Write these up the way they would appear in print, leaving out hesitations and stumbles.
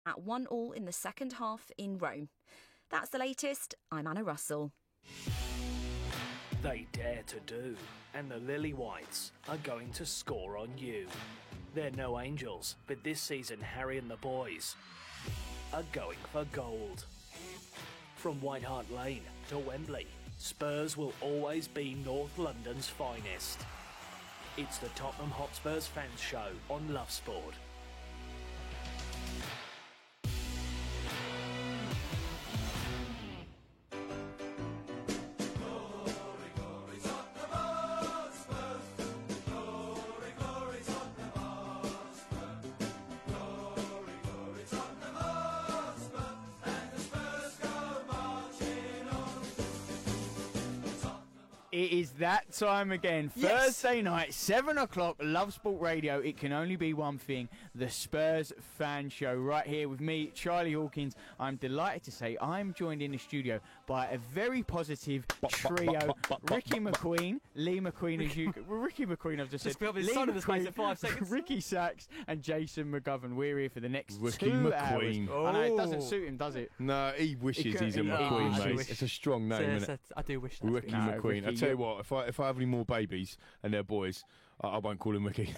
at 1-1 in the second half in Rome. That's the latest. I'm Anna Russell. They dare to do, and the Lily Whites are going to score on you. They're no angels, but this season Harry and the boys are going for gold. From White Hart Lane to Wembley, Spurs will always be North London's finest. It's the Tottenham Hotspurs Fans Show on Love Sport. It is that time again. Yes. Thursday night, 7 o'clock, Love Sport Radio. It can only be one thing, the Spurs Fan Show. Right here with me, Charlie Hawkins. I'm delighted to say I'm joined in the studio by a very positive trio. Ricky McQueen, Lee McQueen, as you... Ricky McQueen, I've just said. Just Lee son of the space of 5 seconds. Ricky Sachs and Jason McGovern. We're here for the next Ricky 2 McQueen. hours. I know, it doesn't suit him, does it? No, he wishes he's a McQueen, mate. It's a strong name, isn't it? I do wish that. Ricky McQueen. I tell you what, if I have any more babies and they're boys, I won't call him Ricky.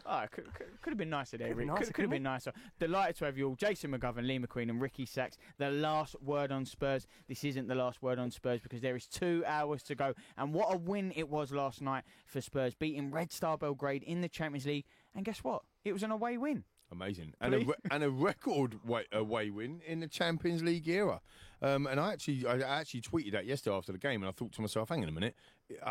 Could have been nicer there, Rick. Nicer, Could have been nicer. Delighted to have you all. Jason McGovern, Lee McQueen and Ricky Sachs. The last word on Spurs. This isn't the last word on Spurs because there is 2 hours to go. And what a win it was last night for Spurs, beating Red Star Belgrade in the Champions League. And guess what? It was an away win. Amazing. And a record away win in the Champions League era. And I actually tweeted that yesterday after the game, and I thought to myself, hang on a minute,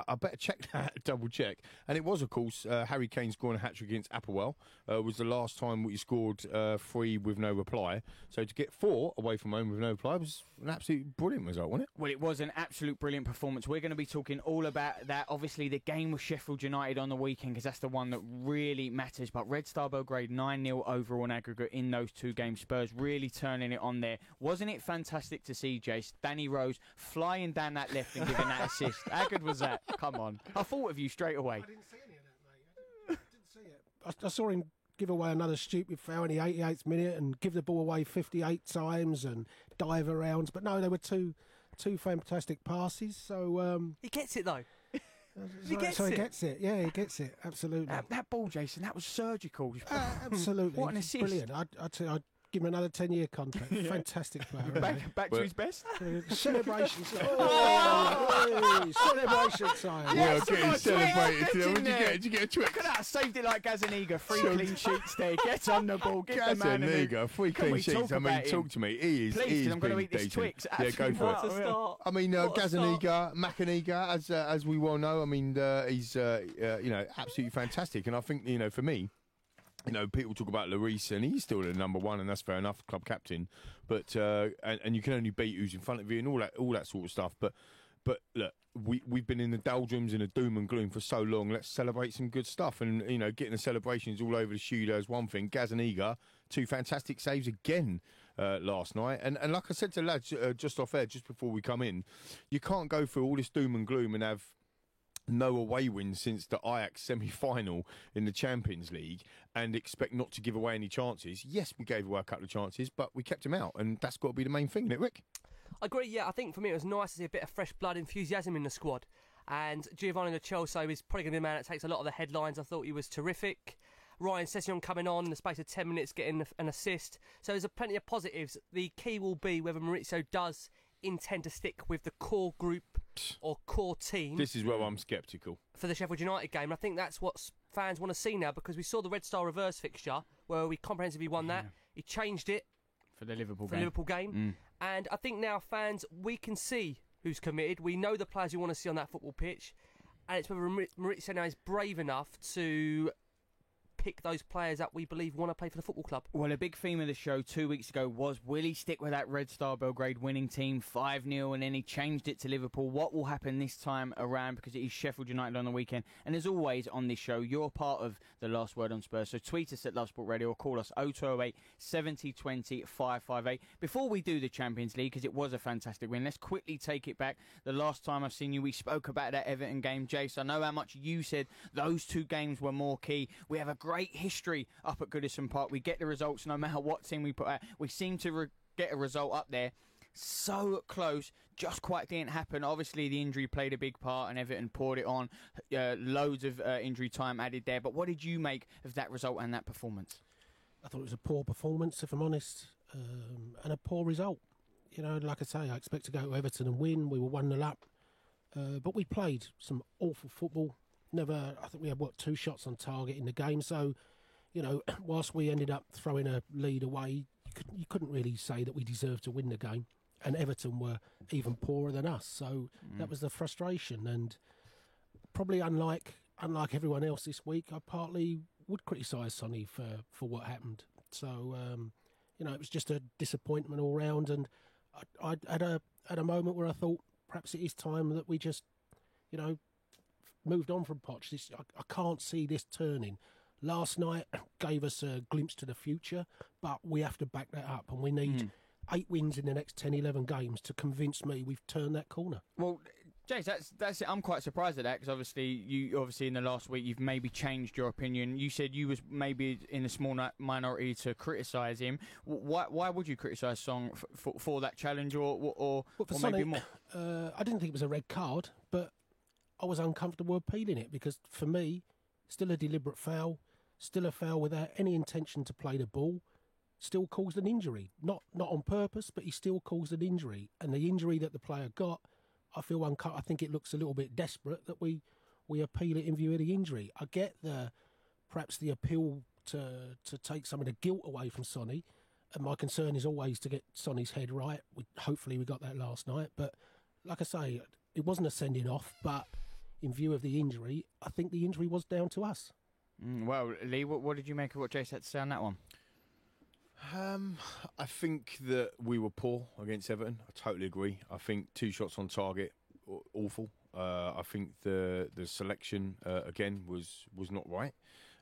I better check that, double check. And it was, of course, Harry Kane scoring a hat-trick against Applewell. Was the last time we scored 3 with no reply. So to get 4 away from home with no reply was an absolutely brilliant result, wasn't it? Well, it was an absolute brilliant performance. We're going to be talking all about that. Obviously, the game with Sheffield United on the weekend, because that's the one that really matters. But Red Star Belgrade 9-0 overall in aggregate in those 2 games. Spurs really turning it on there. Wasn't it fantastic to see, Jace? Danny Rose flying down that left and giving that assist. How good was that? Come on. I thought of you straight away. I didn't see any of that, mate. I didn't see it. I saw him give away another stupid foul in the 88th minute and give the ball away 58 times and dive around. But no, there were two fantastic passes. So he gets it, though. He gets it. Yeah, he gets it. Absolutely. That ball, Jason, that was surgical. Absolutely. What an assist. Brilliant. I'd give him another 10-year contract. Fantastic player. Back to his best. Celebration time. Celebration time. Yeah, getting celebrated. Did you get a Twix? Look at that. Saved it like Gazaniga. 3 clean sheets there. Get on the ball. Get the man. Gazaniga, 3 clean sheets. I mean, talk to me. He is. Please, because I'm going to eat this Twix. Yeah, go for it. I mean, Gazaniga, Macaniga, as we well know, I mean, he's absolutely fantastic. And I think, for me, people talk about Lloris, and he's still the number 1, and that's fair enough, club captain. But and you can only beat who's in front of you, and all that sort of stuff. But look, we've been in the doldrums and the doom and gloom for so long. Let's celebrate some good stuff, and getting the celebrations all over the studio is one thing. Gazaniga, 2 fantastic saves again last night, and like I said to the lads just off air, just before we come in, you can't go through all this doom and gloom and have no away win since the Ajax semi-final in the Champions League and expect not to give away any chances. Yes, we gave away a couple of chances, but we kept them out, and that's got to be the main thing, isn't it, Rick? I agree, yeah. I think for me it was nice to see a bit of fresh blood, enthusiasm in the squad. And Giovanni Lo Celso is probably going to be the man that takes a lot of the headlines. I thought he was terrific. Ryan Sessegnon coming on in the space of 10 minutes, getting an assist. So there's plenty of positives. The key will be whether Maurizio does intend to stick with the core group or core team. This is where I'm sceptical. For the Sheffield United game. And I think that's what fans want to see now, because we saw the Red Star reverse fixture where we comprehensively won that. He changed it for the Liverpool game. And I think now fans, we can see who's committed. We know the players we want to see on that football pitch. And it's whether Maurizio now is brave enough to pick those players that we believe want to play for the football club. Well, a big theme of the show 2 weeks ago was, will he stick with that Red Star Belgrade winning team 5-0, and then he changed it to Liverpool? What will happen this time around, because it is Sheffield United on the weekend? And as always on this show, you're part of the last word on Spurs, so tweet us at Love Sport Radio or call us 0208 70 20 558. Before we do the Champions League, because it was a fantastic win, let's quickly take it back. The last time I've seen you, we spoke about that Everton game. Jace, I know how much you said those 2 games were more key. We have a great great history up at Goodison Park. We get the results no matter what team we put out. We seem to get a result up there. So close, just quite didn't happen. Obviously, the injury played a big part, and Everton poured it on. Loads of injury time added there. But what did you make of that result and that performance? I thought it was a poor performance, if I'm honest, and a poor result. You know, like I say, I expect to go to Everton and win. We were 1-0 up, but we played some awful football. I think we had 2 shots on target in the game. So, you know, whilst we ended up throwing a lead away, you couldn't really say that we deserved to win the game. And Everton were even poorer than us, so that was the frustration. And probably unlike everyone else this week, I partly would criticise Sonny for what happened. So you know, it was just a disappointment all round. And I had a moment where I thought perhaps it is time that we just, you know, moved on from Poch. I can't see this turning. Last night gave us a glimpse to the future, but we have to back that up, and we need 8 wins in the next 10, 11 games to convince me we've turned that corner. Well, Jace, that's it. I'm quite surprised at that, because obviously in the last week you've maybe changed your opinion. You said you was maybe in a small minority to criticise him. Why would you criticise Song for that challenge, or maybe more? I didn't think it was a red card, but I was uncomfortable appealing it, because for me, still a deliberate foul, still a foul without any intention to play the ball. Still caused an injury, not on purpose, but he still caused an injury, and the injury that the player got, I think it looks a little bit desperate that we appeal it in view of the injury. I get perhaps the appeal to take some of the guilt away from Sonny, and my concern is always to get Sonny's head right. Hopefully we got that last night, but like I say, it wasn't a sending off, but in view of the injury, I think the injury was down to us. Well, Lee, what did you make of what Jace had to say on that one? I think that we were poor against Everton. I totally agree. I think 2 shots on target, awful. I think the selection again was not right.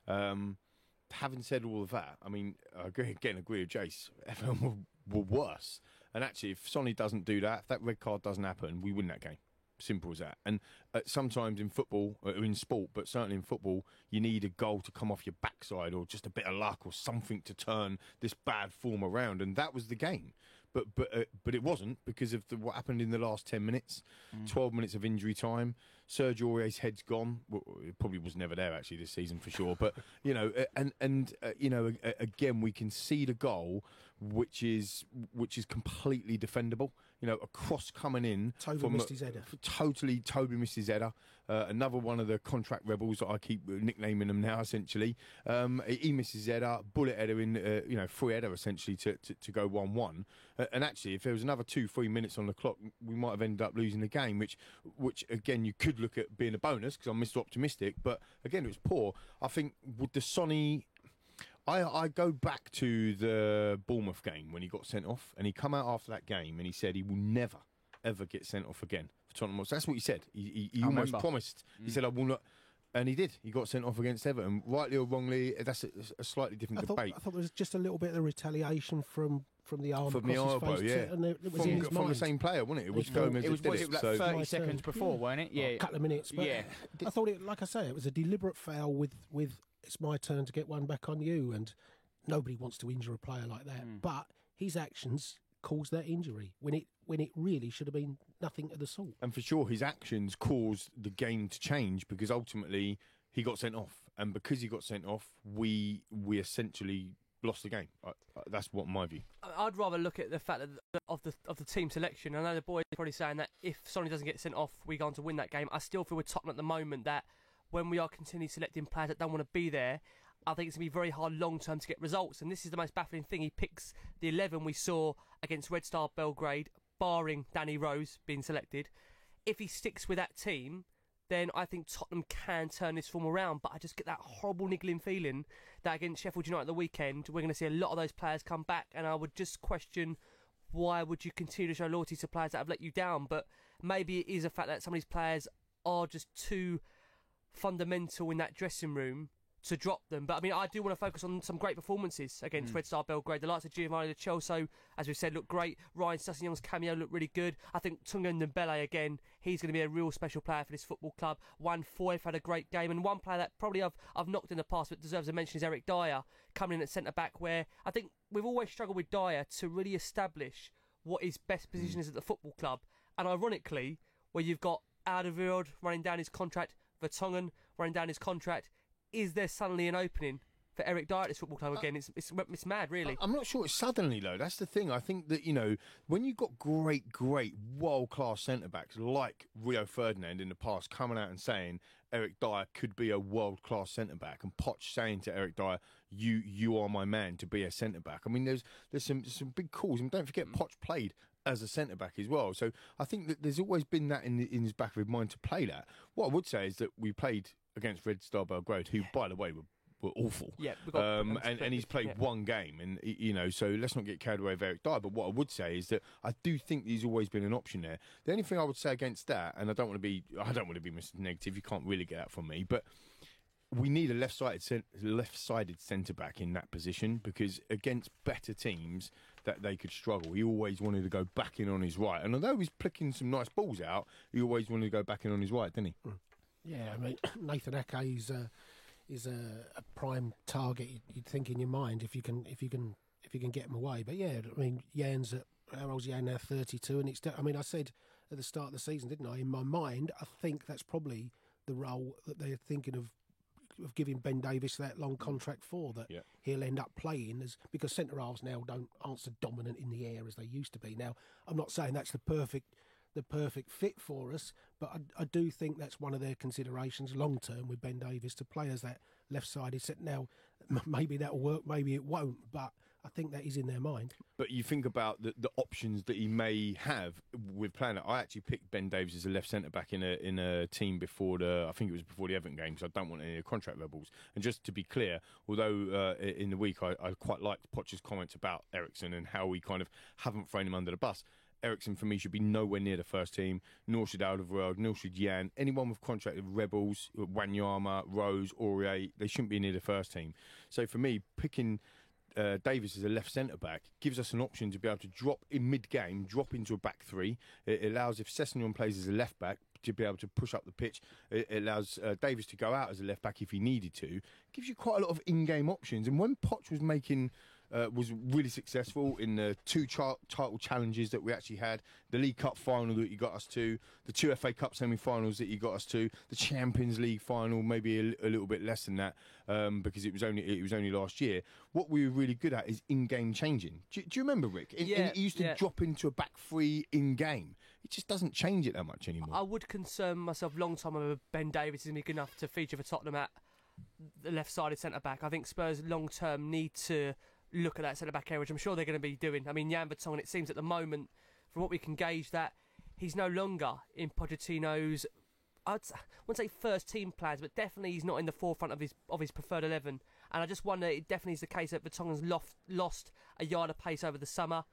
Having said all of that, I mean, I agree with Jace. Everton were worse. And actually, if Sonny doesn't do that, if that red card doesn't happen, we win that game. Simple as that. And sometimes in football, in sport, but certainly in football, you need a goal to come off your backside, or just a bit of luck or something to turn this bad form around. And that was the game. But it wasn't, because of what happened in the last 10 minutes, 12 minutes of injury time. Serge Aurier's head's gone. Well, it probably was never there actually this season for sure. But you know, you know, again, we can see the goal, which is completely defendable. You know, a cross coming in. Toby missed his header. Toby missed his header. Another one of the contract rebels that I keep nicknaming them now, essentially. He misses his header, bullet header in, you know, free header essentially to go 1-1. And actually, if there was another 2-3 minutes on the clock, we might have ended up losing the game, which again, you could look at being a bonus, because I'm Mr. Optimistic. But again, it was poor. I think with the Sonny, I go back to the Bournemouth game when he got sent off, and he come out after that game and he said he will never, ever get sent off again for Tottenham. So that's what he said. He almost promised. He said, I will not. And he did. He got sent off against Everton. Rightly or wrongly, that's a slightly different debate. I thought there was just a little bit of retaliation from the arm from the elbow, and it was in his from mind. the same player, wasn't it? It was Gomez. It was like 30 seconds before, wasn't it? Yeah, a couple of minutes. But yeah, I thought it. Like I say, it was a deliberate foul with it's my turn to get one back on you, and nobody wants to injure a player like that. But his actions caused that injury when it really should have been nothing of the sort. And for sure, his actions caused the game to change, because ultimately he got sent off, and because he got sent off, we essentially lost the game. That's what my view. I'd rather look at the fact that of the team selection. I know the boys are probably saying that if Sonny doesn't get sent off, we go on to win that game. I still feel with Tottenham at the moment that when we are continually selecting players that don't want to be there, I think it's going to be very hard long term to get results. And this is the most baffling thing. He picks the 11 we saw against Red Star Belgrade, barring Danny Rose being selected. If he sticks with that team, then I think Tottenham can turn this form around. But I just get that horrible niggling feeling that against Sheffield United at the weekend, we're going to see a lot of those players come back. And I would just question, why would you continue to show loyalty to players that have let you down? But maybe it is a fact that some of these players are just too fundamental in that dressing room to drop them. But I mean, I do want to focus on some great performances against Red Star Belgrade. The likes of Giovanni Lo Celso, as we've said, looked great. Ryan Sessegnon cameo looked really good. I think Tunga Ndombele, again, he's going to be a real special player for this football club. Juan Foyth had a great game, and one player that probably I've knocked in the past but deserves a mention is Eric Dyer, coming in at centre-back, where I think we've always struggled with Dyer to really establish what his best position is at the football club. And ironically, where you've got Alderweireld running down his contract, Vertonghen running down his contract, is there suddenly an opening for Eric Dyer at this football club again? It's mad, really. I'm not sure it's suddenly, though. That's the thing. I think that, when you've got great world-class centre-backs like Rio Ferdinand in the past coming out and saying Eric Dyer could be a world-class centre-back, and Poch saying to Eric Dyer, you are my man to be a centre-back. I mean, there's some big calls. And don't forget, Poch played as a centre-back as well. So I think that there's always been that in his back of his mind to play that. What I would say is that we played against Red Star Belgrade, who, by the way, were awful. Yeah, and he's played one game, and so let's not get carried away with Eric Dyer. But what I would say is that I do think he's always been an option there. The only thing I would say against that, and I don't want to be Mr. Negative, you can't really get that from me, but we need a left-sided centre-back in that position, because against better teams that they could struggle. He always wanted to go back in on his right, and although he's picking some nice balls out, he always wanted to go back in on his right, didn't he? Yeah, I mean, Nathan Ake is a prime target. You'd think in your mind if you can get him away. But yeah, I mean, Jan's how old's Jan now? 32, and I said at the start of the season, didn't I? In my mind, I think that's probably the role that they're thinking of giving Ben Davies that long contract for, that he'll end up playing, because centre halves now aren't so dominant in the air as they used to be. Now, I'm not saying that's the perfect fit for us, but I do think that's one of their considerations long term with Ben Davies, to play as that left-sided set. Now, maybe that'll work, maybe it won't, but I think that is in their mind. But you think about the options that he may have with playing it. I actually picked Ben Davies as a left centre-back in a team before I think it was before the Everton game, because I don't want any contract rebels. And just to be clear, although in the week I quite liked Poch's comments about Ericsson and how we kind of haven't thrown him under the bus, Ericsson for me should be nowhere near the first team, nor should Alderweireld, nor should Jan. Anyone with contracted rebels, Wanyama, Rose, Aurier, they shouldn't be near the first team. So for me, picking Davies as a left centre-back gives us an option to be able to drop in mid-game, drop into a back three. It allows, if Sessegnon plays as a left-back, to be able to push up the pitch. It allows Davies to go out as a left-back if he needed to. It gives you quite a lot of in-game options. And when Poch was really successful in the two title challenges that we actually had, the League Cup final that he got us to, the two FA Cup semi-finals that he got us to, the Champions League final, maybe a little bit less than that, because it was only last year. What we were really good at is in-game changing. Do you remember, Rick? He used to drop into a back three in-game. It just doesn't change it that much anymore. I would concern myself long time whether Ben Davies is going to be good enough to feature for Tottenham at the left-sided centre-back. I think Spurs long-term need to look at that centre-back area, which I'm sure they're going to be doing. I mean, Jan Vertonghen, it seems at the moment, from what we can gauge, that he's no longer in Pochettino's, I wouldn't say first team plans, but definitely he's not in the forefront of his preferred 11. And I just wonder, it definitely is the case that Vertonghen's lost a yard of pace over the summer.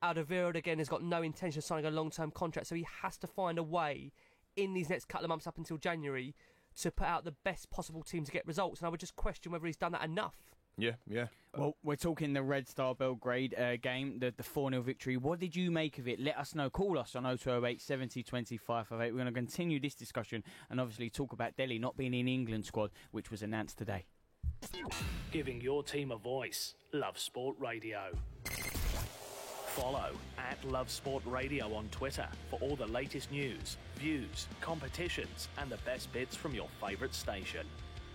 Alderweireld, again, has got no intention of signing a long-term contract, so he has to find a way in these next couple of months up until January to put out the best possible team to get results. And I would just question whether he's done that enough. Yeah. Well, we're talking the Red Star Belgrade game, the 4-0 victory. What did you make of it? Let us know. Call us on 0208 70 25 58. We're going to continue this discussion and obviously talk about Delhi not being in the England squad, which was announced today. Giving your team a voice. Love Sport Radio. Follow @Love Sport Radio on Twitter for all the latest news, views, competitions and the best bits from your favourite station.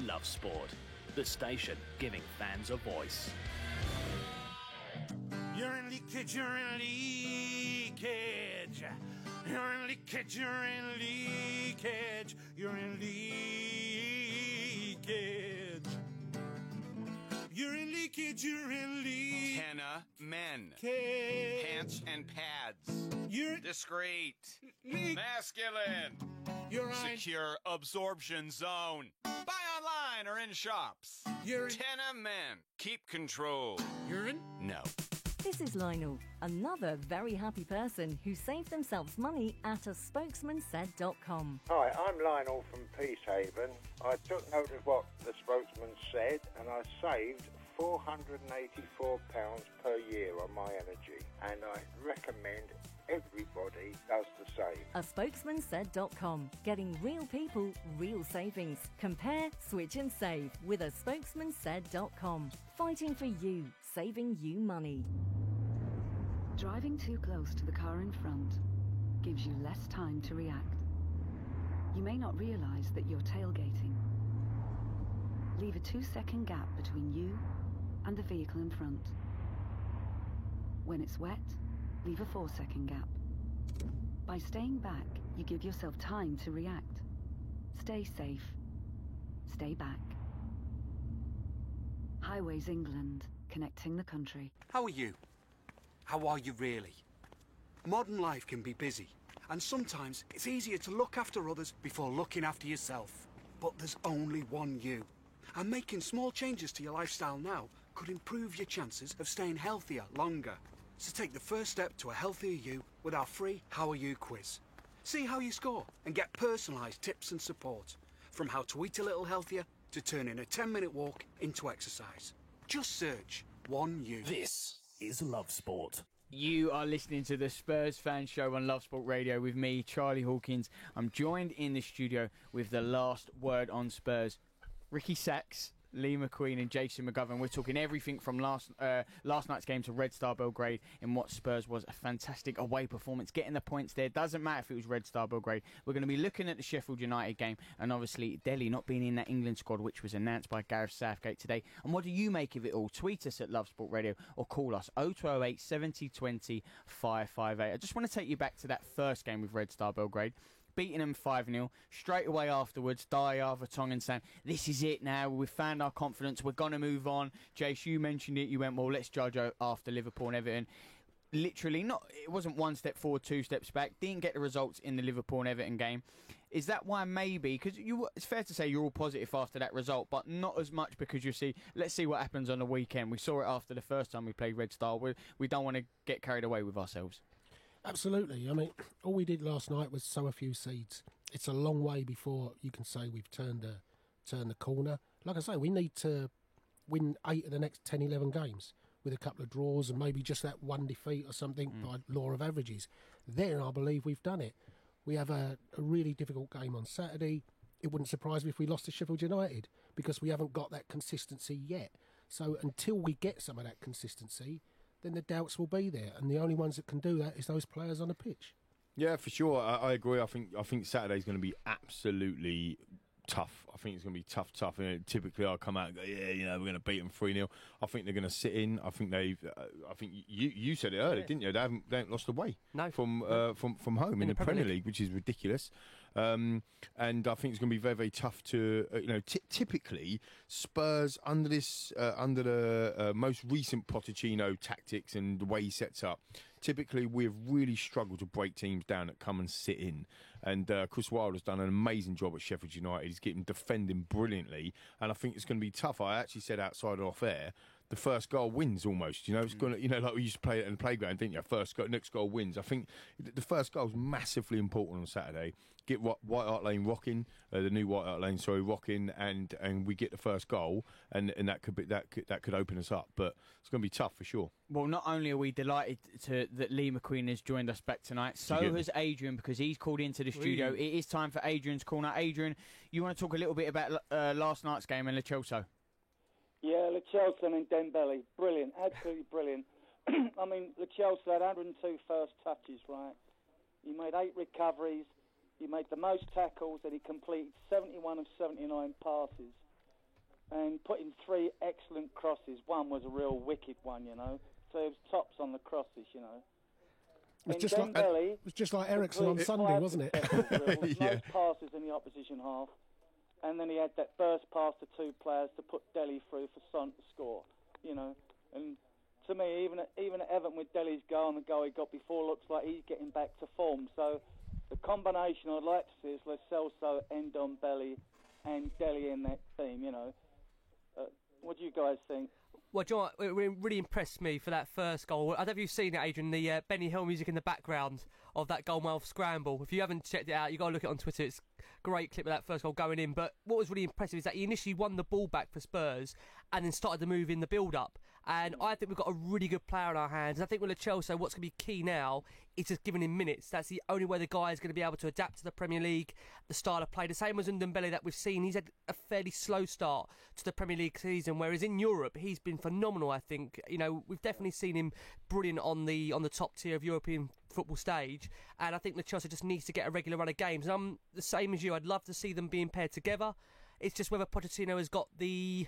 Love Sport. The station giving fans a voice. You're in leakage, you're in leakage. You're in leakage, you're in leakage. You're in leakage. You're in leakage, you're in leakage. Kenna men. Pants and pads. You're discreet. Masculine. You're right. Secure absorption zone. Buy online or in shops. You're in. Tenna men. Keep control. You're in. No. This is Here's Lionel, another very happy person who saved themselves money at a spokesmansaid.com. Hi, I'm Lionel from Peacehaven. I took note of what the spokesman said and I saved £484 per year on my energy, and I recommend everybody does the same. A spokesmansaid.com. Getting real people, real savings. Compare, switch and save with a spokesmansaid.com. Fighting for you, saving you money. Driving too close to the car in front gives you less time to react. You may not realise that you're tailgating. Leave a 2-second gap between you and the vehicle in front. When it's wet, leave a 4-second gap. By staying back, you give yourself time to react. Stay safe. Stay back. Highways England, connecting the country. How are you? How are you really? Modern life can be busy, and sometimes it's easier to look after others before looking after yourself. But there's only one you. And making small changes to your lifestyle now could improve your chances of staying healthier longer. So take the first step to a healthier you with our free How Are You quiz. See how you score and get personalised tips and support. From how to eat a little healthier to turning a 10-minute walk into exercise. Just search One You. This is Love Sport. You are listening to the Spurs Fan Show on Love Sport Radio with me, Charlie Hawkins. I'm joined in the studio with the last word on Spurs, Ricky Sachs, Lee McQueen and Jason McGovern. We're talking everything from last night's game to Red Star Belgrade in what Spurs was a fantastic away performance. Getting the points there. Doesn't matter if it was Red Star Belgrade. We're going to be looking at the Sheffield United game and obviously Delhi not being in that England squad, which was announced by Gareth Southgate today. And what do you make of it all? Tweet us at Love Sport Radio or call us 0208 70 20 558. I just want to take you back to that first game with Red Star Belgrade. Beating them 5-0. Straight away afterwards, Dyer, Vertonghen saying, this is it now, we've found our confidence, we're going to move on. Jace, you mentioned it, you went, well, let's judge after Liverpool and Everton. Literally, it wasn't one step forward, 2 steps back. Didn't get the results in the Liverpool and Everton game. Is that why maybe, because it's fair to say you're all positive after that result, but not as much because let's see what happens on the weekend. We saw it after the first time we played Red Star. We don't want to get carried away with ourselves. Absolutely. I mean, all we did last night was sow a few seeds. It's a long way before you can say we've turned the corner. Like I say, we need to win 8 of the next 10, 11 games with a couple of draws and maybe just that one defeat or something by law of averages. Then I believe we've done it. We have a really difficult game on Saturday. It wouldn't surprise me if we lost to Sheffield United because we haven't got that consistency yet. So until we get some of that consistency, then the doubts will be there, and the only ones that can do that is those players on the pitch. Yeah, for sure. I agree. I think Saturday's going to be absolutely tough. I think it's going to be tough. And typically, I'll come out and go, we're going to beat them 3-0. I think they're going to sit in. I think you said it earlier, didn't you? They haven't lost away from home in the Premier League, which is ridiculous. And I think it's going to be very, very tough to, typically Spurs under the most recent Pochettino tactics and the way he sets up, typically we've really struggled to break teams down that come and sit in. And Chris Wilder's done an amazing job at Sheffield United. He's getting defending brilliantly, and I think it's going to be tough. I actually said outside off air, the first goal wins almost. It's going to, like we used to play it in the playground, didn't you? Next goal wins. I think the first goal is massively important on Saturday. Get White Hart Lane rocking, the new White Hart Lane, rocking, and we get the first goal, and that could open us up. But it's going to be tough for sure. Well, not only are we delighted that Lee McQueen has joined us back tonight, so has Adrian, because he's called into the studio. It is time for Adrian's Corner. Adrian, you want to talk a little bit about last night's game and Lo Celso? Yeah, Lo Celso and Dembele, brilliant, absolutely brilliant. I mean, Lo Celso had 102 first touches, right? He made 8 recoveries, he made the most tackles, and he completed 71 of 79 passes, and put in 3 excellent crosses. One was a real wicked one, so it was tops on the crosses, It was just like Ericsson on Sunday, wasn't it? Most passes in the opposition half. And then he had that burst pass to 2 players to put Delhi through for Son to score, And to me, even at Everton with Delhi's goal and the goal he got before, looks like he's getting back to form. So the combination I'd like to see is Lo Celso, Ndombele and Delhi in that team, What do you guys think? Well, do you know what? It really impressed me for that first goal. I don't know if you've seen it, Adrian, the Benny Hill music in the background of that goal-mouth scramble. If you haven't checked it out, you've got to look at it on Twitter. It's a great clip of that first goal going in. But what was really impressive is that he initially won the ball back for Spurs and then started to move in the build-up. And I think we've got a really good player in our hands. I think with Lo Celso, what's going to be key now is just giving him minutes. That's the only way the guy is going to be able to adapt to the Premier League, the style of play. The same as Ndombele that we've seen. He's had a fairly slow start to the Premier League season, whereas in Europe, he's been phenomenal, I think. You know, we've definitely seen him brilliant on the top tier of European football stage, and I think Lo Celso just needs to get a regular run of games. And I'm the same as you. I'd love to see them being paired together. It's just whether Pochettino has got the...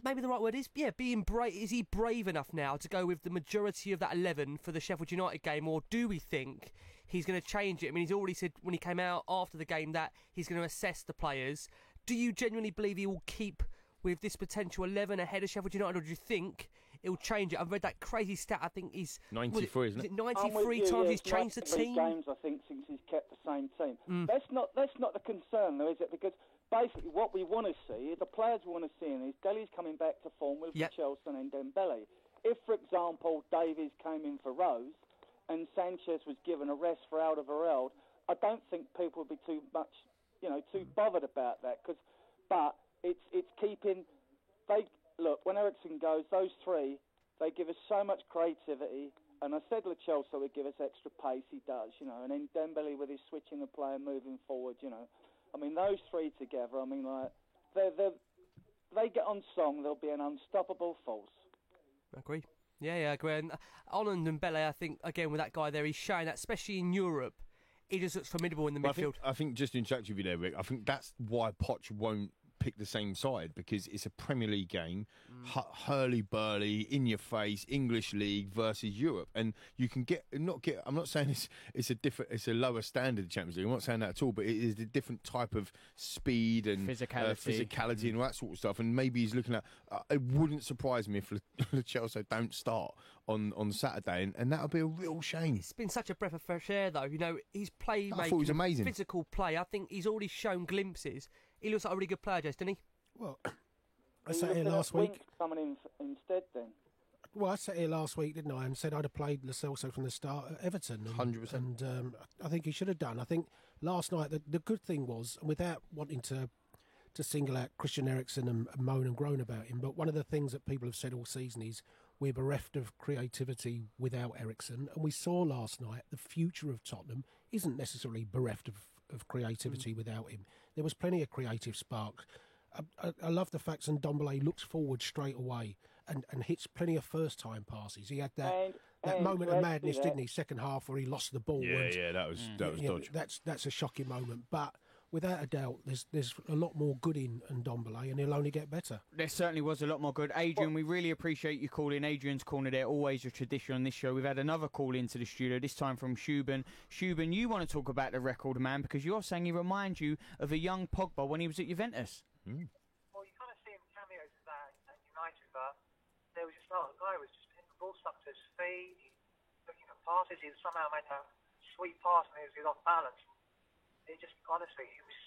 maybe the right word is, being brave. Is he brave enough now to go with the majority of that 11 for the Sheffield United game, or do we think he's going to change it? I mean, he's already said when he came out after the game that he's going to assess the players. Do you genuinely believe he will keep with this potential 11 ahead of Sheffield United, or do you think he'll change it? I've read that crazy stat. I think he's 93, isn't it? 93 times he's changed the team. Games, I think, since he's kept the same team. That's not the concern, though, is it? Because basically, what we want to see, the players we want to see, is Dele's coming back to form with Chelsea and Dembele. If, for example, Davies came in for Rose and Sanchez was given a rest for Alderweireld, I don't think people would be too bothered about that. But it's keeping. Look, when Eriksen goes, those three, they give us so much creativity. And I said Lo Celso would give us extra pace. He does, and then Dembele with his switching the player, moving forward, I mean, those three together, I mean, like, they get on song, they'll be an unstoppable force. Agree. Yeah, I agree. And on Ndombele, I think, again, with that guy there, he's showing that, especially in Europe, he just looks formidable in the midfield. I think just to interrupt you there, Rick, I think that's why Poch won't pick the same side, because it's a Premier League game, hurly-burly, in-your-face, English League versus Europe, and you can I'm not saying it's a lower standard Champions League, I'm not saying that at all, but it is a different type of speed and physicality and all that sort of stuff, and maybe he's looking at, it wouldn't surprise me if Lo Celso don't start on Saturday, and that would be a real shame. It's been such a breath of fresh air, though. His playmaking, I thought it was amazing. Physical play, I think he's already shown glimpses. He looks like a really good player, Jess, doesn't he? Well, I sat here last week. Coming in instead, then. Well, I sat here last week, didn't I, and said I'd have played Lo Celso from the start at Everton. 100%. And I think he should have done. I think last night the good thing was, without wanting to single out Christian Eriksen and moan and groan about him, but one of the things that people have said all season is we're bereft of creativity without Eriksen, and we saw last night the future of Tottenham isn't necessarily bereft of creativity without him. There was plenty of creative sparks. I love the fact that Ndombele looks forward straight away and hits plenty of first-time passes. He had that moment of madness, didn't he? Second half where he lost the ball. Yeah, that was dodge. That's a shocking moment, but without a doubt, there's a lot more good in Ndombele, and he'll only get better. There certainly was a lot more good. Adrian, we really appreciate you calling. Adrian's Corner there, always a tradition on this show. We've had another call into the studio, this time from Shuban. Shuban, you want to talk about the record man because you're saying he reminds you of a young Pogba when he was at Juventus. Well, you kind of see him cameos of that at United, but there was just the guy was just hitting the ball stuck to his feet, looking at passes. He somehow made a sweet pass and he was off balance. It just, honestly, he was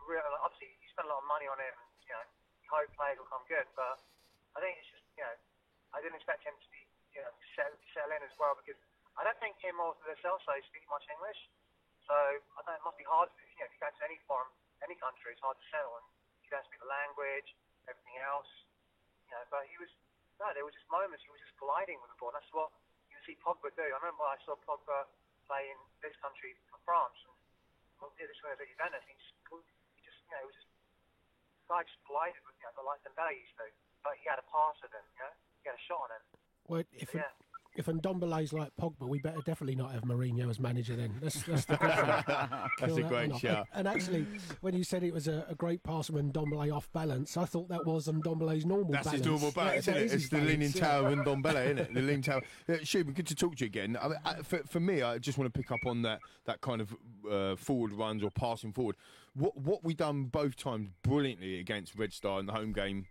real. Obviously, you spent a lot of money on him. You hope players will come good, but I think it's just, I didn't expect him to be, settle in as well, because I don't think him or Lo Celso speak much English. So I think it must be hard if you go to any foreign, any country, it's hard to settle, and you don't speak the language, everything else. But there were just moments he was just gliding with the ball. That's what you see Pogba do. I remember I saw Pogba play in this country for France. This was at Juventus. He just guy just glided with like Dembele used to, but he had a pass of him. He had a shot on him. Well, if Ndombele's like Pogba, we better definitely not have Mourinho as manager then. That's the That's a great shout. And actually, when you said it was a great pass from Ndombele off balance, I thought that was Ndombele's normal balance. That's his normal balance, isn't it? It's the leaning tower of Ndombele, isn't it? The leaning tower. Shuban, good to talk to you again. I mean, for me, I just want to pick up on that kind of forward runs or passing forward. What we done both times brilliantly against Red Star in the home game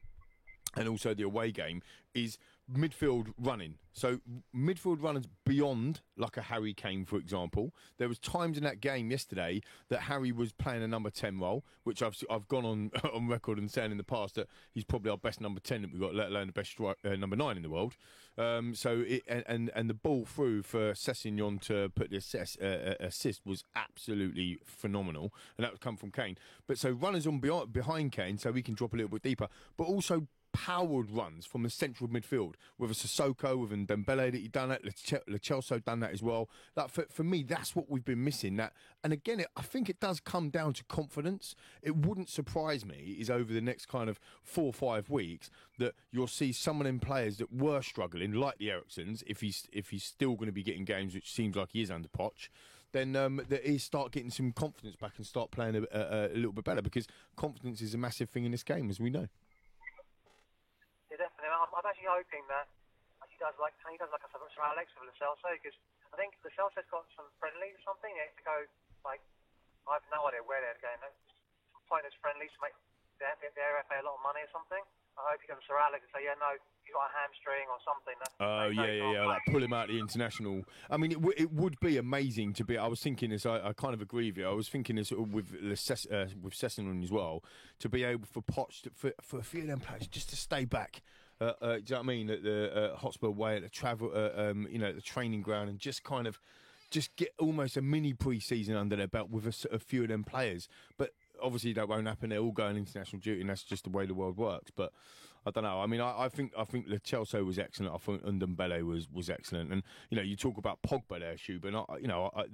and also the away game is midfield running. So midfield runners beyond, like a Harry Kane, for example. There was times in that game yesterday that Harry was playing a number 10 role, which I've gone on on record and saying in the past that he's probably our best number 10 that we've got, let alone the best number 9 in the world. And the ball through for Sessegnon to put the assist was absolutely phenomenal, and that would come from Kane. But so runners on behind Kane, so we can drop a little bit deeper, but also powered runs from the central midfield, with a Sissoko, with Dembele that he done that, Lo Celso done that as well. Like for me, that's what we've been missing. That, and again, I think it does come down to confidence. It wouldn't surprise me is over the next kind of 4 or 5 weeks that you'll see some of them players that were struggling, like the Erikssens, if he's still going to be getting games, which seems like he is under Poch. Then that he start getting some confidence back and start playing a little bit better, because confidence is a massive thing in this game, as we know. Definitely. I'm actually hoping that he does like a Sir Alex with Lo Celso, because I think Lo Celso's got some friendlies or something. They have to go, like, I have no idea where they're going. Some pointless friendlies to make the RFA a lot of money or something. I hope he comes to Sir Alex and say, yeah, no, he's got a hamstring or something. Like pull him out of the international. I mean, it would be amazing to be. I was thinking this. I kind of agree with you. I was thinking this with Sessegnon as well, to be able for Poch for a few of them players just to stay back. Do you know what I mean? At the Hotspur Way, at the travel, at the training ground, and just kind of just get almost a mini pre-season under their belt with a few of them players. But obviously that won't happen. They're all going international duty, and that's just the way the world works. But I don't know. I mean, I think Lo Celso was excellent. I think Ndombele was excellent. And you talk about Pogba there, Shub, and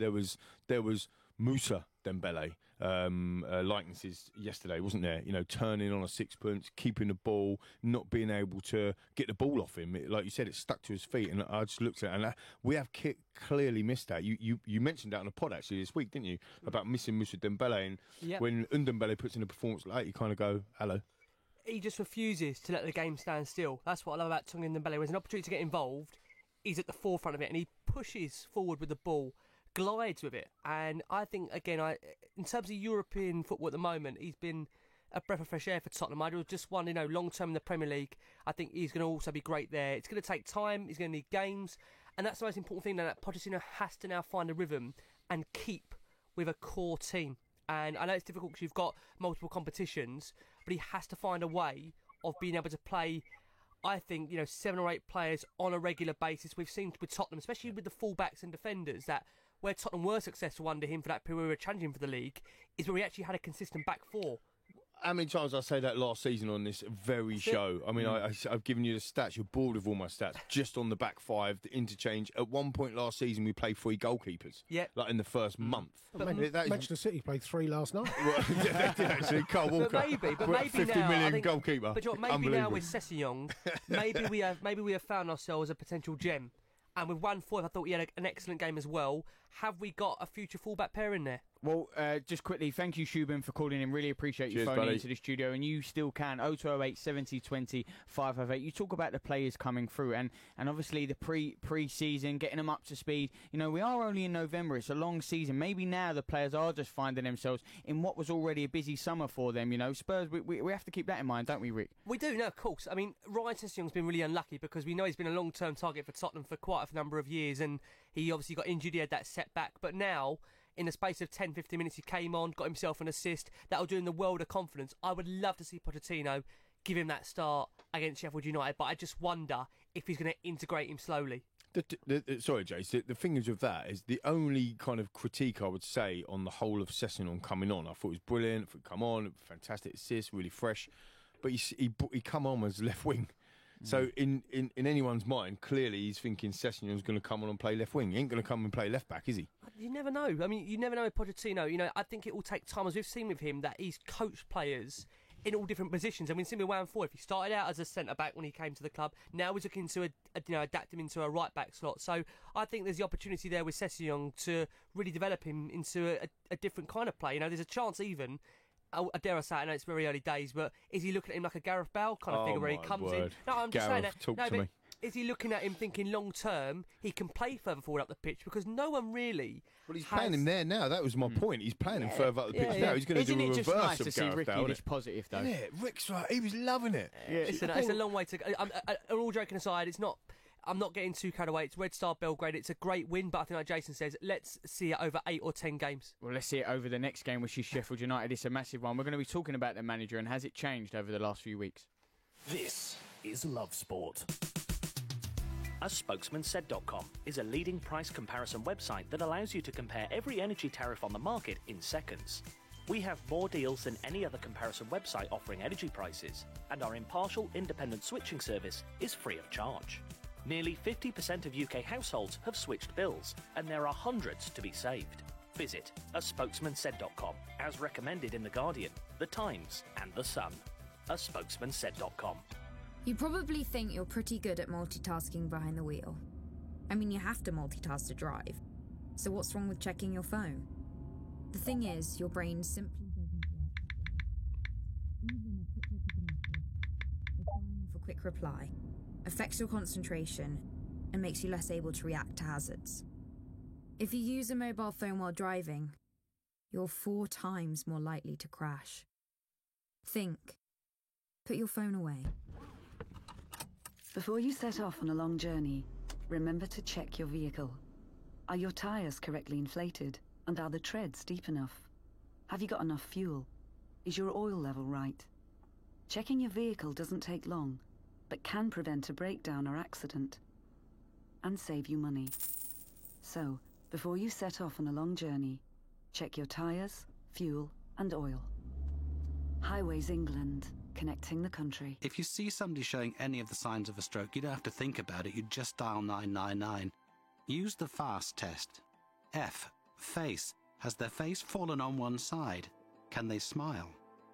there was Moussa Dembele likenesses yesterday, wasn't there? Turning on a sixpence, keeping the ball, not being able to get the ball off him. Like you said, it stuck to his feet, and I just looked at it, and we have clearly missed that. You mentioned that on a pod actually this week, didn't you? About missing Moussa Dembele, and when Ndombele puts in a performance like that, you kind of go, hello. He just refuses to let the game stand still. That's what I love about Tanguy Ndombele. When there's an opportunity to get involved, he's at the forefront of it, and he pushes forward with the ball, glides with it. And I think, again, in terms of European football at the moment, he's been a breath of fresh air for Tottenham. I just won, long term in the Premier League. I think he's going to also be great there. It's going to take time. He's going to need games, and that's the most important thing. That Pochettino has to now find a rhythm and keep with a core team. And I know it's difficult because you've got multiple competitions, but he has to find a way of being able to play, I think, 7 or 8 players on a regular basis. We've seen with Tottenham, especially with the fullbacks and defenders, that where Tottenham were successful under him for that period we were challenging for the league is where he actually had a consistent back four. How many times I say that last season on this very show? I mean, I've given you the stats. You're bored of all my stats. Just on the back five, the interchange. At one point last season, we played 3 goalkeepers. Yeah. Like in the first month. But Manchester City played 3 last night. Well, they did actually. Carl Walker. But maybe 50 now, million I think, goalkeeper. But maybe now with Sessegnon, maybe we have found ourselves a potential gem. And with 1-4, I thought he had an excellent game as well. Have we got a future fullback pair in there? Well, just quickly, thank you, Shubin, for calling in. Really appreciate you phoning into the studio. And you still can, 0208 70 20 558. You talk about the players coming through and obviously the pre-season, getting them up to speed. We are only in November. It's a long season. Maybe now the players are just finding themselves in what was already a busy summer for them. Spurs, we have to keep that in mind, don't we, Rick? We do, no, of course. I mean, Ryan Sessegnon's been really unlucky because we know he's been a long-term target for Tottenham for quite a number of years, and he obviously got injured, he had that setback. But now, in the space of 10-15 minutes, he came on, got himself an assist. That'll do him the world of confidence. I would love to see Pochettino give him that start against Sheffield United, but I just wonder if he's going to integrate him slowly. Sorry, Jace. The thing is with that is the only kind of critique I would say on the whole of Sessegnon coming on. I thought it was brilliant. Come on, fantastic assist, really fresh. But he come on as left wing. So in anyone's mind, clearly he's thinking Sessegnon's going to come on and play left wing. He ain't going to come and play left back, is he? You never know. I mean, you never know with Pochettino. I think it will take time, as we've seen with him, that he's coached players in all different positions. I mean, seen with Wan Foyth, he started out as a centre-back when he came to the club. Now he's looking to adapt him into a right-back slot. So I think there's the opportunity there with Sessegnon to really develop him into a different kind of play. There's a chance even... I dare I say, I know it's very early days, but is he looking at him like a Gareth Bale kind of figure where he comes in? No, I'm just saying that. Talk to me. is he looking at him thinking long term he can play further forward up the pitch? Because no one really. Well, he's playing him there now. That was my point. He's playing him further up the pitch now. He's going to do a reverse just nice of to see Gareth Ricky Bale, this positive, though? Yeah, Rick's right. He was loving it. Listen, it's a long way to go. All joking aside, it's not. I'm not getting too carried away. It's Red Star Belgrade. It's a great win, but I think, like Jason says, let's see it over 8 or 10 games. Well, let's see it over the next game, which is Sheffield United. It's a massive one. We're going to be talking about the manager and has it changed over the last few weeks. This is Love Sport. ASpokesmanSaid.com is a leading price comparison website that allows you to compare every energy tariff on the market in seconds. We have more deals than any other comparison website offering energy prices, and our impartial independent switching service is free of charge. Nearly 50% of UK households have switched bills, and there are hundreds to be saved. Visit ASpokesmanSaid.com, as recommended in The Guardian, The Times and The Sun. ASpokesmanSaid.com. You probably think you're pretty good at multitasking behind the wheel. I mean, you have to multitask to drive. So what's wrong with checking your phone? The thing is, your brain simply doesn't work. Even a quick look at a message, or firing off a quick reply, affects your concentration and makes you less able to react to hazards. If you use a mobile phone while driving, you're 4 times more likely to crash. Think. Put your phone away. Before you set off on a long journey, remember to check your vehicle. Are your tyres correctly inflated? And are the treads deep enough? Have you got enough fuel? Is your oil level right? Checking your vehicle doesn't take long, but can prevent a breakdown or accident, and save you money. So, before you set off on a long journey, check your tyres, fuel, and oil. Highways England, connecting the country. If you see somebody showing any of the signs of a stroke, you don't have to think about it, you just dial 999. Use the FAST test. F. Face. Has their face fallen on one side? Can they smile?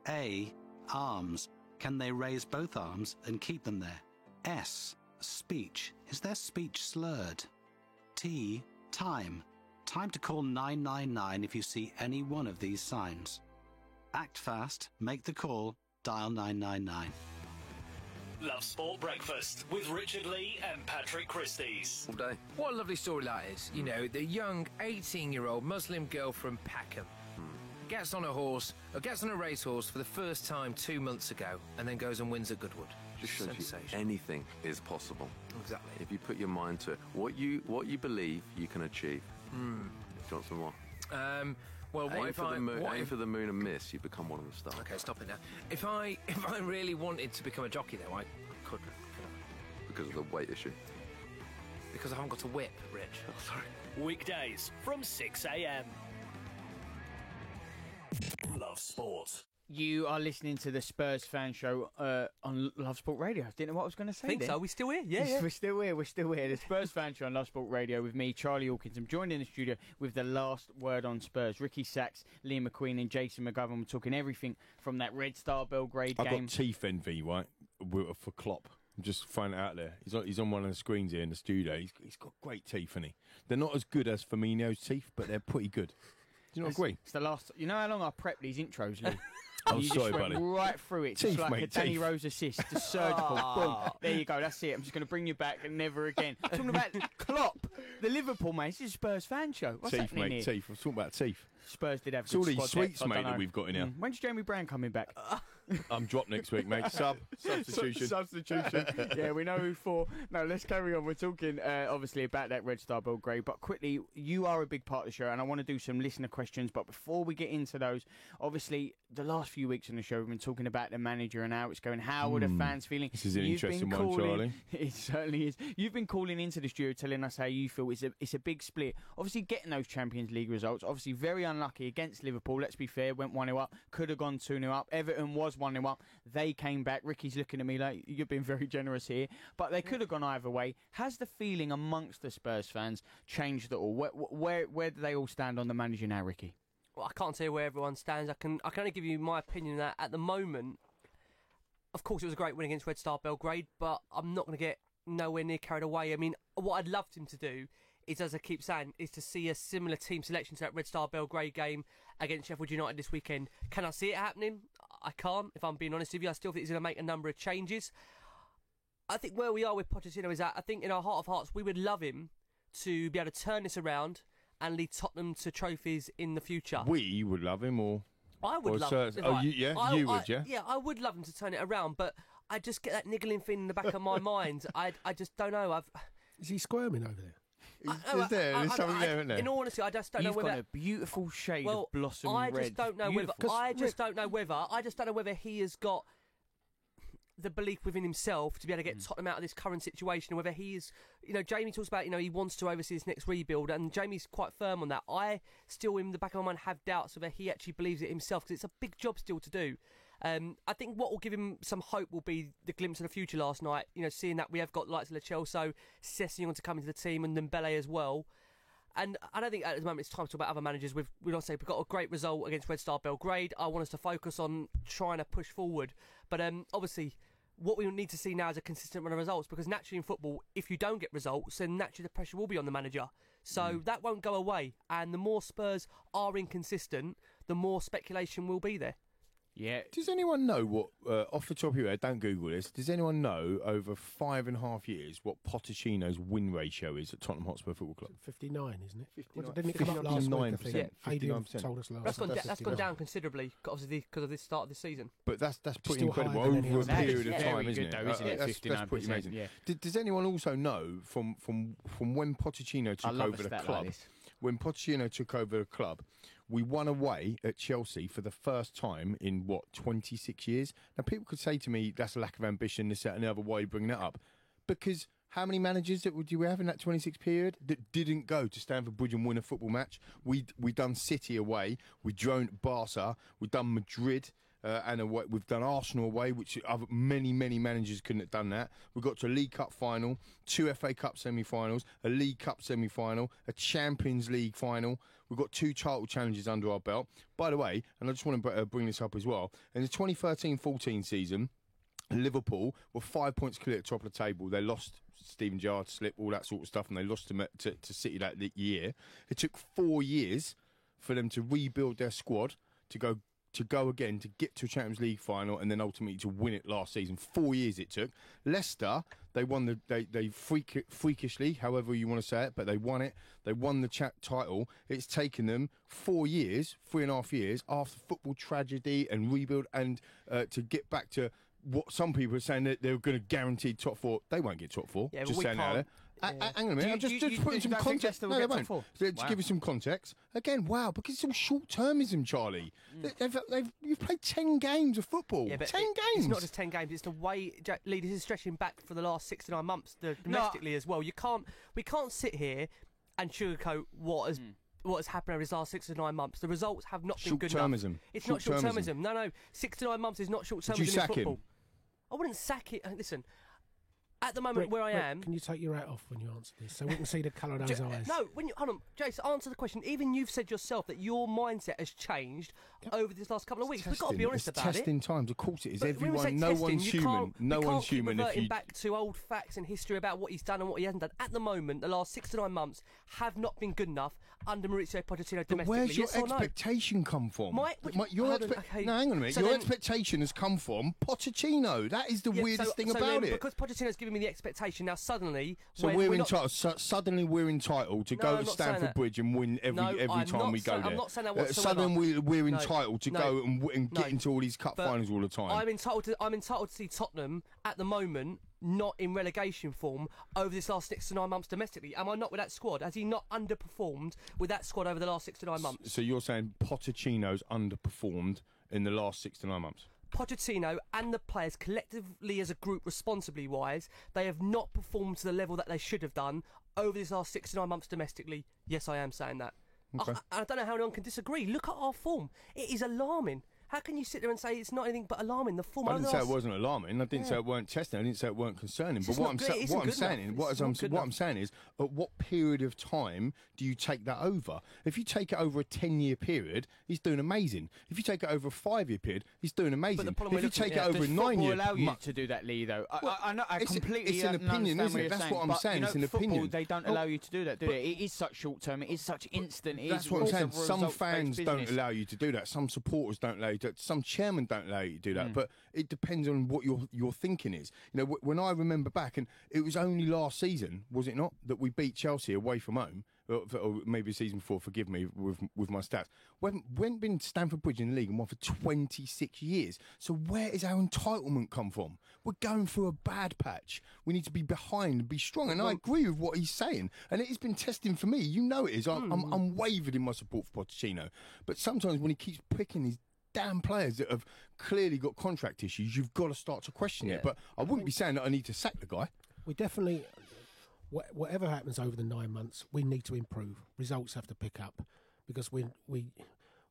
A. Arms. Can they raise both arms and keep them there? S. Speech. Is their speech slurred? T. Time. Time to call 999 if you see any one of these signs. Act fast, make the call, dial 999. Love Sport Breakfast with Richard Lee and Patrick Christys. All day. What a lovely story that is. You know, the young 18-year-old Muslim girl from Peckham gets on a racehorse for the first time 2 months ago and then goes and wins at Goodwood. Just shows you anything is possible. Exactly. If you put your mind to it. What you believe, you can achieve. Do you want some more? Well, aim for the moon and miss, you become one of the stars. Okay, stop it now. If I really wanted to become a jockey, though, I could. Because of the weight issue. Because I haven't got a whip, Rich. Oh, sorry. Weekdays from 6 a.m. Love Sport. You are listening to the Spurs Fan Show on Love Sport Radio. I didn't know what I was going to say. Think so. We're still here. Yeah. We're still here. The Spurs Fan Show on Love Sport Radio with me, Charlie Hawkins. I'm joined in the studio with the last word on Spurs. Ricky Sachs, Liam McQueen and Jason McGovern. We're talking everything from that Red Star Belgrade game. I've got teeth envy, right, for Klopp. I'm just throwing it out there. He's on one of the screens here in the studio. He's got great teeth, hasn't he? They're not as good as Firmino's teeth, but they're pretty good. Do you not agree? It's the last. You know how long I prep these intros, Lee? I'm you sorry, just went buddy. right through it, Teeth, just like mate, a Danny teeth. Rose assist, the surgical. Boom. There you go. That's it. I'm just going to bring you back and never again. Talking about Klopp, the Liverpool man. This is a Spurs fan show. What's Teeth, happening mate, here? teeth. I'm talking about teeth. Spurs did have It's all good these squad sweets, depth, I mate, don't that know. we've got in here. When's Jeremy Brown coming back? I'm dropped next week, mate. Substitution. Substitution. Yeah, we know who for. No, let's carry on. We're talking, obviously, about that Red Star Belgrade. But quickly, you are a big part of the show, and I want to do some listener questions. But before we get into those, obviously, the last few weeks on the show, we've been talking about the manager and how it's going. How are the fans feeling? This is an interesting one, Charlie. It certainly is. You've been calling into the studio telling us how you feel. It's a big split. Obviously, getting those Champions League results. Obviously, very unlucky against Liverpool. Let's be fair. Went 1-0 up. Could have gone 2-0 up. Everton was 1-0 up. They came back. Ricky's looking at me like, you've been very generous here. But they could have gone either way. Has the feeling amongst the Spurs fans changed at all? Where do they all stand on the manager now, Ricky? Well, I can't tell you where everyone stands. I can only give you my opinion that at the moment, of course, it was a great win against Red Star Belgrade, but I'm not going to get nowhere near carried away. I mean, what I'd loved him to do is, as I keep saying, is to see a similar team selection to that Red Star Belgrade game against Sheffield United this weekend. Can I see it happening? I can't, if I'm being honest with you. I still think he's going to make a number of changes. I think where we are with Pochettino is that I think in our heart of hearts we would love him to be able to turn this around and lead Tottenham to trophies in the future. We would love him, or I would love him. Oh, you would, yeah? Yeah, I would love him to turn it around, but I just get that niggling thing in the back of my mind. I just don't know. Is he squirming over there? There's something there, isn't there? In all honesty, I just don't know You've whether. got a beautiful shade of blossom I red. just don't know whether. I just don't know whether he has got the belief within himself to be able to get Tottenham out of this current situation, whether he is, Jamie talks about, he wants to oversee this next rebuild, and Jamie's quite firm on that. I still, in the back of my mind, have doubts whether he actually believes it himself, because it's a big job still to do. I think what will give him some hope will be the glimpse of the future last night, seeing that we have got the likes of Lo Celso, Sessegnon to come into the team, and Dembele as well. And I don't think at the moment it's time to talk about other managers. We've got a great result against Red Star Belgrade. I want us to focus on trying to push forward. But obviously, what we need to see now is a consistent run of results, because naturally in football, if you don't get results, then naturally the pressure will be on the manager. So that won't go away. And the more Spurs are inconsistent, the more speculation will be there. Yeah. Does anyone know what, off the top of your head, don't Google this, does anyone know over 5.5 years what Pochettino's win ratio is at Tottenham Hotspur Football Club? 59, isn't it? 59. Didn't it come up last week, I think? 59%. Told us last week. That's gone down considerably, obviously, because of this start of this season. But that's pretty Still incredible higher than over a any period of other. time, Very isn't good it? though, isn't it? That's pretty 59%, amazing. yeah. Does anyone also know from when Pochettino took over the club? When Pochettino took over the club, we won away at Chelsea for the first time in, 26 years? Now, people could say to me, that's a lack of ambition, this, that, and the other. Why are you bringing that up? Because how many managers do we have in that 26 period that didn't go to Stamford Bridge and win a football match? We done City away, we droned Barca, we done Madrid, and away. We've done Arsenal away, which many managers couldn't have done that. We got to a League Cup final, 2 FA Cup semi-finals, a League Cup semi-final, a Champions League final. We've got 2 title challenges under our belt. By the way, and I just want to bring this up as well, in the 2013-14 season, Liverpool were 5 points clear at the top of the table. They lost Steven Gerrard, slip, all that sort of stuff, and they lost to City that year. It took 4 years for them to rebuild their squad to go again to get to a Champions League final and then ultimately to win it last season. 4 years it took. Leicester, they won they freakishly, however you want to say it, but they won it. They won the title. It's taken them 4 years, 3.5 years after football tragedy and rebuild and to get back to what some people are saying that they're going to guarantee top 4. They won't get top 4. Yeah, just saying that there. Hang on a minute. Just putting some context. No, they won't. To give you some context. Again, wow, because it's all short-termism, Charlie. You've played 10 games of football. Yeah, but 10 games. It's not just 10 games. It's the way Lee, this is stretching back for the last 6 to 9 months, domestically as well. We can't sit here and sugarcoat what has happened over these last 6 to 9 months. The results have not been good enough. Short-termism. It's not short-termism. No. 6 to 9 months is not short-termism Did you sack in football. him? I wouldn't sack it. Listen, at the moment where I am... Can you take your hat off when you answer this so we can see the colour of those eyes? No, hold on, Jace, answer the question. Even you've said yourself that your mindset has changed over this last couple of weeks. We've got to be honest about it. Testing times, of course it is. But everyone, no one's human. No one's human. If you back to old facts and history about what he's done and what he hasn't done. At the moment, the last 6 to 9 months have not been good enough under Mauricio Pochettino domestically. But where's your yes or no? expectation come from? No, hang on a minute. Your expectation has come from Pochettino. That is the weirdest thing about it. Because Pochettino's given me the expectation, now suddenly... So suddenly we're entitled to go to Stamford Bridge and win every time we go there. I'm not saying that whatsoever. Suddenly we're entitled to go and get into all these cup finals all the time. I'm entitled to see Tottenham at the moment not in relegation form over this last 6 to 9 months domestically. Am I not with that squad? Has he not underperformed with that squad over the last 6 to 9 months? So you're saying Pochettino's underperformed in the last 6 to 9 months? Pochettino and the players collectively as a group, responsibly wise, they have not performed to the level that they should have done over this last 6 to 9 months domestically. Yes, I am saying that. Okay. I don't know how anyone can disagree. Look at our form. It is alarming. How can you sit there and say it's not anything but alarming? The form. I didn't say it wasn't alarming. I didn't say it weren't testing. I didn't say it weren't concerning. But what I'm saying is, at what period of time do you take that over? If you take it over a 10-year period, he's doing amazing. If you take it over a 5-year period, he's doing amazing. If you take it over a 9-year, allow you to do that, Lee. Though I completely. It's an opinion, isn't it? That's what I'm saying. It's an opinion. They don't allow you to do that, do they? It is such short term. It is such instant. That's what I'm saying. Some fans don't allow you to do that. Some supporters don't allow you Some chairmen don't allow you to do that, but it depends on what your thinking is. You know, when I remember back, and it was only last season, was it not, that we beat Chelsea away from home, or maybe the season before, forgive me with my stats. We haven't been Stamford Bridge in the league and won for 26 years. So where is our entitlement come from? We're going through a bad patch. We need to be behind and be strong. And I agree with what he's saying. And it has been testing for me. You know it is. I'm wavered in my support for Pochettino. But sometimes when he keeps picking these damn players that have clearly got contract issues, you've got to start to question it. But I wouldn't be saying that I need to sack the guy. We definitely... Whatever happens over the 9 months, we need to improve. Results have to pick up, because we're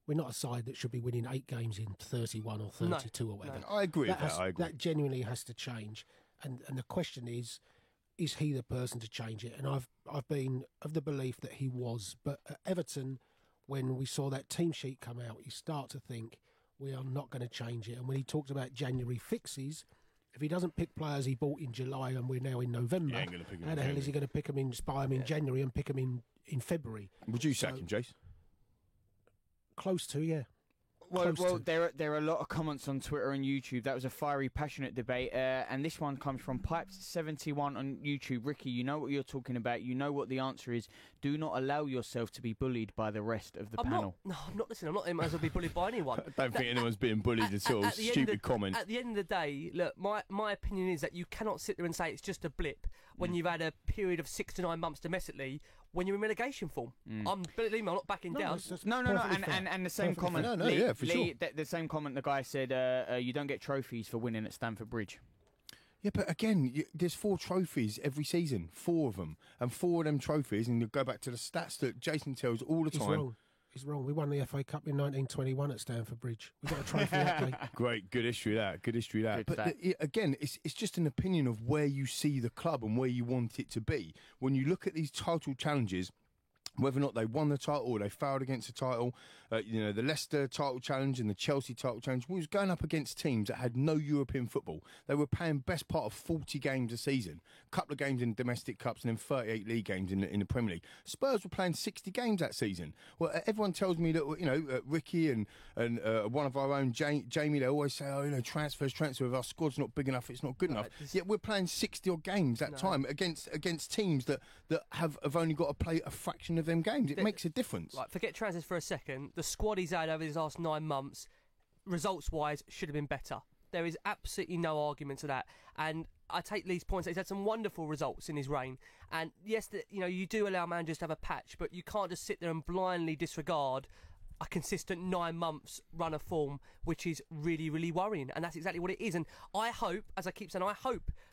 not a side that should be winning 8 games in 31 or 32 or whatever. No. I agree with that. I agree. That genuinely has to change. And the question is he the person to change it? And I've been of the belief that he was. But at Everton, when we saw that team sheet come out, you start to think we are not going to change it. And when he talked about January fixes, if he doesn't pick players he bought in July and we're now in November, how the hell is he going to pick them in, buy them in January and pick them in February? Would you sack him, Jace? Close to, yeah. Well, there are a lot of comments on Twitter and YouTube. That was a fiery, passionate debate, and this one comes from Pipes71 on YouTube. Ricky, you know what you're talking about. You know what the answer is. Do not allow yourself to be bullied by the rest of the panel. I'm not listening. I'm not might as well be bullied by anyone. I don't think anyone's being bullied at all. Stupid comment. At the end of the day, look, my opinion is that you cannot sit there and say it's just a blip when you've had a period of 6 to 9 months domestically. When you're in relegation form, believe me, I'm not backing down. No, and the same comment. For sure. The same comment. The guy said, "You don't get trophies for winning at Stamford Bridge." Yeah, but again, there's 4 trophies every season, 4 of them, and 4 of them trophies, and you go back to the stats that Jason tells all the time. He's wrong. We won the FA Cup in 1921 at Stamford Bridge. We got a trophy that day. Great, good history that. But again, it's just an opinion of where you see the club and where you want it to be. When you look at these title challenges, whether or not they won the title or they failed against the title, the Leicester title challenge and the Chelsea title challenge, we was going up against teams that had no European football. They were playing best part of 40 games a season, a couple of games in domestic cups and then 38 league games in the Premier League. Spurs were playing 60 games that season. Well, everyone tells me that, Ricky and one of our own, Jamie, they always say, transfer, our squad's not big enough, it's not good enough. Yet we're playing 60 odd games that time against teams that have only got to play a fraction of them games. It makes a difference. Right, forget transfers for a second. The squad he's had over these last 9 months, results-wise, should have been better. There is absolutely no argument to that. And I take Lee's points. He's had some wonderful results in his reign. And yes, you do allow managers to have a patch, but you can't just sit there and blindly disregard a consistent 9 months run of form, which is really, really worrying. And that's exactly what it is. And I hope, as I keep saying,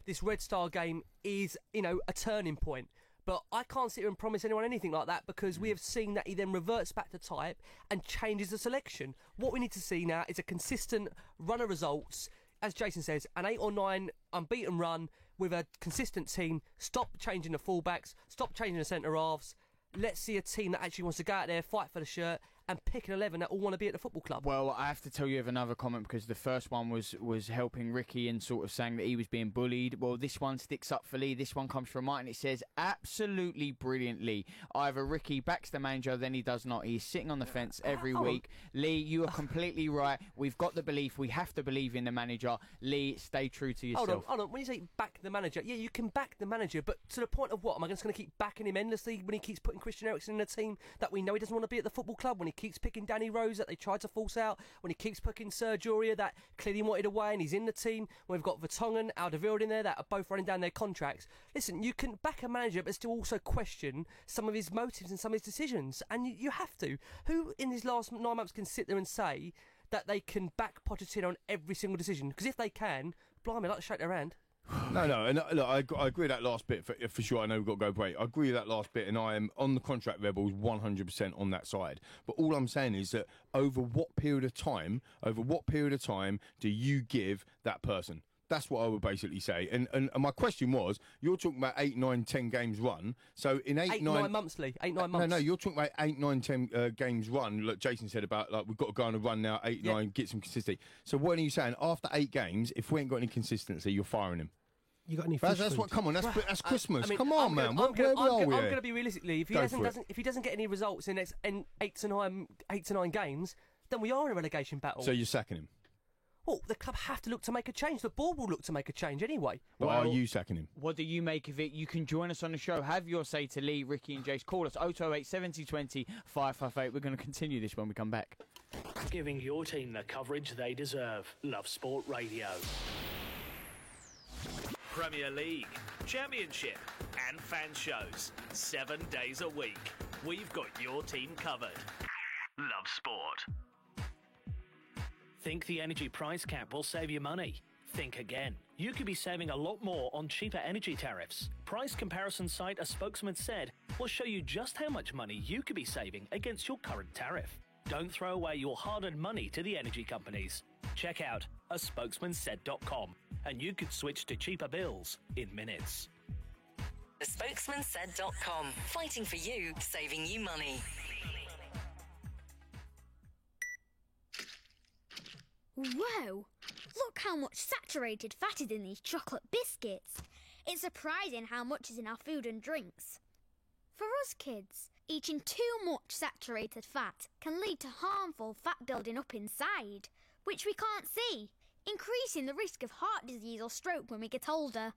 this Red Star game is, a turning point. But I can't sit here and promise anyone anything like that, because we have seen that he then reverts back to type and changes the selection. What we need to see now is a consistent run of results. As Jason says, an 8 or 9 unbeaten run with a consistent team. Stop changing the fullbacks. Stop changing the centre-halves. Let's see a team that actually wants to go out there, fight for the shirt, and pick an 11 that all want to be at the football club. Well, I have to tell you of another comment, because the first one was helping Ricky and sort of saying that he was being bullied. Well, this one sticks up for Lee. This one comes from Martin. It says, absolutely brilliantly. Either Ricky backs the manager, then he does not. He's sitting on the fence every week. Lee, you are completely right. We've got the belief. We have to believe in the manager. Lee, stay true to yourself. Hold on. When you say back the manager, yeah, you can back the manager, but to the point of what? Am I just going to keep backing him endlessly when he keeps putting Christian Eriksen in a team that we know he doesn't want to be at the football club, when he keeps picking Danny Rose that they tried to force out, when he keeps picking Serge Aurier that clearly wanted away and he's in the team, when we've got Vertonghen, Alderweireld in there that are both running down their contracts. Listen, you can back a manager but still also question some of his motives and some of his decisions, and you have to. Who in these last 9 months can sit there and say that they can back Pochettino on every single decision? Because if they can, blimey, I'd like to shake their hand. No, and look, I agree with that last bit for sure. I know we've got to go break. I agree with that last bit, and I am on the contract rebels 100% on that side. But all I'm saying is that over what period of time do you give that person? That's what I would basically say. And my question was, you're talking about 8, 9, 10 games run. So in 8, 9 months, Lee. 8, 9 months. No, you're talking about 8, 9, 10 games run. Look, Jason said about, we've got to go on a run now, 8, 9, get some consistency. So what are you saying? After 8 games, if we ain't got any consistency, you're firing him? You got any? That's what. Come on, that's Christmas. Come on, man. Where are we? I'm going to be realistically. If he doesn't get any results in 8 to 9 games, then we are in a relegation battle. So you're sacking him? Well, the club have to look to make a change. The board will look to make a change anyway. But are you sacking him? What do you make of it? You can join us on the show. Have your say to Lee, Ricky and Jace. Call us 0208 70 20 558. We're going to continue this when we come back. Giving your team the coverage they deserve. Love Sport Radio. Premier League, Championship and fan shows. 7 days a week. We've got your team covered. Love Sport. Think the energy price cap will save you money? Think again. You could be saving a lot more on cheaper energy tariffs. Price comparison site A Spokesman Said will show you just how much money you could be saving against your current tariff. Don't throw away your hard-earned money to the energy companies. Check out aspokesmansaid.com and you could switch to cheaper bills in minutes. Thespokesmansaid.com. Fighting for you, saving you money. Whoa! Look how much saturated fat is in these chocolate biscuits. It's surprising how much is in our food and drinks. For us kids, eating too much saturated fat can lead to harmful fat building up inside, which we can't see, increasing the risk of heart disease or stroke when we get older.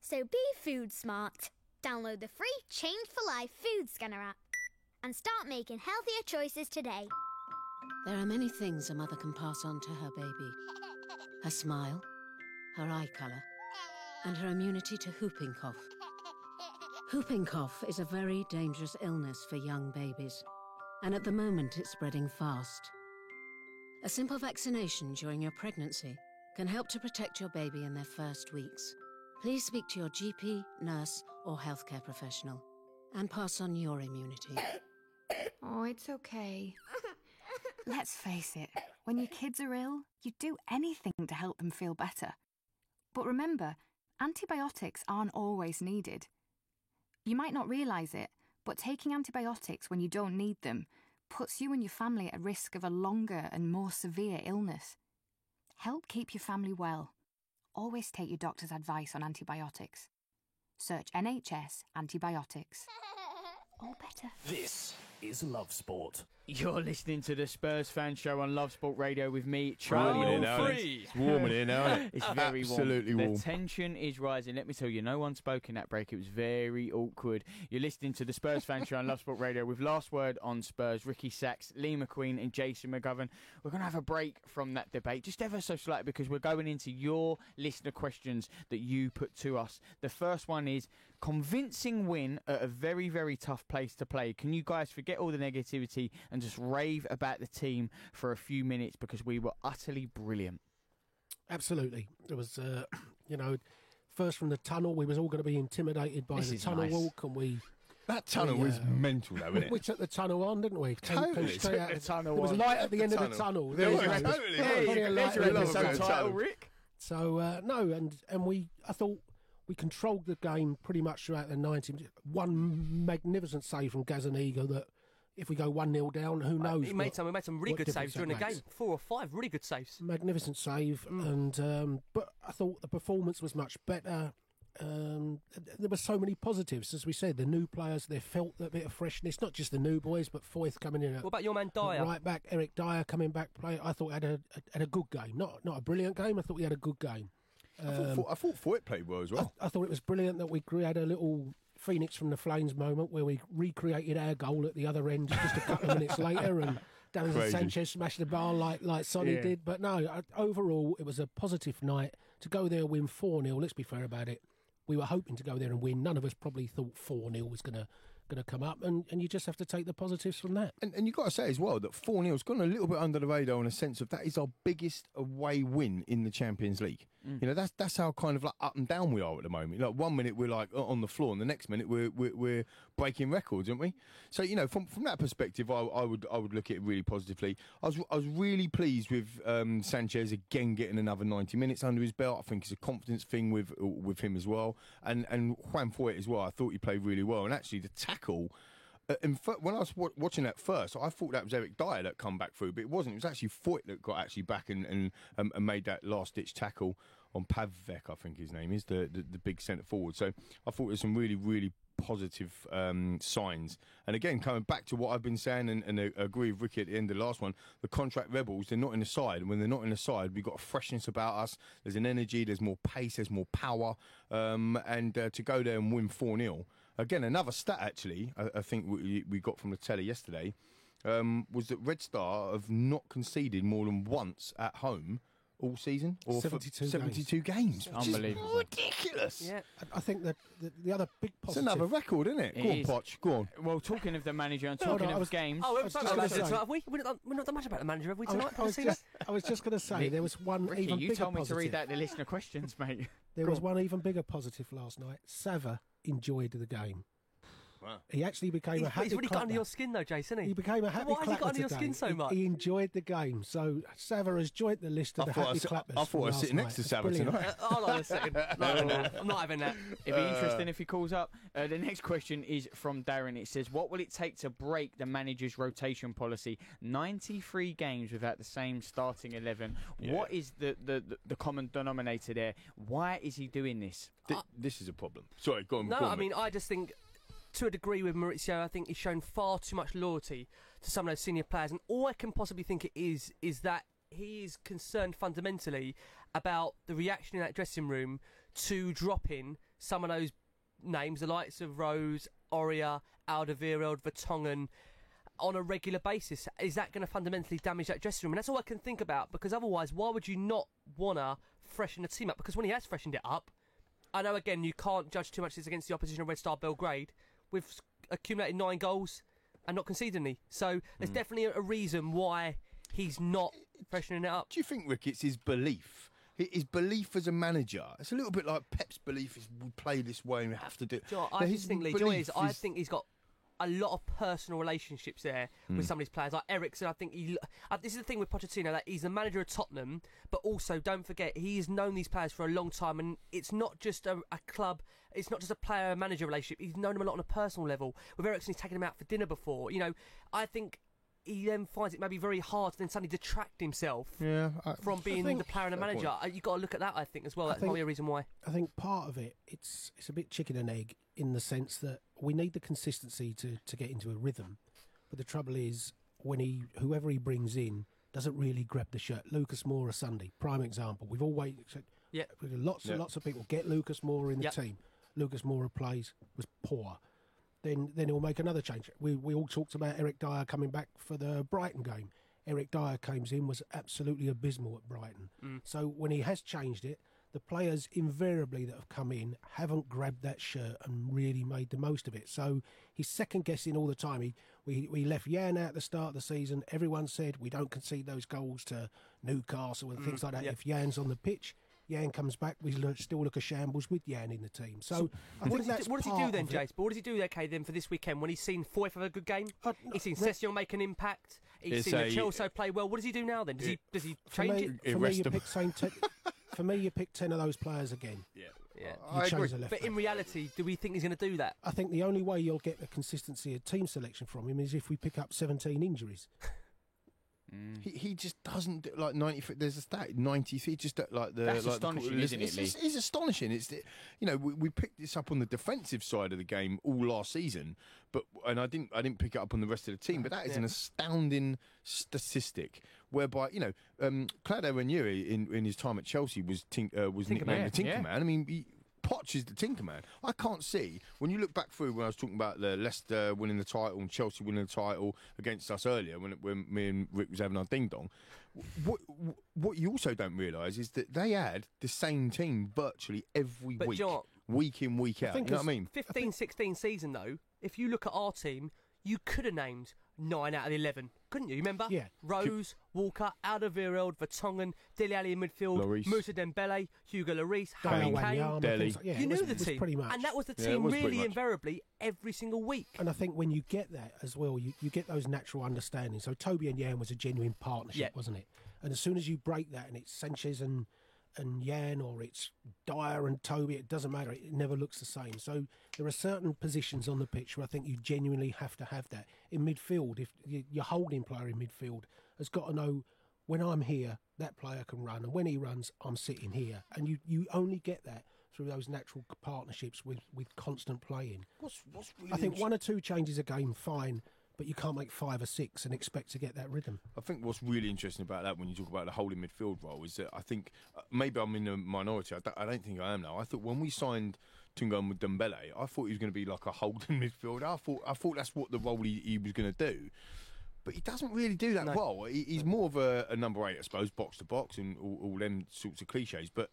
So be food smart. Download the free Change for Life food scanner app and start making healthier choices today. There are many things a mother can pass on to her baby. Her smile, her eye colour, and her immunity to whooping cough. Whooping cough is a very dangerous illness for young babies, and at the moment it's spreading fast. A simple vaccination during your pregnancy can help to protect your baby in their first weeks. Please speak to your GP, nurse, or healthcare professional and pass on your immunity. Oh, it's okay. Let's face it, when your kids are ill, you'd do anything to help them feel better. But remember, antibiotics aren't always needed. You might not realise it, but taking antibiotics when you don't need them puts you and your family at risk of a longer and more severe illness. Help keep your family well. Always take your doctor's advice on antibiotics. Search NHS antibiotics. All better. This is Love Sport. You're listening to the Spurs Fan Show on Love Sport Radio with me, Charlie. It's warm in here now, isn't it? It's very Absolutely warm. The tension is rising. Let me tell you, no one spoke in that break. It was very awkward. You're listening to the Spurs Fan Show on Love Sport Radio with Last Word on Spurs, Ricky Sachs, Lee McQueen and Jason McGovern. We're going to have a break from that debate, just ever so slightly, because we're going into your listener questions that you put to us. The first one is, convincing win at a very, very tough place to play. Can you guys forget all the negativity and just rave about the team for a few minutes because we were utterly brilliant? Absolutely. It was, first from the tunnel, we was all going to be intimidated by the tunnel walk, and that tunnel was mental, though, wasn't it? We took the tunnel on, didn't we? Totally. Straight out the tunnel there was on. light at the end of the tunnel. There was totally. There's your episode title, Rick. So, I thought we controlled the game pretty much throughout the 90 minutes. One magnificent save from Gazzaniga that if we go 1-0 down, who knows? We made some really good saves during the game. 4 or 5 really good saves. Magnificent save. And but I thought the performance was much better. There were so many positives, as we said. The new players, they felt that bit of freshness. Not just the new boys, but Foyth coming in. What about your man Dyer? Right back, Eric Dyer coming back. I thought had a good game. Not a brilliant game. I thought we had a good game. I thought Foyt played well as well. I thought it was brilliant that we had a little Phoenix from the Flames moment where we recreated our goal at the other end just a couple of minutes later, and Davinson Sanchez smashed the bar like Sonny did. But no, overall it was a positive night. To go there and win 4-0, let's be fair about it, we were hoping to go there and win. None of us probably thought 4-0 was going to come up, and you just have to take the positives from that. And you've got to say as well that 4-0's gone a little bit under the radar in a sense of that is our biggest away win in the Champions League. You know, that's how kind of like up and down we are at the moment. Like 1 minute we're like on the floor, and the next minute we're breaking records, aren't we? So from that perspective, I would look at it really positively. I was really pleased with Sanchez again getting another 90 minutes under his belt. I think it's a confidence thing with him as well, and Juan Foyt as well. I thought he played really well, and actually the tackle. When I was watching that first, I thought that was Eric Dyer that come back through, but it wasn't. It was actually Foyt that got actually back and made that last-ditch tackle Pavek, I think his name is, the big centre forward. So I thought there's some really, really positive signs. And again, coming back to what I've been saying and I agree with Ricky at the end of the last one, the contract rebels, they're not in the side. And when they're not in the side, we've got a freshness about us. There's an energy, there's more pace, there's more power. And to go there and win 4-0. Again, another stat, actually, I think we got from the telly yesterday, was that Red Star have not conceded more than once at home all season, or 72 games. Unbelievable. Ridiculous. Yeah. I think that the other big positive... It's another record, isn't it? Go on, Poch, go on. Well, talking of the manager and talking of games... Oh, we're not much about the manager, have we, tonight? I was just going to say, there was one Ricky, even bigger you told me positive. to read out the listener questions, mate. There was one even bigger positive last night. Sava enjoyed the game. Wow. He actually became a happy He's really got clapper. under your skin, though, Jason. He became a happy Why has he got under your today. skin so much? He enjoyed the game. So Sava has joined the list of the happy clappers. I thought I was sitting next to Sava tonight. Hold on a second. No, I'm not having that. It'd be interesting if he calls up. The next question is from Darren. It says, what will it take to break the manager's rotation policy? 93 games without the same starting 11. Yeah. What is the common denominator there? Why is he doing this? This is a problem. Sorry, go on. No, go on, I mean, mate. I just think, to a degree with Maurizio, I think he's shown far too much loyalty to some of those senior players. And all I can possibly think it is that he is concerned fundamentally about the reaction in that dressing room to dropping some of those names, the likes of Rose, Oria, Alderweireld, Vertonghen, on a regular basis. Is that going to fundamentally damage that dressing room? And that's all I can think about, because otherwise, why would you not want to freshen the team up? Because when he has freshened it up, I know, again, you can't judge too much this against the opposition of Red Star Belgrade. We've accumulated 9 goals and not conceded any. So there's definitely a reason why he's not freshening it up. Do you think, Rick, it's his belief? His belief as a manager. It's a little bit like Pep's belief is we play this way and we have to do it. I think he's got a lot of personal relationships there with some of these players. Like Eriksen, I think this is the thing with Pochettino, that he's the manager of Tottenham, but also, don't forget, he's known these players for a long time, and it's not just a club, it's not just a player-manager relationship. He's known them a lot on a personal level. With Eriksen, he's taken him out for dinner before. You know, I think he then finds it maybe very hard to then suddenly detract himself from being the player and the manager. You've got to look at that, I think, as well. That might be a reason why. I think part of it, it's a bit chicken and egg in the sense that we need the consistency to get into a rhythm. But the trouble is, when whoever he brings in doesn't really grab the shirt. Lucas Moura Sunday, prime example. We've always said, lots and lots of people get Lucas Moura in the team. Lucas Moura was poor. Then he'll make another change. We all talked about Eric Dyer coming back for the Brighton game. Eric Dyer comes in, was absolutely abysmal at Brighton. So when he has changed it, the players invariably that have come in haven't grabbed that shirt and really made the most of it. So he's second guessing all the time. We left Jan out at the start of the season. Everyone said we don't concede those goals to Newcastle and things like that. If Jan's on the pitch, Jan comes back, we still look a shambles with Jan in the team. So I think that's what does he do then, Jace? But what does he do, okay, then for this weekend when he's seen Foyth have a good game? He's seen Sessegnon make an impact. He's seen the Chelsea play well. What does he do now then? Does he change it? For me, you pick 10 of those players again. Yeah, I agree. But in reality, do we think he's going to do that? I think the only way you'll get the consistency of team selection from him is if we pick up 17 injuries. He just doesn't like 90. There's a stat 93. Just like the that's astonishing, isn't it? It's astonishing. It's we picked this up on the defensive side of the game all last season, and I didn't pick it up on the rest of the team. But that is an astounding statistic. Whereby Claudio Ranieri in his time at Chelsea was nicknamed the Tinkerman. I mean. Poch is the Tinkerman. I can't see, when you look back through when I was talking about the Leicester winning the title and Chelsea winning the title against us earlier when me and Rick was having our ding-dong, what you also don't realise is that they had the same team virtually every week, week in, week out. You know what I mean? 15-16 season, though, if you look at our team, you could have named 9 out of the 11, couldn't you? Remember? Yeah. Rose, Walker, Alderweireld, Vertonghen, Dele Alli in midfield, Moussa Dembele, Hugo Lloris, Harry Kane. Dele. Yeah, you knew the team, pretty much. and that was the team really invariably every single week. And I think when you get that as well, you get those natural understandings. So Toby and Jan was a genuine partnership, wasn't it? And as soon as you break that and it's Sanchez and Jan, or it's Dyer and Toby, it doesn't matter. It never looks the same. So there are certain positions on the pitch where I think you genuinely have to have that. In midfield, if your holding player in midfield has got to know when I'm here, that player can run, and when he runs, I'm sitting here. And you only get that through those natural partnerships with constant playing. What's really I think 1 or 2 changes a game, fine, but you can't make 5 or 6 and expect to get that rhythm. I think what's really interesting about that when you talk about the holding midfield role is that I think maybe I'm in the minority. I don't think I am now. I thought when we signed Tunga Dembele, I thought he was going to be like a holding midfielder. I thought that's what the role he was going to do. But he doesn't really do that well. He's more of a number 8, I suppose, box to box and all them sorts of cliches. But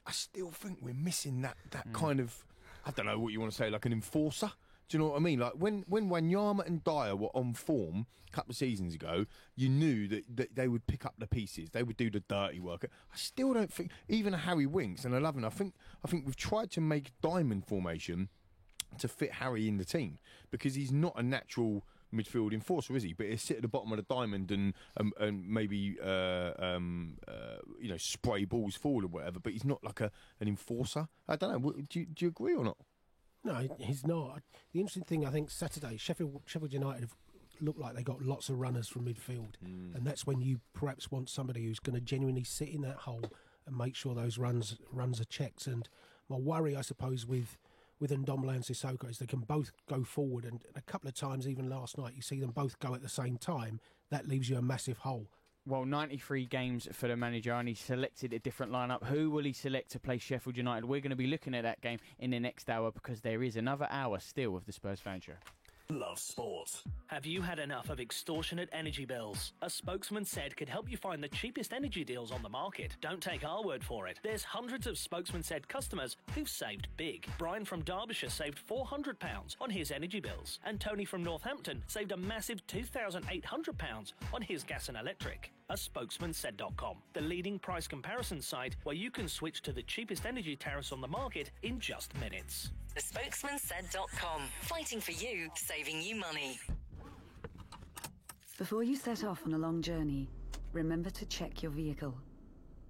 I still think we're missing that kind of, I don't know what you want to say, like an enforcer. Do you know what I mean? Like when Wanyama and Dyer were on form a couple of seasons ago, you knew that they would pick up the pieces. They would do the dirty work. I still don't think, even Harry Winks, and I love him, I think we've tried to make diamond formation to fit Harry in the team because he's not a natural midfield enforcer, is he? But he'll sit at the bottom of the diamond and maybe spray balls forward or whatever. But he's not like an enforcer. I don't know. Do you agree or not? No, he's not. The interesting thing, I think, Saturday, Sheffield United have looked like they got lots of runners from midfield, and that's when you perhaps want somebody who's going to genuinely sit in that hole and make sure those runs are checked. And my worry, I suppose, with Ndombele and Sissoko is they can both go forward, and a couple of times, even last night, you see them both go at the same time. That leaves you a massive hole. Well, 93 games for the manager, and he selected a different lineup. Who will he select to play Sheffield United? We're going to be looking at that game in the next hour because there is another hour still of the Spurs Fan Show. Love sport. Have you had enough of extortionate energy bills? A spokesman said could help you find the cheapest energy deals on the market. Don't take our word for it. There's hundreds of spokesman said customers who've saved big. Brian from Derbyshire saved £400 on his energy bills, and Tony from Northampton saved a massive £2,800 on his gas and electric. A spokesmansaid.com, the leading price comparison site where you can switch to the cheapest energy tariffs on the market in just minutes. Thespokesmansaid.com. Fighting for you, saving you money. Before you set off on a long journey, remember to check your vehicle.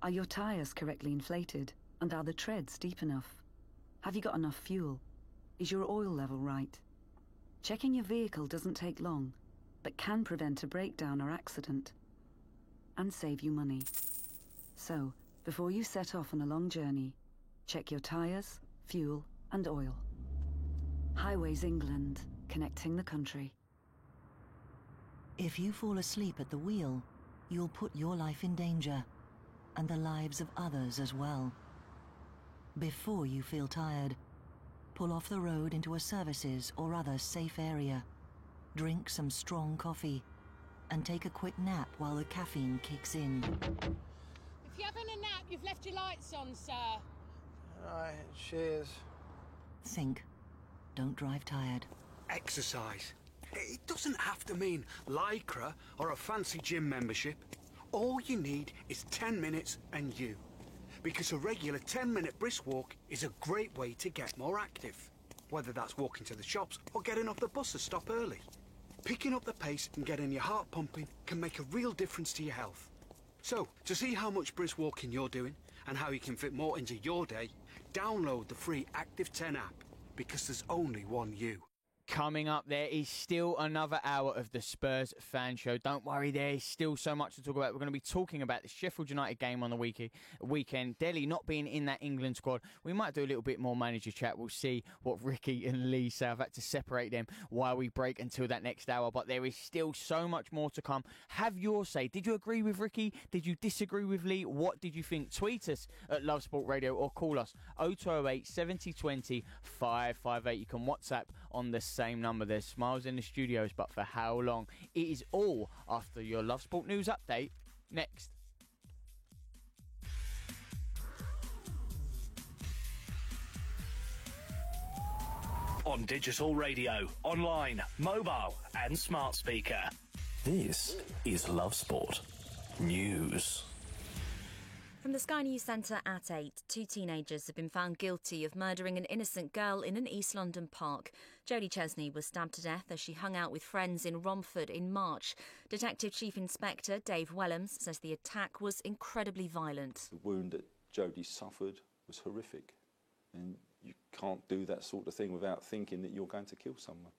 Are your tyres correctly inflated? And are the treads deep enough? Have you got enough fuel? Is your oil level right? Checking your vehicle doesn't take long, but can prevent a breakdown or accident. And save you money. So, before you set off on a long journey, check your tyres, fuel, and oil. Highways England, connecting the country. If you fall asleep at the wheel, you'll put your life in danger, and the lives of others as well. Before you feel tired, pull off the road into a services or other safe area. Drink some strong coffee, and take a quick nap while the caffeine kicks in. If you're having a nap, you've left your lights on, sir. Right, cheers. Think. Don't drive tired. Exercise. It doesn't have to mean Lycra or a fancy gym membership. All you need is 10 minutes and you. Because a regular 10-minute brisk walk is a great way to get more active. Whether that's walking to the shops or getting off the bus to stop early. Picking up the pace and getting your heart pumping can make a real difference to your health. So, to see how much brisk walking you're doing and how you can fit more into your day, download the free Active 10 app, because there's only one you. Coming up, there is still another hour of the Spurs Fan Show. Don't worry, there is still so much to talk about. We're going to be talking about the Sheffield United game on the weekend. Dele not being in that England squad. We might do a little bit more manager chat. We'll see what Ricky and Lee say. I've had to separate them while we break until that next hour. But there is still so much more to come. Have your say. Did you agree with Ricky? Did you disagree with Lee? What did you think? Tweet us at Love Sport Radio or call us 0208 70 20 558. You can WhatsApp on the same number. There's smiles in the studios, but for how long? It is all after your Love Sport News update next. On digital radio, online, mobile and smart speaker. This is Love Sport News. From the Sky News Centre at 8, 2 teenagers have been found guilty of murdering an innocent girl in an East London park. Jodie Chesney was stabbed to death as she hung out with friends in Romford in March. Detective Chief Inspector Dave Wellams says the attack was incredibly violent. The wound that Jodie suffered was horrific, and you can't do that sort of thing without thinking that you're going to kill someone.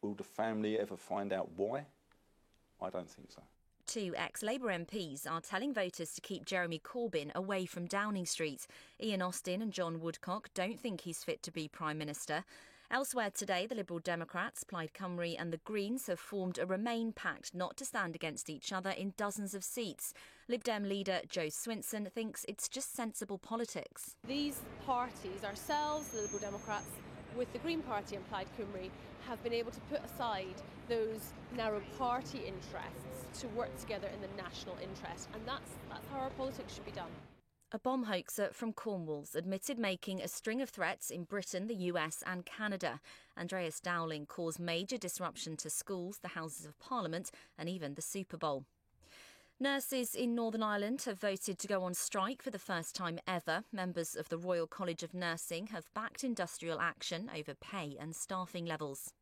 Will the family ever find out why? I don't think so. Two ex-Labour MPs are telling voters to keep Jeremy Corbyn away from Downing Street. Ian Austin and John Woodcock don't think he's fit to be Prime Minister. Elsewhere today, the Liberal Democrats, Plaid Cymru and the Greens have formed a Remain pact not to stand against each other in dozens of seats. Lib Dem leader Jo Swinson thinks it's just sensible politics. These parties, ourselves, the Liberal Democrats, with the Green Party and Plaid Cymru, have been able to put aside those narrow party interests to work together in the national interest, and that's how our politics should be done. A bomb hoaxer from Cornwall's admitted making a string of threats in Britain, the US and Canada. Andreas Dowling caused major disruption to schools, the Houses of Parliament and even the Super Bowl. Nurses in Northern Ireland have voted to go on strike for the first time ever. Members of the Royal College of Nursing have backed industrial action over pay and staffing levels.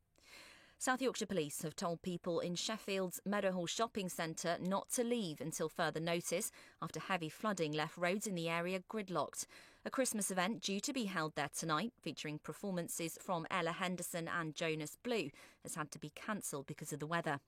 South Yorkshire Police have told people in Sheffield's Meadowhall shopping centre not to leave until further notice after heavy flooding left roads in the area gridlocked. A Christmas event due to be held there tonight, featuring performances from Ella Henderson and Jonas Blue, has had to be cancelled because of the weather.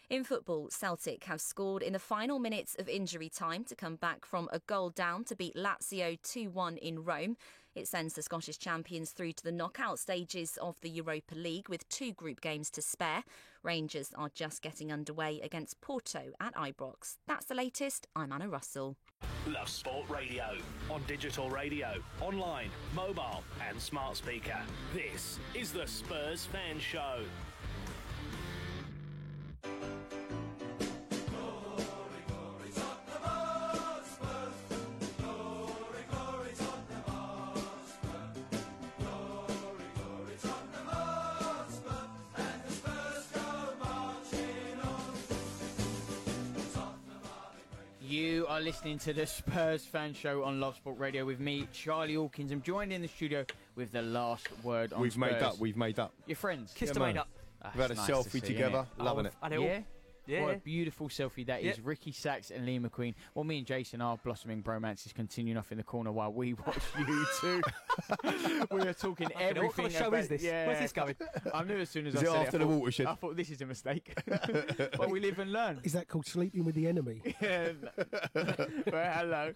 In football, Celtic have scored in the final minutes of injury time to come back from a goal down to beat Lazio 2-1 in Rome. It sends the Scottish champions through to the knockout stages of the Europa League with 2 group games to spare. Rangers are just getting underway against Porto at Ibrox. That's the latest. I'm Anna Russell. Love Sport Radio on digital radio, online, mobile and smart speaker. This is the Spurs Fan Show. You are listening to the Spurs Fan Show on Love Sport Radio with me, Charlie Hawkins. I'm joined in the studio with the last word on Spurs. We've made up. Your friends? Kissed and made up. We've had a selfie together. Loving it. Yeah? Yeah. What a beautiful selfie that is. Ricky Sachs and Lee McQueen. Well, me and Jason, our blossoming bromance is continuing off in the corner while we watch you two. We are talking everything. What kind of show is this? Yeah. Where's this going? I knew as soon as Is I it said after it, the watershed? I thought this is a mistake. But we live and learn. Is that called sleeping with the enemy? Yeah. Well, hello.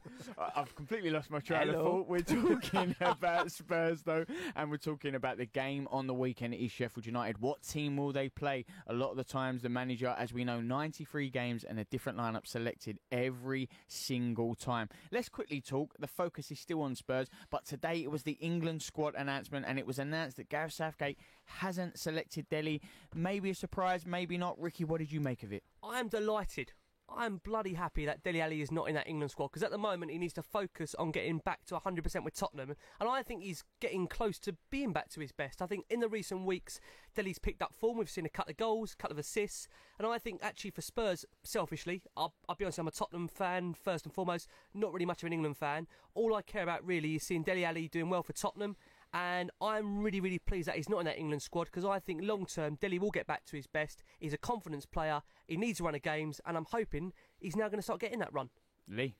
I've completely lost my train of thought. We're talking about Spurs, though, and we're talking about the game on the weekend. It is Sheffield United. What team will they play? A lot of the times, the manager, as we know, 93 games and a different lineup selected every single time. Let's quickly talk. The focus is still on Spurs, but today it was the England squad announcement, and it was announced that Gareth Southgate hasn't selected Dele. Maybe a surprise, maybe not. Ricky, what did you make of it? I am delighted. I'm bloody happy that Dele Alli is not in that England squad, because at the moment he needs to focus on getting back to 100% with Tottenham, and I think he's getting close to being back to his best. I think in the recent weeks Dele's picked up form. We've seen a couple of goals, a couple of assists, and I think actually for Spurs, selfishly, I'll be honest, I'm a Tottenham fan first and foremost, not really much of an England fan. All I care about really is seeing Dele Alli doing well for Tottenham. And I'm really, really pleased that he's not in that England squad, because I think long-term Dele will get back to his best. He's a confidence player. He needs a run of games, and I'm hoping he's now going to start getting that run. Lee?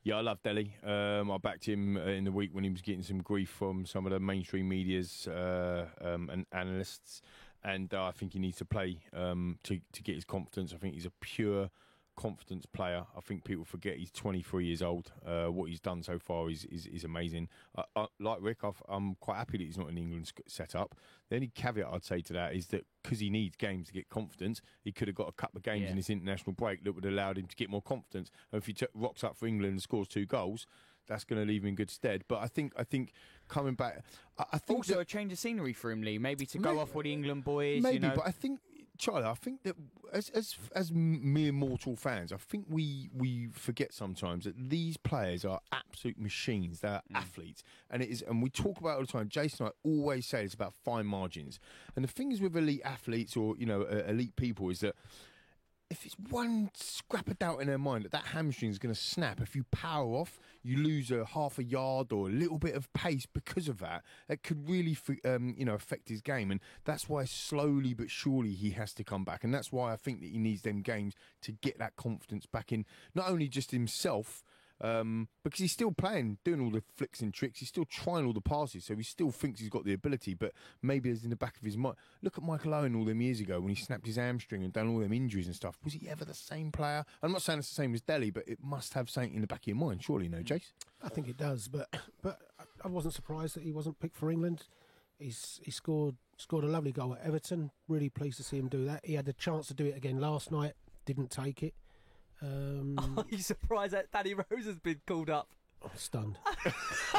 Yeah, I love Dele. I backed him in the week when he was getting some grief from some of the mainstream medias and analysts, and I think he needs to play to get his confidence. I think he's a pure confidence player. I think people forget he's 23 years old. What he's done so far is amazing. Like Rick, I'm quite happy that he's not in the England setup. The only caveat I'd say to that is that because he needs games to get confidence, he could have got a couple of games in this international break that would have allowed him to get more confidence. And if he rocks up for England and scores 2 goals, that's going to leave him in good stead. But I think coming back, I think also a change of scenery for him, Lee. Maybe to go off with the England boys. Maybe, you know. But I think, Charlie, I think that as mere mortal fans, I think we forget sometimes that these players are absolute machines. They're athletes, and we talk about it all the time. Jason and I always say it's about fine margins. And the things with elite athletes or elite people is that if it's one scrap of doubt in their mind that hamstring is going to snap, if you power off, you lose a half a yard or a little bit of pace because of that. That could really, affect his game, and that's why slowly but surely he has to come back, and that's why I think that he needs them games to get that confidence back in, not only just himself, because he's still playing, doing all the flicks and tricks. He's still trying all the passes, so he still thinks he's got the ability. But maybe it's in the back of his mind. Look at Michael Owen all them years ago when he snapped his hamstring and done all them injuries and stuff. Was he ever the same player? I'm not saying it's the same as Delhi, but it must have something in the back of your mind, surely, no, Jace? I think it does, but I wasn't surprised that he wasn't picked for England. He scored a lovely goal at Everton. Really pleased to see him do that. He had the chance to do it again last night. Didn't take it. Are you surprised that Danny Rose has been called up? I'm stunned.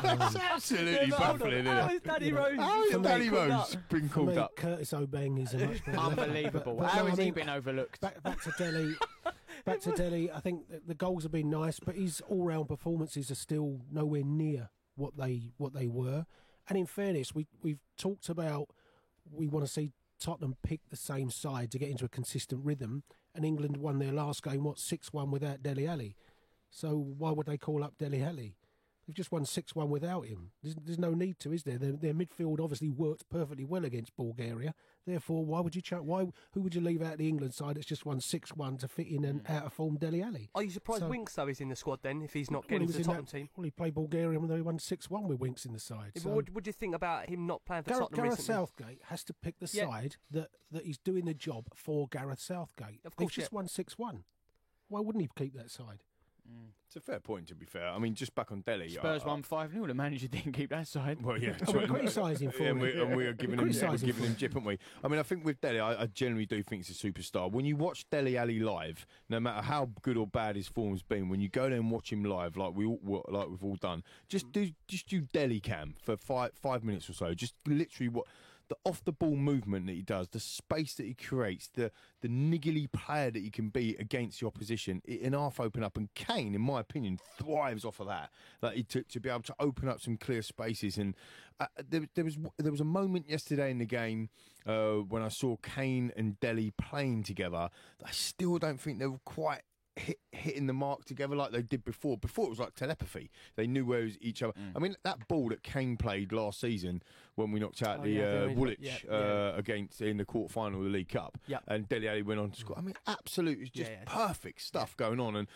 That's absolutely baffling, isn't it? How is Danny Rose? How is Danny Rose been For called me, up? Curtis Obeng is a much better Unbelievable. But How no, has I he mean, been overlooked? Back to Delhi. Back to Delhi. I think the goals have been nice, but his all-round performances are still nowhere near what they were. And in fairness, we've talked about we want to see Tottenham pick the same side to get into a consistent rhythm. And England won their last game, 6-1 without Dele Alli. So why would they call up Dele Alli? They've just won 6-1 without him. There's no need to, is there? Their midfield obviously worked perfectly well against Bulgaria. Therefore, why would you who would you leave out the England side that's just won 6-1 to fit in an out-of-form Dele Alli? Are you surprised Winks, though, is in the squad then, if he's not getting to the Tottenham team? Well, he played Bulgaria when they won 6-1 with Winks in the side. Yeah, but what do you think about him not playing for Tottenham Gareth recently? Southgate has to pick the side that he's doing the job for Gareth Southgate. Of course, They've just won 6-1. Why wouldn't he keep that side? It's a fair point, to be fair. I mean, just back on Delhi. Spurs won 5-0. The manager didn't keep that side. Well, yeah. We're criticising for him. And we are giving him jip, aren't we? I mean, I think with Delhi, I generally do think he's a superstar. When you watch Dele Alli live, no matter how good or bad his form's been, when you go there and watch him live, like we've all done, just do Delhi cam for 5 minutes or so. Just literally what. The off-the-ball movement that he does, the space that he creates, the niggly player that he can be against the opposition, in half open up. And Kane, in my opinion, thrives off of that. Like to be able to open up some clear spaces. And there was a moment yesterday in the game when I saw Kane and Delhi playing together. I still don't think they were quite hitting the mark together like they did before. Before it was like telepathy. They knew where it was each other. I mean, that ball that Kane played last season when we knocked out Woolwich against in the quarter-final of the League Cup, and Dele Alli went on to score. I mean, absolutely, it's just perfect stuff going on, and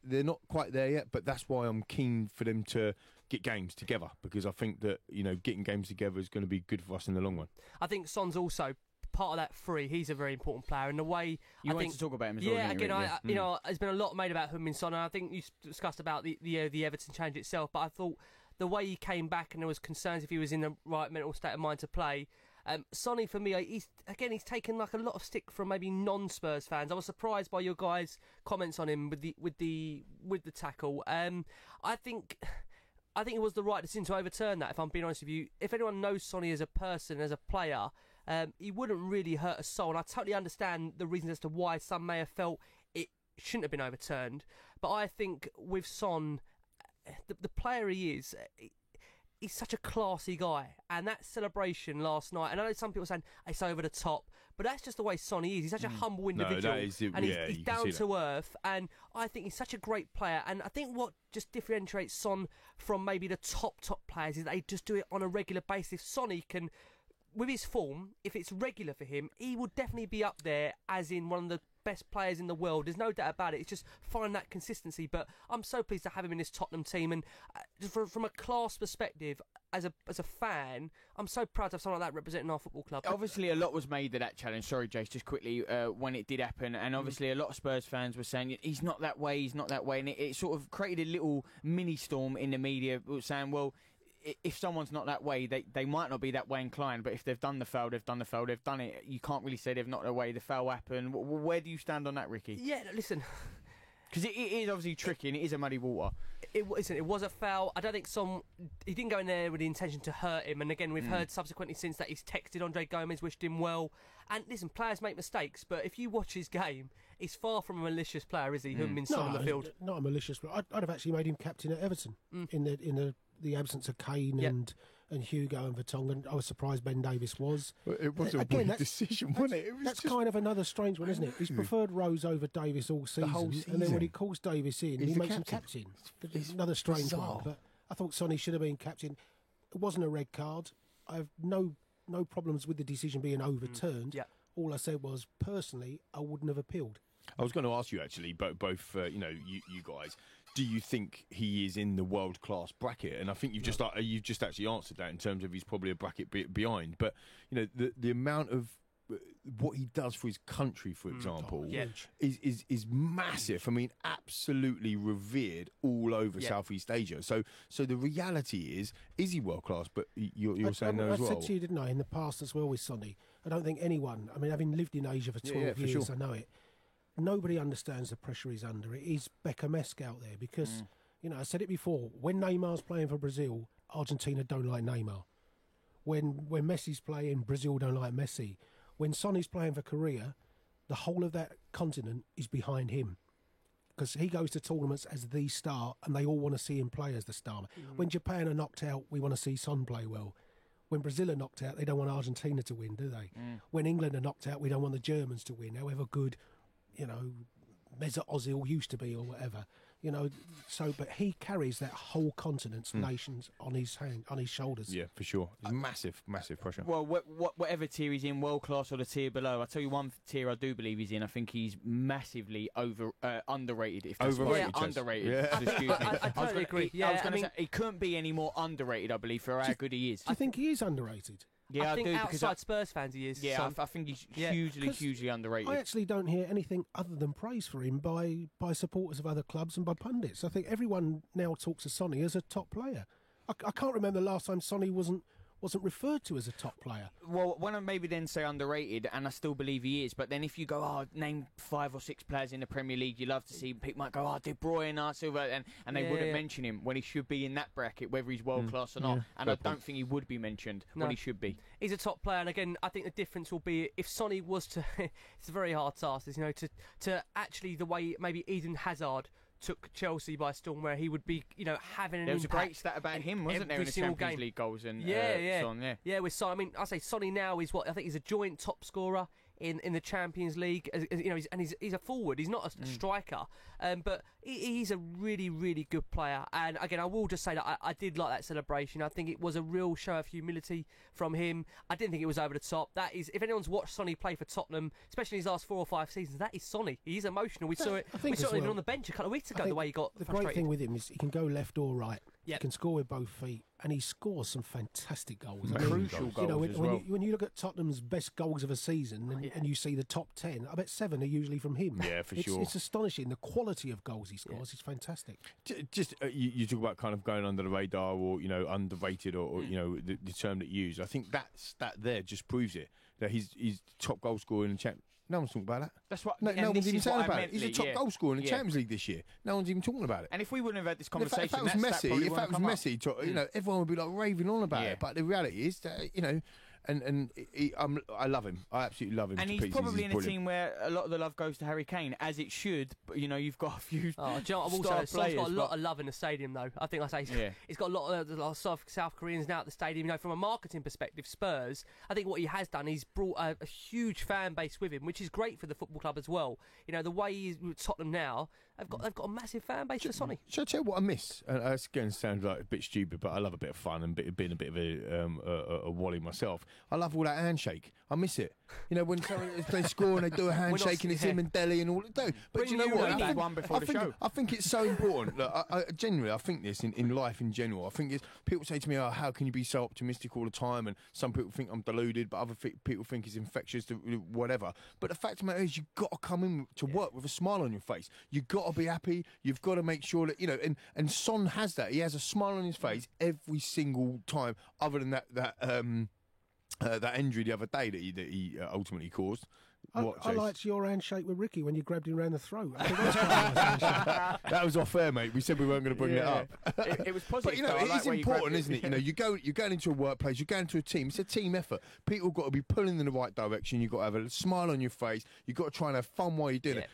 they're not quite there yet, but that's why I'm keen for them to get games together, because I think that, getting games together is going to be good for us in the long run. I think Son's also part of that three. He's a very important player, and the way you wanted to talk about him as well. Yeah, again, there's been a lot made about Heung-min Son, and I think you discussed about the Everton change itself. But I thought the way he came back, and there was concerns if he was in the right mental state of mind to play. Sonny, for me, he's taken like a lot of stick from maybe non-Spurs fans. I was surprised by your guys' comments on him with the tackle. I think it was the right decision to overturn that, if I'm being honest with you. If anyone knows Sonny as a person, as a player, he wouldn't really hurt a soul. And I totally understand the reasons as to why some may have felt it shouldn't have been overturned. But I think with Son, the player he is, he's such a classy guy. And that celebration last night, and I know some people are saying it's over the top, but that's just the way Sonny is. He's such a humble individual. And he's down to earth. And I think he's such a great player. And I think what just differentiates Son from maybe the top players is that they just do it on a regular basis. If Sonny can, with his form, if it's regular for him, he will definitely be up there as in one of the best players in the world. There's no doubt about it. It's just finding that consistency. But I'm so pleased to have him in this Tottenham team. And from a class perspective, as a fan, I'm so proud to have someone like that representing our football club. Obviously, a lot was made of that challenge. Sorry, Jace, just quickly, when it did happen. And obviously, a lot of Spurs fans were saying, he's not that way. And it sort of created a little mini-storm in the media saying, well, if someone's not that way, they might not be that way inclined, but if they've done the foul, they've done the foul, they've done it. You can't really say they've not that way. The foul happened. Where do you stand on that, Ricky? Yeah, listen, because it is obviously tricky and it is a muddy water. It was a foul. I don't think he didn't go in there with the intention to hurt him. And again, we've heard subsequently since that he's texted Andre Gomez, wished him well. And listen, players make mistakes, but if you watch his game, he's far from a malicious player, is he? Heung-min Son on the field. Not a malicious player. I'd have actually made him captain at Everton in the absence of Kane and Hugo and Vertonghen. I was surprised Ben Davies was. Well, it was a weird decision, wasn't it? That's kind of another strange one, isn't it? He's preferred Rose over Davies all season. The whole season. And then when he calls Davies in, he makes him captain. It's another strange one. But I thought Sonny should have been captain. It wasn't a red card. I have no problems with the decision being overturned. All I said was, personally, I wouldn't have appealed. I was going to ask you, actually, both you guys, do you think he is in the world-class bracket? And I think you've just actually answered that in terms of he's probably a bracket behind. But, the amount of what he does for his country, for example, is massive. I mean, absolutely revered all over Southeast Asia. So the reality is he world-class? But you're saying no as well. I said to you, didn't I, in the past as well with Sonny, I don't think anyone, I mean, having lived in Asia for 12 years, I know it, nobody understands the pressure he's under. It is Beckham-esque out there because, I said it before, when Neymar's playing for Brazil, Argentina don't like Neymar. When Messi's playing, Brazil don't like Messi. When Sonny's playing for Korea, the whole of that continent is behind him because he goes to tournaments as the star and they all want to see him play as the star. When Japan are knocked out, we want to see Son play well. When Brazil are knocked out, they don't want Argentina to win, do they? When England are knocked out, we don't want the Germans to win, however good, Mesut Ozil used to be or whatever. But he carries that whole continent's nations on his shoulders. Yeah, for sure. It's massive pressure. Well, whatever tier he's in, world class or the tier below, I'll tell you one tier I do believe he's in. I think he's massively underrated. If that's overrated, underrated. Yeah. Excuse me. I totally agree. I was going to say he couldn't be any more underrated. I believe for how good he is. Do you think he is underrated? Yeah, I think do, outside Spurs fans he is. Yeah, I think he's hugely underrated. I actually don't hear anything other than praise for him by supporters of other clubs and by pundits. I think everyone now talks of Sonny as a top player. I can't remember the last time Sonny wasn't referred to as a top player. Well, when I maybe then say underrated, and I still believe he is, but then if you go, name 5 or 6 players in the Premier League you love to see, people might go, De Bruyne, Silva, and they wouldn't mention him when he should be in that bracket, whether he's world class or not. And I don't think he would be mentioned when he should be. He's a top player, and again, I think the difference will be if Sonny was to. It's a very hard task, to actually the way maybe Eden Hazard took Chelsea by storm, where he would be, having an impact. There was a great stat about him, wasn't there, in the Champions League goals and Son, yeah, with Son. I mean, I say Sonny now is I think he's a joint top scorer in the Champions League. He's a forward. He's not a striker, but he's a really, really good player. And again, I will just say that I did like that celebration. I think it was a real show of humility from him. I didn't think it was over the top. That is, if anyone's watched Sonny play for Tottenham, especially his last 4 or 5 seasons, that is Sonny. He's emotional. We saw it. We saw it even on the bench a couple of weeks ago. The way he got the frustrated. great thing with him is he can go left or right. He can score with both feet, and he scores some fantastic goals. Crucial goals as well. When you look at Tottenham's best goals of a season, and you see the top 10, I bet 7 are usually from him. Yeah, for sure. It's astonishing. The quality of goals he scores is fantastic. Just you talk about kind of going under the radar or underrated or the term that you use. I think that stat there just proves it, that he's top goal scorer in the Champions. No one's talking about that. That's what. No one's even saying about it. He's a top yeah. goal scorer in the Champions League this year. No one's even talking about it. And if we wouldn't have had this conversation, if that was Messi, everyone would be like raving on about it. But the reality is that I love him. I absolutely love him. And he's probably in a team where a lot of the love goes to Harry Kane, as it should. But you've got a few. I've also got a lot of love in the stadium, though. I think he's got a lot of South Koreans now at the stadium. From a marketing perspective, Spurs. I think what he has done, he's brought a huge fan base with him, which is great for the football club as well. The way he's with Tottenham now, they've got a massive fan base for Sonny. Shall I tell you what I miss? And it's going to sound like a bit stupid, but I love a bit of fun and being a bit of a wally myself. I love all that handshake. I miss it. When they score and they do a handshake and it's him and Delhi and all it do. But you know what? I think it's so important. Look, I genuinely think this in life in general. I think people say to me, how can you be so optimistic all the time? And some people think I'm deluded, but other people think it's infectious, whatever. But the fact of the matter is, you've got to come in to work with a smile on your face. You've got to be happy. You've got to make sure that, and Son has that. He has a smile on his face every single time, other than that injury the other day that he ultimately caused. I liked your handshake with Ricky when you grabbed him around the throat. That was off air, mate. We said we weren't going to bring it up. It was positive. But it is important, isn't it? You're going into a workplace, you're going to a team. It's a team effort. People got to be pulling in the right direction. You've got to have a smile on your face. You've got to try and have fun while you're doing it.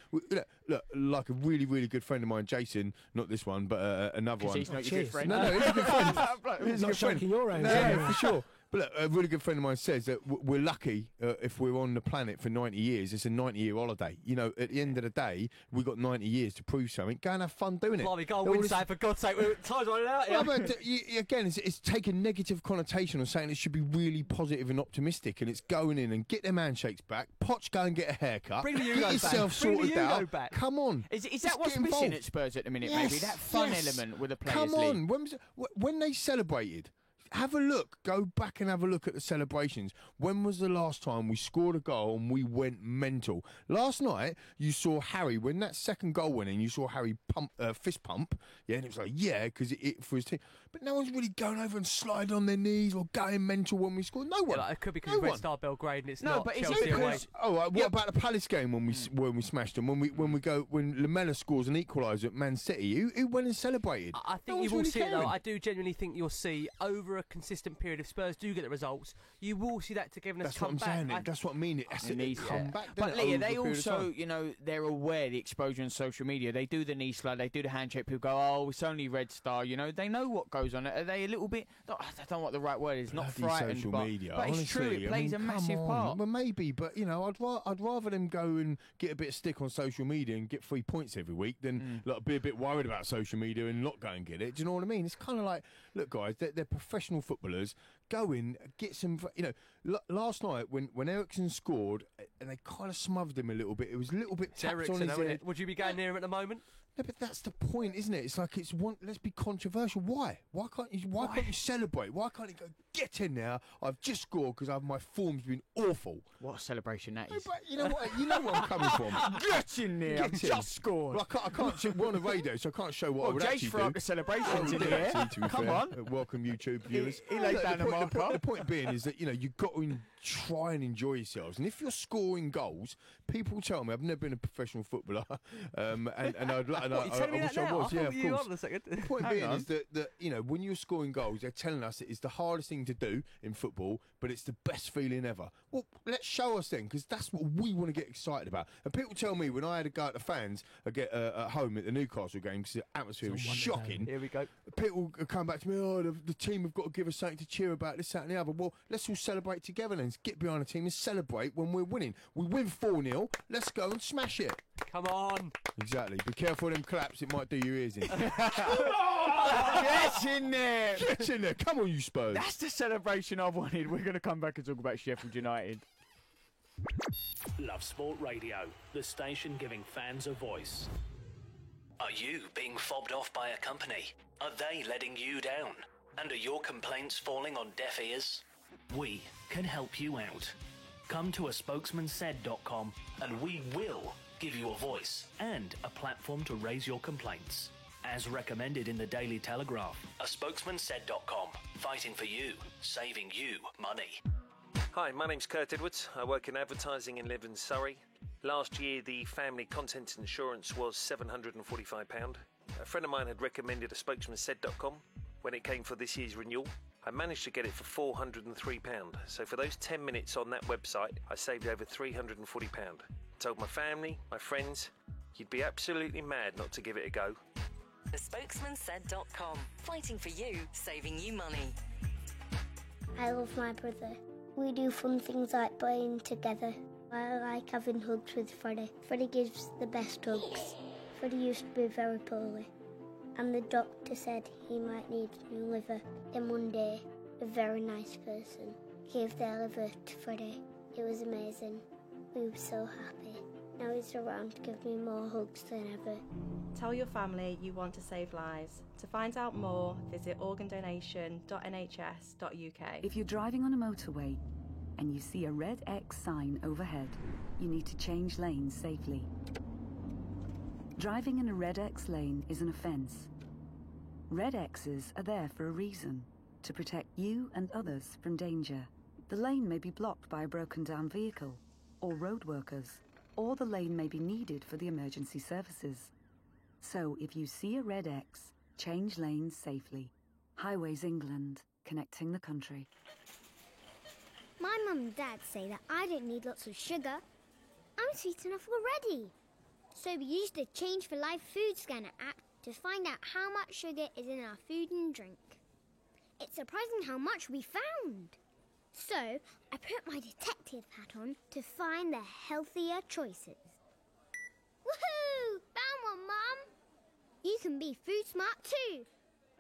Look, like a really, really good friend of mine, Jason. Not this one, but another one. He's not your good friend. No, he's a good friend. He's not shaking your hand. No, for sure. But look, a really good friend of mine says that we're lucky if we're on the planet for 90 years. It's a 90-year holiday. You know, at the end of the day, we've got 90 years to prove something. Go and have fun doing it. Blimey, go and win, for God's sake. Time's running out. Well, but again, it's taking negative connotation on saying it should be really positive and optimistic, and it's going in and get them handshakes back. Poch, go and get a haircut. Bring the get Hugo yourself back. sorted out. Back. Come on. Is that what's missing at Spurs at the minute, maybe? That fun element with the players' league. Come on. When they celebrated, have a look. Go back and have a look at the celebrations. When was the last time we scored a goal and we went mental? Last night, you saw Harry, when that second goal went in, you saw Harry fist pump. Yeah, and it was like, because it for his team. But no one's really going over and sliding on their knees or going mental when we scored. No one. Yeah, it could be because Red Star Belgrade and it's not but Chelsea away. Oh, right, what about the Palace game when we smashed them? When Lamela scores an equaliser at Man City, who went and celebrated? I think you will see it though. I do genuinely think you'll see over a consistent period, if Spurs do get the results, you will see that togetherness come back. That's what I'm saying. That's what I mean. It needs come back. But Leah, they also, they're aware of the exposure on social media. They do the knee slide, they do the handshake. People go, "Oh, it's only Red Star." They know what goes on. Are they a little bit? I don't know what the right word is. Not frightened, social media. But honestly, it's true. It plays a massive part. Well, maybe, but I'd rather them go and get a bit of stick on social media and get 3 points every week than be a bit worried about social media and not go and get it. Do you know what I mean? It's kind of like, look, guys, they're professional footballers. Go in, get some. Last night when Eriksen scored and they kind of smothered him a little bit. It was a little bit tapped on his head. Would you be going near him at the moment? No, but that's the point, isn't it? It's like let's be controversial. Why? Why can't you celebrate? Why can't you go get in there? I've just scored because my form's been awful. What a celebration that is! No, but you know what? You know where I'm coming from. Get in there! I've just scored. Well, I can't. We're on the radio, so I can't show what I would actually do. Jay's for up the celebrations in here. Come on. Welcome, YouTube viewers. He laid down the marker. The point being is that you've got to try and enjoy yourselves, and if you're scoring goals, people tell me I've never been a professional footballer, and I wish I was. Yeah, of course. The point being is that when you're scoring goals, they're telling us it is the hardest thing to do in football, but it's the best feeling ever. Well, let's show us then, because that's what we want to get excited about. And people tell me when I had to go at the fans, at home at the Newcastle game, because the atmosphere was shocking. Here we go. People come back to me, the team have got to give us something to cheer about, this, that and the other. Well, let's all celebrate together then. Get behind the team and celebrate when we're winning. We win 4-0, let's go and smash it. Come on. Exactly. Be careful of them claps, it might do your ears in. Come on! Get in there! Get in there. Come on, you Spurs. That's the celebration I wanted. We're going to come back and talk about Sheffield United. Love Sport Radio, the station giving fans a voice. Are you being fobbed off by a company? Are they letting you down? And are your complaints falling on deaf ears? We can help you out. Come to aspokesmansaid.com and we will give you a voice and a platform to raise your complaints. As recommended in the Daily Telegraph, aspokesmansaid.com, fighting for you, saving you money. Hi, my name's Kurt Edwards. I work in advertising and live in Surrey. Last year, the family content insurance was £745. A friend of mine had recommended aspokesmansaid.com when it came for this year's renewal. I managed to get it for £403. So for those 10 minutes on that website, I saved over £340. Told my family, my friends, you'd be absolutely mad not to give it a go. Spokesmansaid.com. Fighting for you, saving you money. I love my brother. We do fun things like playing together. I like having hugs with Freddie. Freddie gives the best hugs. Freddie used to be very poorly, and the doctor said he might need a new liver. Then one day, a very nice person gave their liver to Freddie. It was amazing. We were so happy. Now he's around to give me more hugs than ever. Tell your family you want to save lives. To find out more, visit organdonation.nhs.uk. If you're driving on a motorway and you see a red X sign overhead, you need to change lanes safely. Driving in a red X lane is an offence. Red X's are there for a reason, to protect you and others from danger. The lane may be blocked by a broken down vehicle or road workers, or the lane may be needed for the emergency services. So if you see a red X, change lanes safely. Highways England, connecting the country. My mum and dad say that I don't need lots of sugar. I'm sweet enough already. So we used the Change for Life food scanner app to find out how much sugar is in our food and drink. It's surprising how much we found. So, I put my detective hat on to find the healthier choices. Woohoo! Found one, Mum! You can be food smart too.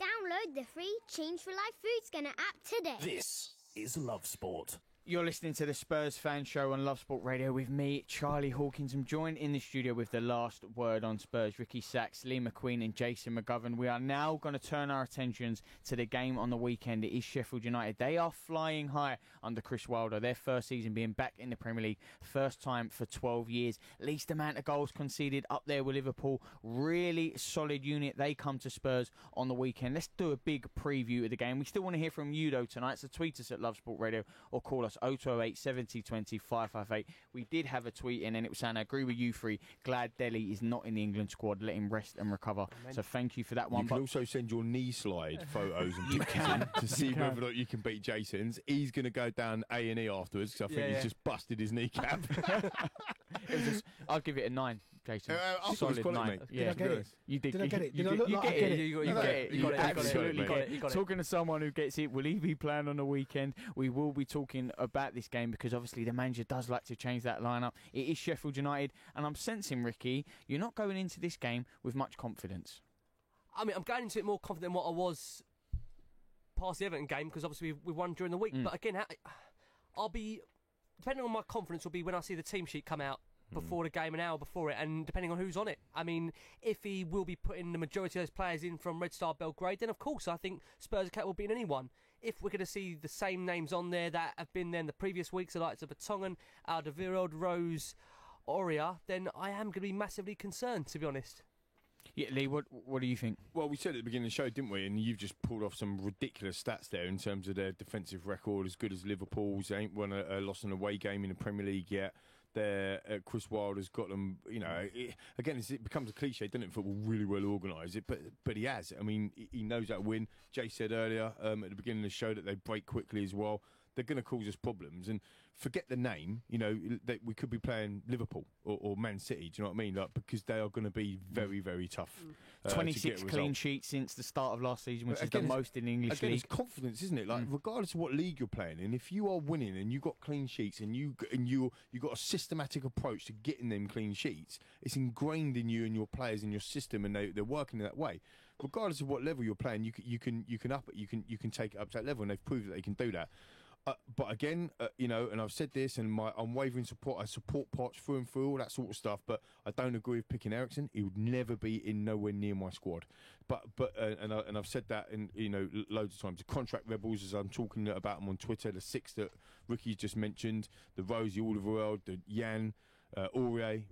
Download the free Change for Life Food Scanner app today. This is Love Sport. You're listening to the Spurs Fan Show on Love Sport Radio with me, Charlie Hawkins. I'm joined in the studio with the last word on Spurs, Ricky Sachs, Lee McQueen and Jason McGovern. We are now going to turn our attentions to the game on the weekend. It is Sheffield United. They are flying high under Chris Wilder. Their first season being back in the Premier League. First time for 12 years. Least amount of goals conceded up there with Liverpool. Really solid unit. They come to Spurs on the weekend. Let's do a big preview of the game. We still want to hear from you though tonight, so tweet us at Love Sport Radio or call us 0208 70 20 558. We did have a tweet in and it was saying, I agree with you three. Glad Dele is not in the England squad. Let him rest and recover. Amen. So thank you for that one. You can also send your knee slide photos and pictures in to see whether or not you can beat Jason's. He's going to go down A&E afterwards because I think he's just busted his kneecap. I'll give it a 9. Jason. Solid 9. Yeah, did I get it? You did. Did I get it? Did I You look like I get get it. it? You got it. You absolutely got it. You got it. Talking to someone who gets it, will he be playing on the weekend? We will be talking about this game because obviously the manager does like to change that lineup. It is Sheffield United, and I'm sensing, Ricky, you're not going into this game with much confidence. I mean, I'm going into it more confident than what I was past the Everton game because obviously we won during the week. But again, I'll be, depending on my confidence, will be when I see the team sheet come out before the game, an hour before it, and depending on who's on it. I mean, if he will be putting the majority of those players in from Red Star Belgrade, then of course I think Spurs are capable of beating anyone. If we're going to see the same names on there that have been there in the previous weeks, the likes of Vertonghen, Alderweireld, Rose, Aurier, then I am going to be massively concerned, to be honest. Yeah, Lee, what do you think? Well, we said at the beginning of the show, didn't we? And you've just pulled off some ridiculous stats there in terms of their defensive record, as good as Liverpool's. They ain't won a loss in an away game in the Premier League yet. Chris Wilder's got them, you know, it becomes a cliche, doesn't it? Football really well organised, but he has. I mean, he knows how to win. Jay said earlier at the beginning of the show that they break quickly as well. They're going to cause us problems. And forget the name, you know, that we could be playing Liverpool or Man City, do you know what I mean? Like, because they are going to be very, very tough. 26 clean sheets since the start of last season, which is the most in the English league. It's confidence, isn't it? Like, regardless of what league you're playing in, if you are winning and you've got clean sheets and you got a systematic approach to getting them clean sheets, it's ingrained in you and your players in your system, and they're working in that way. Regardless of what level you're playing, you can up it, you can take it up to that level, and they've proved that they can do that. But again, you know, and I've said this, and my unwavering support, I support Poch through and through, all that sort of stuff, but I don't agree with picking Eriksen. He would never be in nowhere near my squad. But I've said that, in, you know, loads of times. The contract rebels, as I'm talking about them on Twitter, the 6 that Ricky just mentioned, the Rose, the Alderweireld, the Jan, Aurier,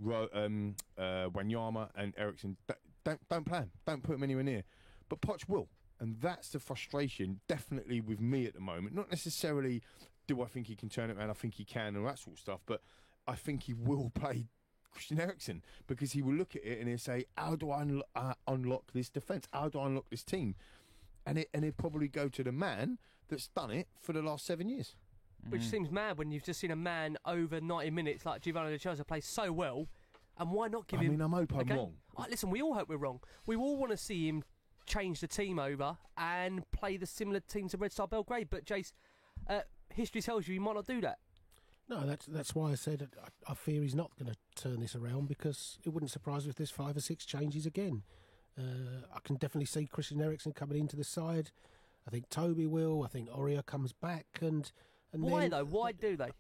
Wanyama, and Eriksen. Don't play him. Don't put him anywhere near. But Poch will. And that's the frustration, definitely with me at the moment. Not necessarily do I think he can turn it around, I think he can and all that sort of stuff, but I think he will play Christian Eriksen because he will look at it and he'll say, how do I unlock this defence? How do I unlock this team? And he'll probably go to the man that's done it for the last 7 years. Which seems mad when you've just seen a man over 90 minutes like Giovanni Lo Celso play so well, and why not give him... I mean, I'm hoping I'm wrong. Listen, we all hope we're wrong. We all want to see him change the team over and play the similar team to Red Star Belgrade, but Jace, history tells you he might not do that. No, that's why I said I fear he's not going to turn this around, because it wouldn't surprise me if there's 5 or 6 changes again. I can definitely see Christian Eriksen coming into the side. I think Toby will. I think Aurier comes back, and why then, though? Why do they?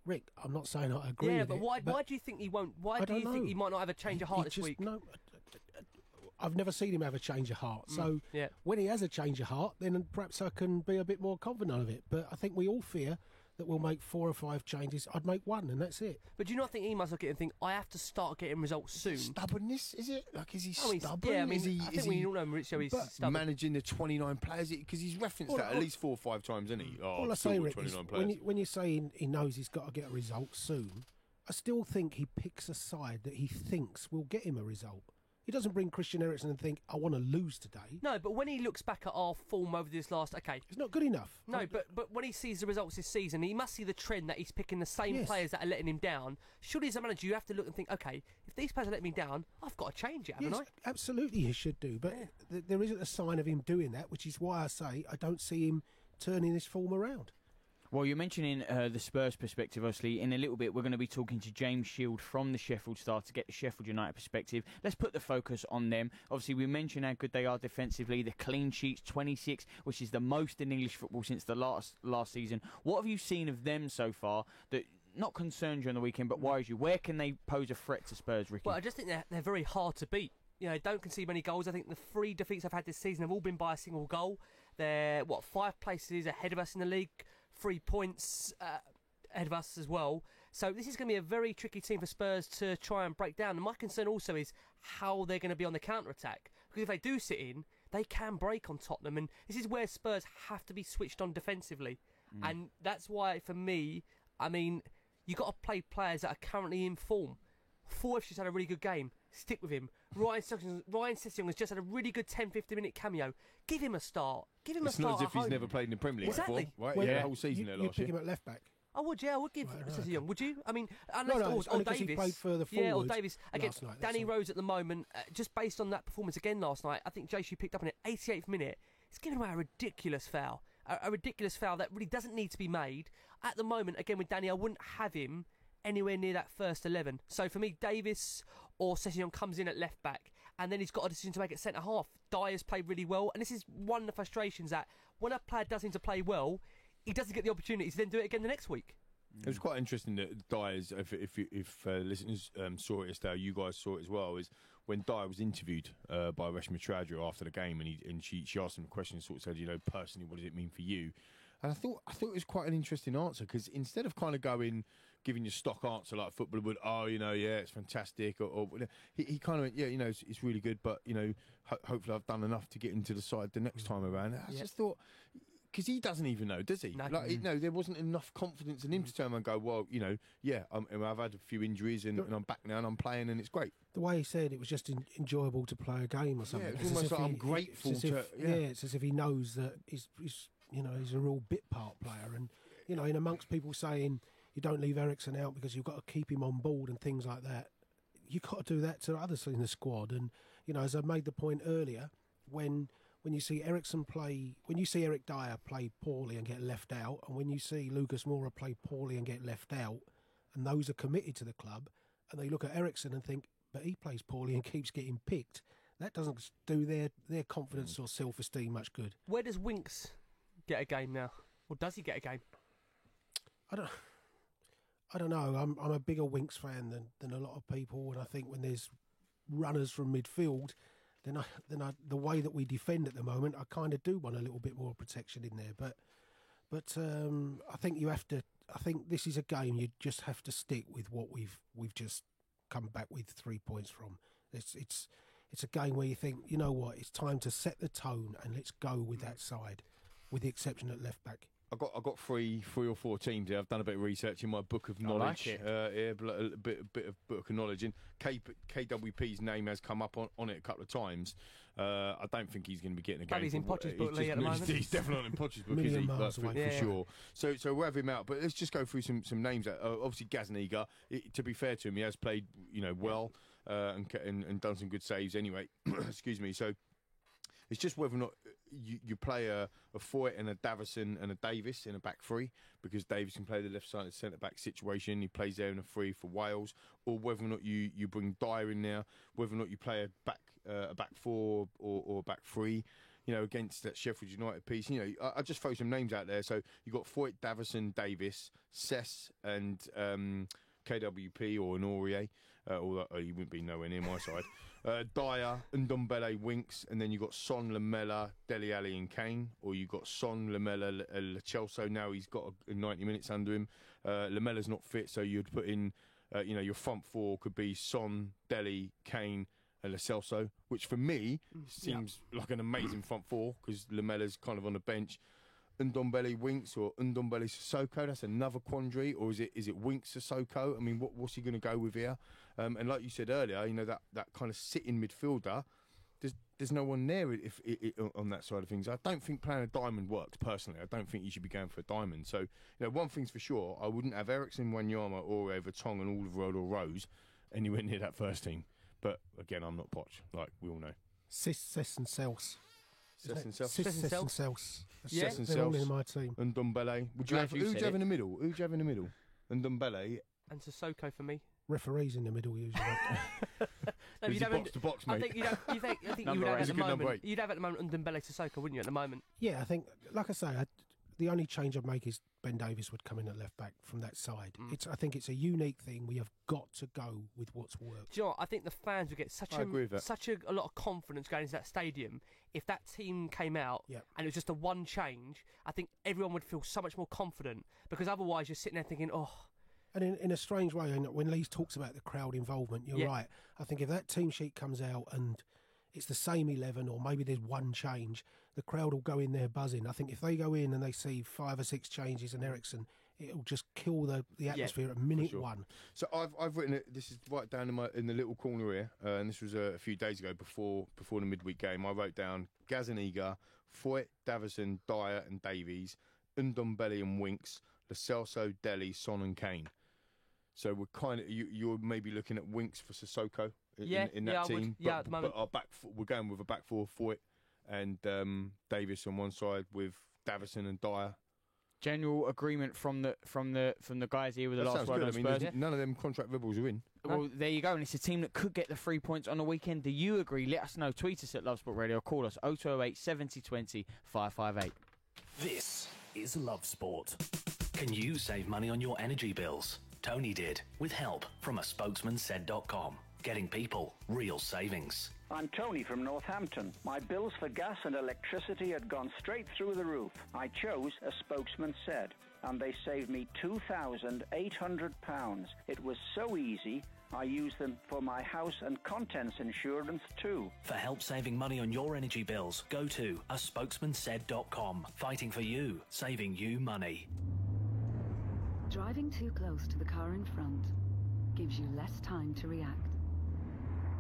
Rick, I'm not saying I agree. Yeah, with but it, why do you think he won't? Why do you think he might not have a change of heart this week? No, I've never seen him have a change of heart. So when he has a change of heart, then perhaps I can be a bit more confident of it. But I think we all fear that we'll make 4 or 5 changes. I'd make 1 and that's it. But do you not think he must look at it and think, I have to start getting results soon? Stubbornness, is it? Like, is he stubborn? Yeah, I mean, I think we all know Maurizio is stubborn. Managing the 29 players, because he's referenced that at least 4 or 5 times, hasn't he? All I say, Rick, is when you say he knows he's got to get a result soon, I still think he picks a side that he thinks will get him a result. He doesn't bring Christian Eriksen and think, I want to lose today. No, but when he looks back at our form over this last... Okay. It's not good enough. No, but when he sees the results this season, he must see the trend that he's picking the same players that are letting him down. Surely as a manager, you have to look and think, okay, if these players are letting me down, I've got to change it, haven't I? Absolutely he should do. But there isn't a sign of him doing that, which is why I say I don't see him turning this form around. Well, you're mentioning the Spurs perspective, obviously. In a little bit, we're going to be talking to James Shield from the Sheffield Star to get the Sheffield United perspective. Let's put the focus on them. Obviously, we mentioned how good they are defensively. The clean sheets, 26, which is the most in English football since the last season. What have you seen of them so far that not concerned you on the weekend, but worries you? Where can they pose a threat to Spurs, Ricky? Well, I just think they're very hard to beat. Don't concede many goals. I think the 3 defeats I've had this season have all been by a single goal. They're, 5 places ahead of us in the league, 3 points ahead of us as well. So this is going to be a very tricky team for Spurs to try and break down. And my concern also is how they're going to be on the counter-attack. Because if they do sit in, they can break on Tottenham. And this is where Spurs have to be switched on defensively. And that's why, for me, you've got to play players that are currently in form. Forrest's just had a really good game. Stick with him. Ryan Sessegnon has just had a really good 10-15 minute cameo. Give him a start. It's not as if he's never played in the Premier League before, right? Well, the whole season there last year. You pick him at left back. I would, I would give Sessegnon. Would you? Unless or Davis. He played further forward. Yeah, or Davis. Again, night, Danny Rose at the moment, just based on that performance again last night, I think JC picked up in the 88th minute. He's given away a ridiculous foul. A ridiculous foul that really doesn't need to be made. At the moment, again with Danny, I wouldn't have him anywhere near that first 11. So for me, Davis or Sessegnon comes in at left back, and then he's got a decision to make at centre half. Dyer's played really well, and this is one of the frustrations that when a player does seem to play well, he doesn't get the opportunity to then do it again the next week. It was quite interesting that Dyer's, if listeners saw it yesterday, you guys saw it as well, is when Dyer was interviewed by Reshma Chowdhury after the game, and she asked him a question, sort of said, personally, what does it mean for you? And I thought it was quite an interesting answer, because instead of kind of giving your stock answer like football would, it's fantastic, or he kind of went, it's really good, but hopefully I've done enough to get into the side the next time around. I just thought, because he doesn't even know, does he? No. There wasn't enough confidence in him to turn around and go, well, I've had a few injuries and I'm back now and I'm playing and it's great. The way he said it was just enjoyable to play a game or something. Yeah, it's almost like I'm grateful to. It's as if he knows that he's a real bit part player, and in amongst people saying you don't leave Eriksen out because you've got to keep him on board and things like that, you've got to do that to others in the squad. And as I made the point earlier, when you see Eriksen play, when you see Eric Dyer play poorly and get left out, and when you see Lucas Moura play poorly and get left out, and those are committed to the club, and they look at Eriksen and think, but he plays poorly and keeps getting picked, that doesn't do their confidence or self-esteem much good. Where does Winks get a game now? Or does he get a game? I don't know. I'm a bigger Winks fan than a lot of people, and I think when there's runners from midfield, then the way that we defend at the moment, I kind of do want a little bit more protection in there. But I think you have to. I think this is a game you just have to stick with what we've just come back with 3 points from. It's a game where you think, you know what, it's time to set the tone and let's go with that side, with the exception at left back. I've got three or four teams here. I've done a bit of research in my book of knowledge. A bit of book of knowledge. And KWP's name has come up on it a couple of times. I don't think he's going to be getting a game. He's in Potter's book at the moment. He's definitely not in Potter's book, is he? For sure. So we'll have him out. But let's just go through some names. Obviously, Gazaniga. To be fair to him, he has played well and done some good saves anyway. Excuse me. So it's just whether or not you play a Foyt and a Davison and a Davis in a back three, because Davis can play the left-sided centre-back situation. He plays there in a free for Wales. Or whether or not you bring Dyer in there, whether or not you play a back four or a back three, against that Sheffield United piece. I just throw some names out there. So you've got Foyt, Davison, Davis, Cess and KWP or Honoria, although he wouldn't be nowhere near my side. Dyer, Ndombele, Winks, and then you've got Son, Lamela, Dele Alli and Kane, or you've got Son, Lamela, Lo Celso. Now he's got 90 minutes under him. Lamela's not fit, so you'd put in, your front four could be Son, Dele, Kane and Lo Celso, which for me seems like an amazing front four, because Lamela's kind of on the bench. Ndombele Winks or Ndombele Sissoko, that's another quandary. Or is it Winks Sissoko? I mean, what's he going to go with here? And like you said earlier, that kind of sitting midfielder, there's no one there if on that side of things. I don't think playing a diamond works, personally. I don't think you should be going for a diamond. So, one thing's for sure, I wouldn't have Eriksen, Wanyama, or Vertonghen, and Alderweireld or Rose anywhere near that first team. But again, I'm not Poch, like we all know. Cess and Sels. Cels. Yeah. They're all in my team. And Ndombele. Who'd you have in the middle? Who'd you have in the middle? And Ndombele. And Sissoko for me. Referees in the middle usually. No, Is it box to box, mate? I think you would have at the moment. You'd have at the moment Ndombele Sissoko, wouldn't you? At the moment. Yeah, I think, like I say, the only change I'd make is Ben Davies would come in at left back from that side. I think it's a unique thing. We have got to go with what's worked. Do you know what? I think the fans would get such a lot of confidence going into that stadium if that team came out and it was just a one change. I think everyone would feel so much more confident, because otherwise you're sitting there thinking, oh. And in a strange way, when Lee talks about the crowd involvement, you're right. I think if that team sheet comes out and it's the same 11, or maybe there's one change, the crowd will go in there buzzing. I think if they go in and they see 5 or 6 changes and Ericsson, it'll just kill the atmosphere at minute one. So I've written it. This is right down in the little corner here, and this was a few days ago before the midweek game. I wrote down Gazzaniga, Foyt, Davison, Dyer and Davies, Ndombele and Winks, Lo Celso, Dele, Son and Kane. So we're kind of you're maybe looking at Winks for Sissoko in that team. At the moment. But we're going with a back four, Foyt and Davies on one side with Davison and Dyer. General agreement from the guys here with the last word on Spurs. None of them contract rebels are in. Well, there you go, and it's a team that could get the 3 points on the weekend. Do you agree? Let us know. Tweet us at Love Sport Radio. Call us 0208 70 20 558. This is Love Sport. Can you save money on your energy bills? Tony did, with help from a spokesmansaid.com. Getting people real savings. I'm Tony from Northampton. My bills for gas and electricity had gone straight through the roof. I chose a Spokesman Said, and they saved me £2,800. It was so easy, I used them for my house and contents insurance too. For help saving money on your energy bills, go to a spokesmansaid.com. Fighting for you, saving you money. Driving too close to the car in front gives you less time to react.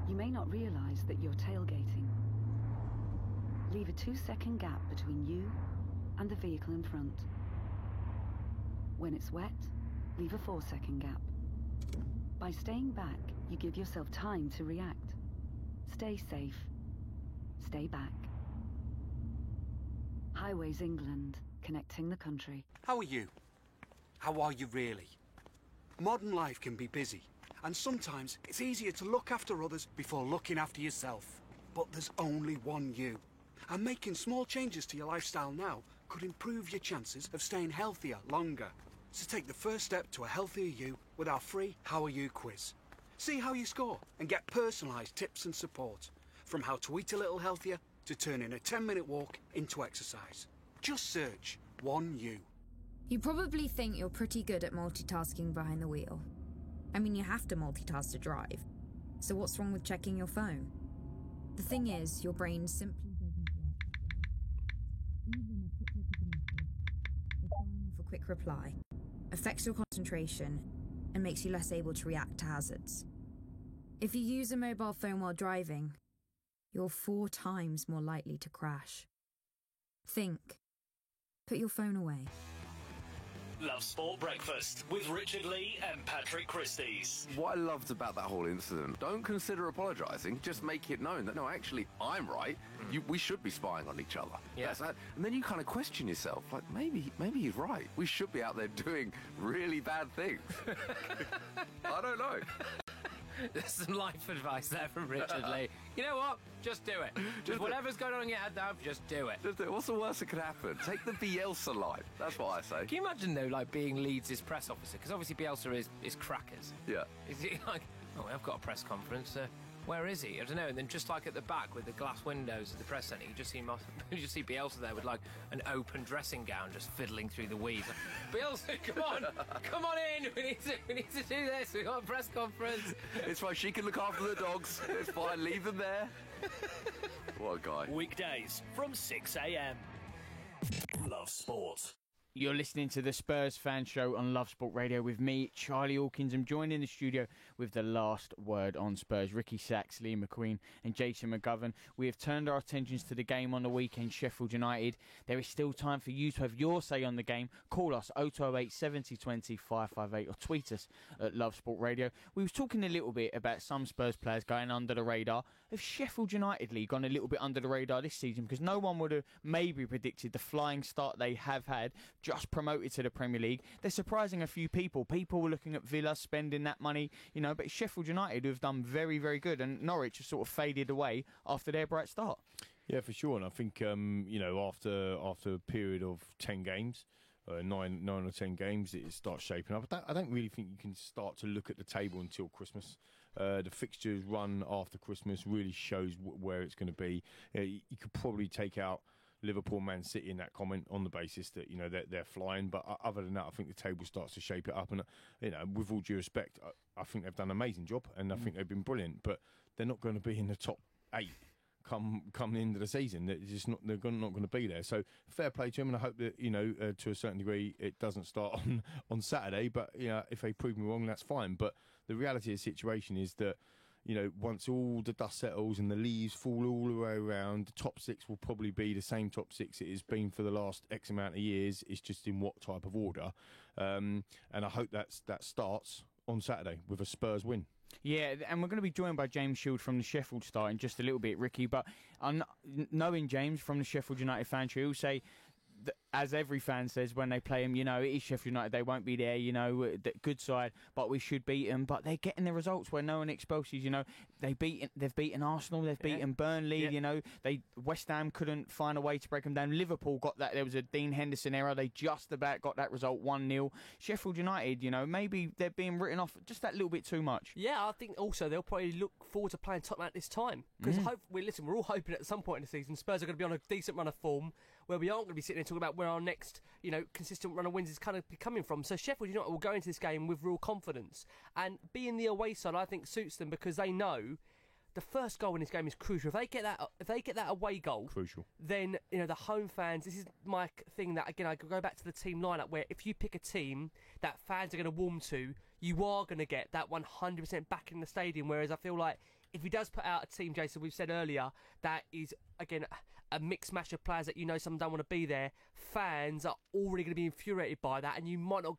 You may not realize that you're tailgating. Leave a 2-second gap between you and the vehicle in front. When it's wet, leave a 4-second gap. By staying back, you give yourself time to react. Stay safe. Stay back. Highways England, connecting the country. How are you? How are you really? Modern life can be busy, and sometimes it's easier to look after others before looking after yourself. But there's only one you. And making small changes to your lifestyle now could improve your chances of staying healthier longer. So take the first step to a healthier you with our free How Are You quiz. See how you score and get personalised tips and support. From how to eat a little healthier to turning a 10-minute walk into exercise. Just search One You. You probably think you're pretty good at multitasking behind the wheel. I mean, you have to multitask to drive. So what's wrong with checking your phone? The thing is, your brain simply doesn't work. Even a quick look at the message, or firing off a quick reply, affects your concentration and makes you less able to react to hazards. If you use a mobile phone while driving, you're 4 times more likely to crash. Think. Put your phone away. Love Sport Breakfast with Richard Lee and Patrick Christys. What I loved about that whole incident, don't consider apologising, just make it known that, no, actually, I'm right. We should be spying on each other. Yeah. And then you kind of question yourself, like, maybe he's right. We should be out there doing really bad things. I don't know. There's some life advice there from Richard Lee. You know what? Just do it. Just whatever's going on in your head now, just do it. Just do it. What's the worst that could happen? Take the Bielsa line. That's what I say. Can you imagine, though, like, being Leeds' press officer? Because obviously Bielsa is crackers. Yeah. Is he like, oh, I've got a press conference. Where is he? I don't know. And then just like at the back with the glass windows of the press centre, you just see Bielsa there with like an open dressing gown, just fiddling through the weeds. Like, Bielsa, come on in. We need to do this. We've got a press conference. It's fine. She can look after the dogs. It's fine. Leave them there. What a guy. Weekdays from 6 a.m. Love Sport. You're listening to the Spurs Fan Show on Love Sport Radio with me, Charlie Hawkins. I'm joined in the studio with the last word on Spurs, Ricky Sachs, Liam McQueen and Jason McGovern. We have turned our attentions to the game on the weekend, Sheffield United. There is still time for you to have your say on the game. Call us 0208 70 20 558 or tweet us at Love Sport Radio. We was talking a little bit about some Spurs players going under the radar. Have Sheffield United League gone a little bit under the radar this season? Because no one would have maybe predicted the flying start they have had, just promoted to the Premier League. They're surprising a few people. People were looking at Villa spending that money, you know, but Sheffield United have done very, very good, and Norwich have sort of faded away after their bright start. Yeah, for sure. And I think, you know, after a period of 10 games, 9 or 10 games, it starts shaping up. I don't really think you can start to look at the table until Christmas. The fixtures run after Christmas really shows where it's going to be. You could probably take out Liverpool, Man City in that comment on the basis that, you know, they're flying. But other than that, I think the table starts to shape it up. And, you know, with all due respect, I think they've done an amazing job and I think they've been brilliant. But they're not going to be in the top 8 come the end of the season. They're not going to be there. So fair play to them, and I hope that, you know, to a certain degree, it doesn't start on Saturday. But, you know, if they prove me wrong, that's fine. But the reality of the situation is that, you know, once all the dust settles and the leaves fall all the way around, the top 6 will probably be the same top 6 it has been for the last X amount of years. It's just in what type of order. And I hope that starts on Saturday with a Spurs win. Yeah, and we're going to be joined by James Shield from the Sheffield Star in just a little bit, Ricky. But knowing James from the Sheffield United fan show, he'll say, as every fan says when they play him, you know, it is Sheffield United, they won't be there, you know, the good side, but we should beat them. But they're getting the results where no one exposes, you know. They've beaten Arsenal, they've beaten Burnley, you know. West Ham couldn't find a way to break them down. Liverpool got that, there was a Dean Henderson error, they just about got that result 1-0. Sheffield United, you know, maybe they're being written off just that little bit too much. Yeah, I think also they'll probably look forward to playing Tottenham at this time. Because we're all hoping at some point in the season Spurs are going to be on a decent run of form where we aren't going to be sitting there talking about where our next, you know, consistent run of wins is kind of coming from. So Sheffield United will go into this game with real confidence. And being the away side, I think, suits them because they know the first goal in this game is crucial. If they get that away goal, crucial, then, you know, the home fans, this is my thing that, again, I go back to the team lineup where if you pick a team that fans are going to warm to, you are going to get that 100% back in the stadium. Whereas I feel like if he does put out a team, Jason, we've said earlier, that is, again, a mixed match of players that, you know, some don't want to be there, fans are already going to be infuriated by that, and you might not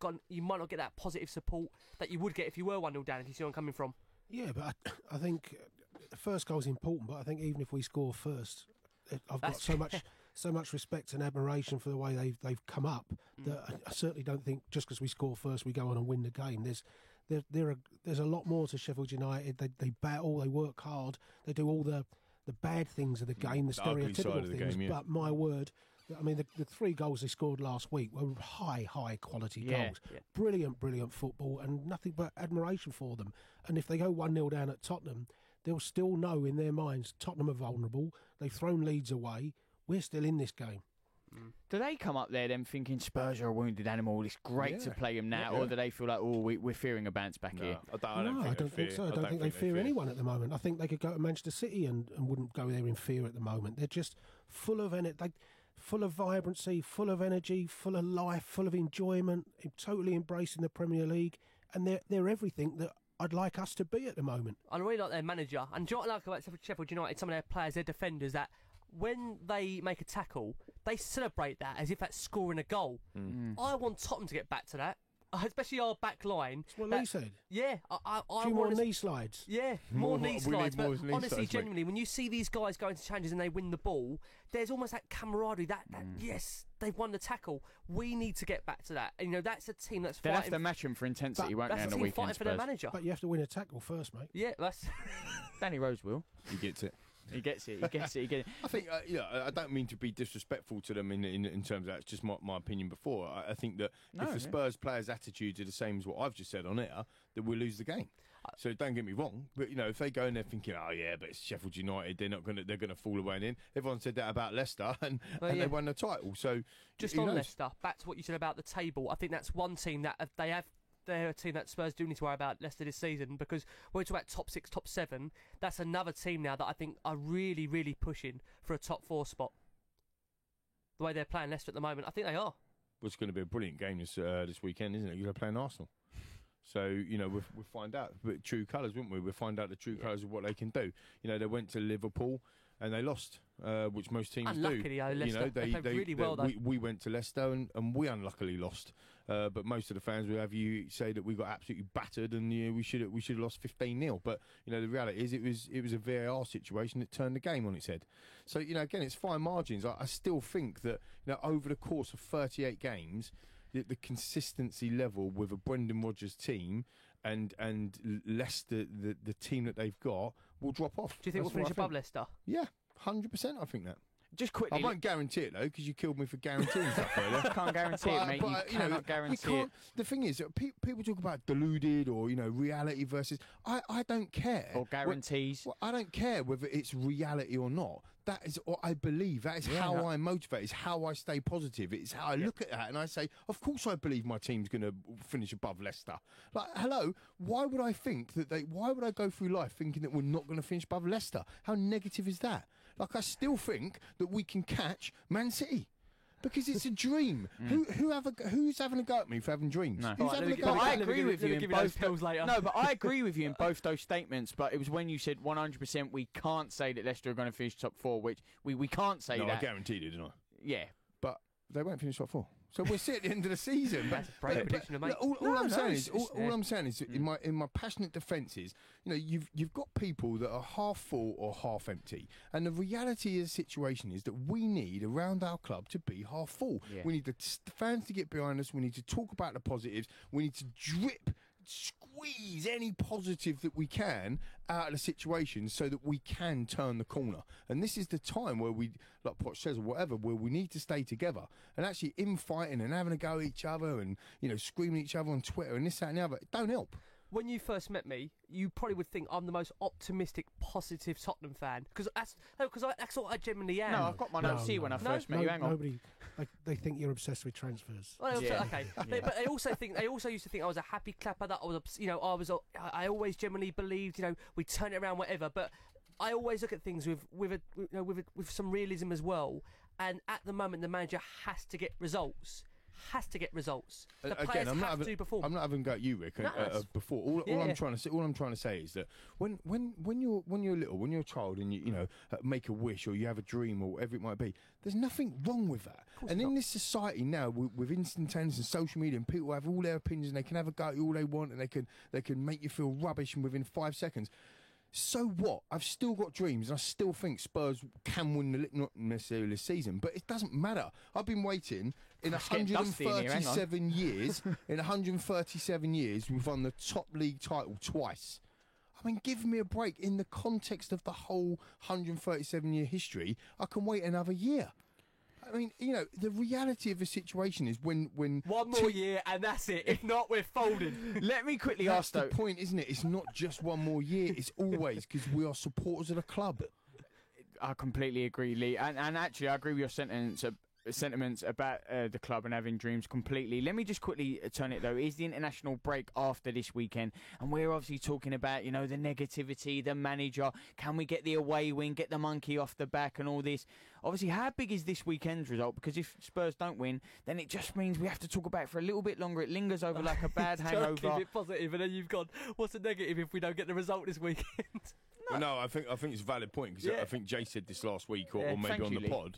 get that positive support that you would get if you were 1-0 down, if you see where I'm coming from. Yeah, but I think the first goal is important, but I think even if we score first, I've got so much respect and admiration for the way they've come up that I certainly don't think just because we score first we go on and win the game. There's a lot more to Sheffield United. They battle, they work hard, they do all the bad things of the game, the stereotypical things. Game, yeah. But my word, I mean, the 3 goals they scored last week were high quality goals. Yeah. Brilliant football, and nothing but admiration for them. And if they go 1-0 down at Tottenham, they'll still know in their minds Tottenham are vulnerable. They've thrown leads away. We're still in this game. Do they come up there then thinking Spurs are a wounded animal, it's great to play them now, or do they feel like, we're fearing a bounce back here? I don't think so. I don't think they fear anyone at the moment. I think they could go to Manchester City and wouldn't go there in fear at the moment. They're just full of vibrancy, full of energy, full of life, full of enjoyment, totally embracing the Premier League, and they're everything that I'd like us to be at the moment. I really like their manager, and do you know what I like about Sheffield United? Some of their players, their defenders, that when they make a tackle, they celebrate that as if that's scoring a goal. I want Tottenham to get back to that, especially our back line. That's what Lee said. Yeah. I few more knee slides. Yeah, more knee slides. But honestly, genuinely, when you see these guys go into challenges and they win the ball, there's almost that camaraderie, that yes, they've won the tackle. We need to get back to that. And, you know, that's a team that's fighting. They'll have to match them for intensity, won't they, on the weekend? Fighting for their manager. But you have to win a tackle first, mate. Yeah, that's... Danny Rose will. He gets it. He gets it. I think, I don't mean to be disrespectful to them in terms of that. It's just my opinion before. I think that if the Spurs players' attitudes are the same as what I've just said on air, then we'll lose the game. So don't get me wrong, but, you know, if they go in there thinking, but it's Sheffield United, they're gonna fall away and in. Everyone said that about Leicester, and they won the title. So just on Leicester, back to what you said about the table. I think that's one team that they have. They're a team that Spurs do need to worry about, Leicester, this season, because when we talk about top 6, top 7, that's another team now that I think are really, really pushing for a top 4 spot. The way they're playing Leicester at the moment, I think they are. was going to be a brilliant game this weekend, isn't it? You're playing Arsenal. So, you know, we'll find out the true colours, won't we? We'll find out the true colours of what they can do. You know, they went to Liverpool and they lost, which most teams unluckily, do. Leicester. You know, they played really well, though. We went to Leicester and we unluckily lost. But most of the fans will have you say that we got absolutely battered and we should have lost 15-0. But, you know, the reality is it was a VAR situation that turned the game on its head. So, you know, again, it's fine margins. I still think that, you know, over the course of 38 games, the consistency level with a Brendan Rodgers team and Leicester, the team that they've got, will drop off. Do you think we'll finish above Leicester? Yeah, 100%. I think that. Just quickly, I won't guarantee it though, because you killed me for guaranteeing stuff earlier. Can't guarantee it, mate. You cannot guarantee it. The thing is, people talk about deluded or reality versus. I don't care. Or guarantees. I don't care whether it's reality or not. That is what I believe. That is how I motivate. It's how I stay positive. It's how I look at that and I say, of course I believe my team's going to finish above Leicester. Like, hello, why would I think that why would I go through life thinking that we're not going to finish above Leicester? How negative is that? Like, I still think that we can catch Man City. Because it's a dream. Who's having a go at me for having dreams? No. Who's having a go at me? I agree with you in both. Later. No, but I agree with you in both those statements. But it was when you said 100% we can't say that Leicester are going to finish top four, which we can't say that. No, I guaranteed it, didn't I? Yeah, but they won't finish top four. So we'll see at the end of the season. That's a great prediction to make. All I'm saying is, in my passionate defence is, you know, you've got people that are half full or half empty, and the reality of the situation is that we need around our club to be half full. Yeah. We need the fans to get behind us. We need to talk about the positives. We need to squeeze any positive that we can out of the situation so that we can turn the corner. And this is the time where we, like Poch says or whatever, where we need to stay together. And actually infighting and having a go at each other and, you know, screaming at each other on Twitter and this, that and the other, it don't help. When you first met me, you probably would think I'm the most optimistic, positive Tottenham fan because that's what I genuinely am. No, I've got my notes here when I first met you. Hang on. Nobody, they think you're obsessed with transfers. Well, okay, but they also used to think I was a happy clapper. That I always genuinely believed, you know, we turn it around, whatever. But I always look at things with some realism as well. And at the moment, the manager has to get results. The players have to perform. I'm not having a go at you, Rick. Before all I'm trying to say is that when you're little, when you're a child, and you know make a wish or you have a dream or whatever it might be, there's nothing wrong with that. And in this society now, with instantaneous and social media, and people have all their opinions, and they can have a go at you all they want, and they can make you feel rubbish, and within 5 seconds. So what? I've still got dreams, and I still think Spurs can win the league, not necessarily this season, but it doesn't matter. I've been waiting in 137 years. In 137 years, we've won the top league title twice. I mean, give me a break. In the context of the whole 137-year history, I can wait another year. I mean, you know, the reality of the situation is when one more year and that's it. If not, we're folding. Let me quickly ask, though. That's the point, isn't it? It's not just one more year. It's always because we are supporters of the club. I completely agree, Lee. And actually, I agree with your sentiments about the club and having dreams completely. Let me just quickly turn it, though. Is the international break after this weekend? And we're obviously talking about, you know, the negativity, the manager. Can we get the away win, get the monkey off the back and all this? Obviously, how big is this weekend's result? Because if Spurs don't win, then it just means we have to talk about it for a little bit longer. It lingers over like a bad hangover. Keep it positive, and then you've gone, what's the negative if we don't get the result this weekend? No, no, I think it's a valid point because I think Jay said this last week or maybe on the pod.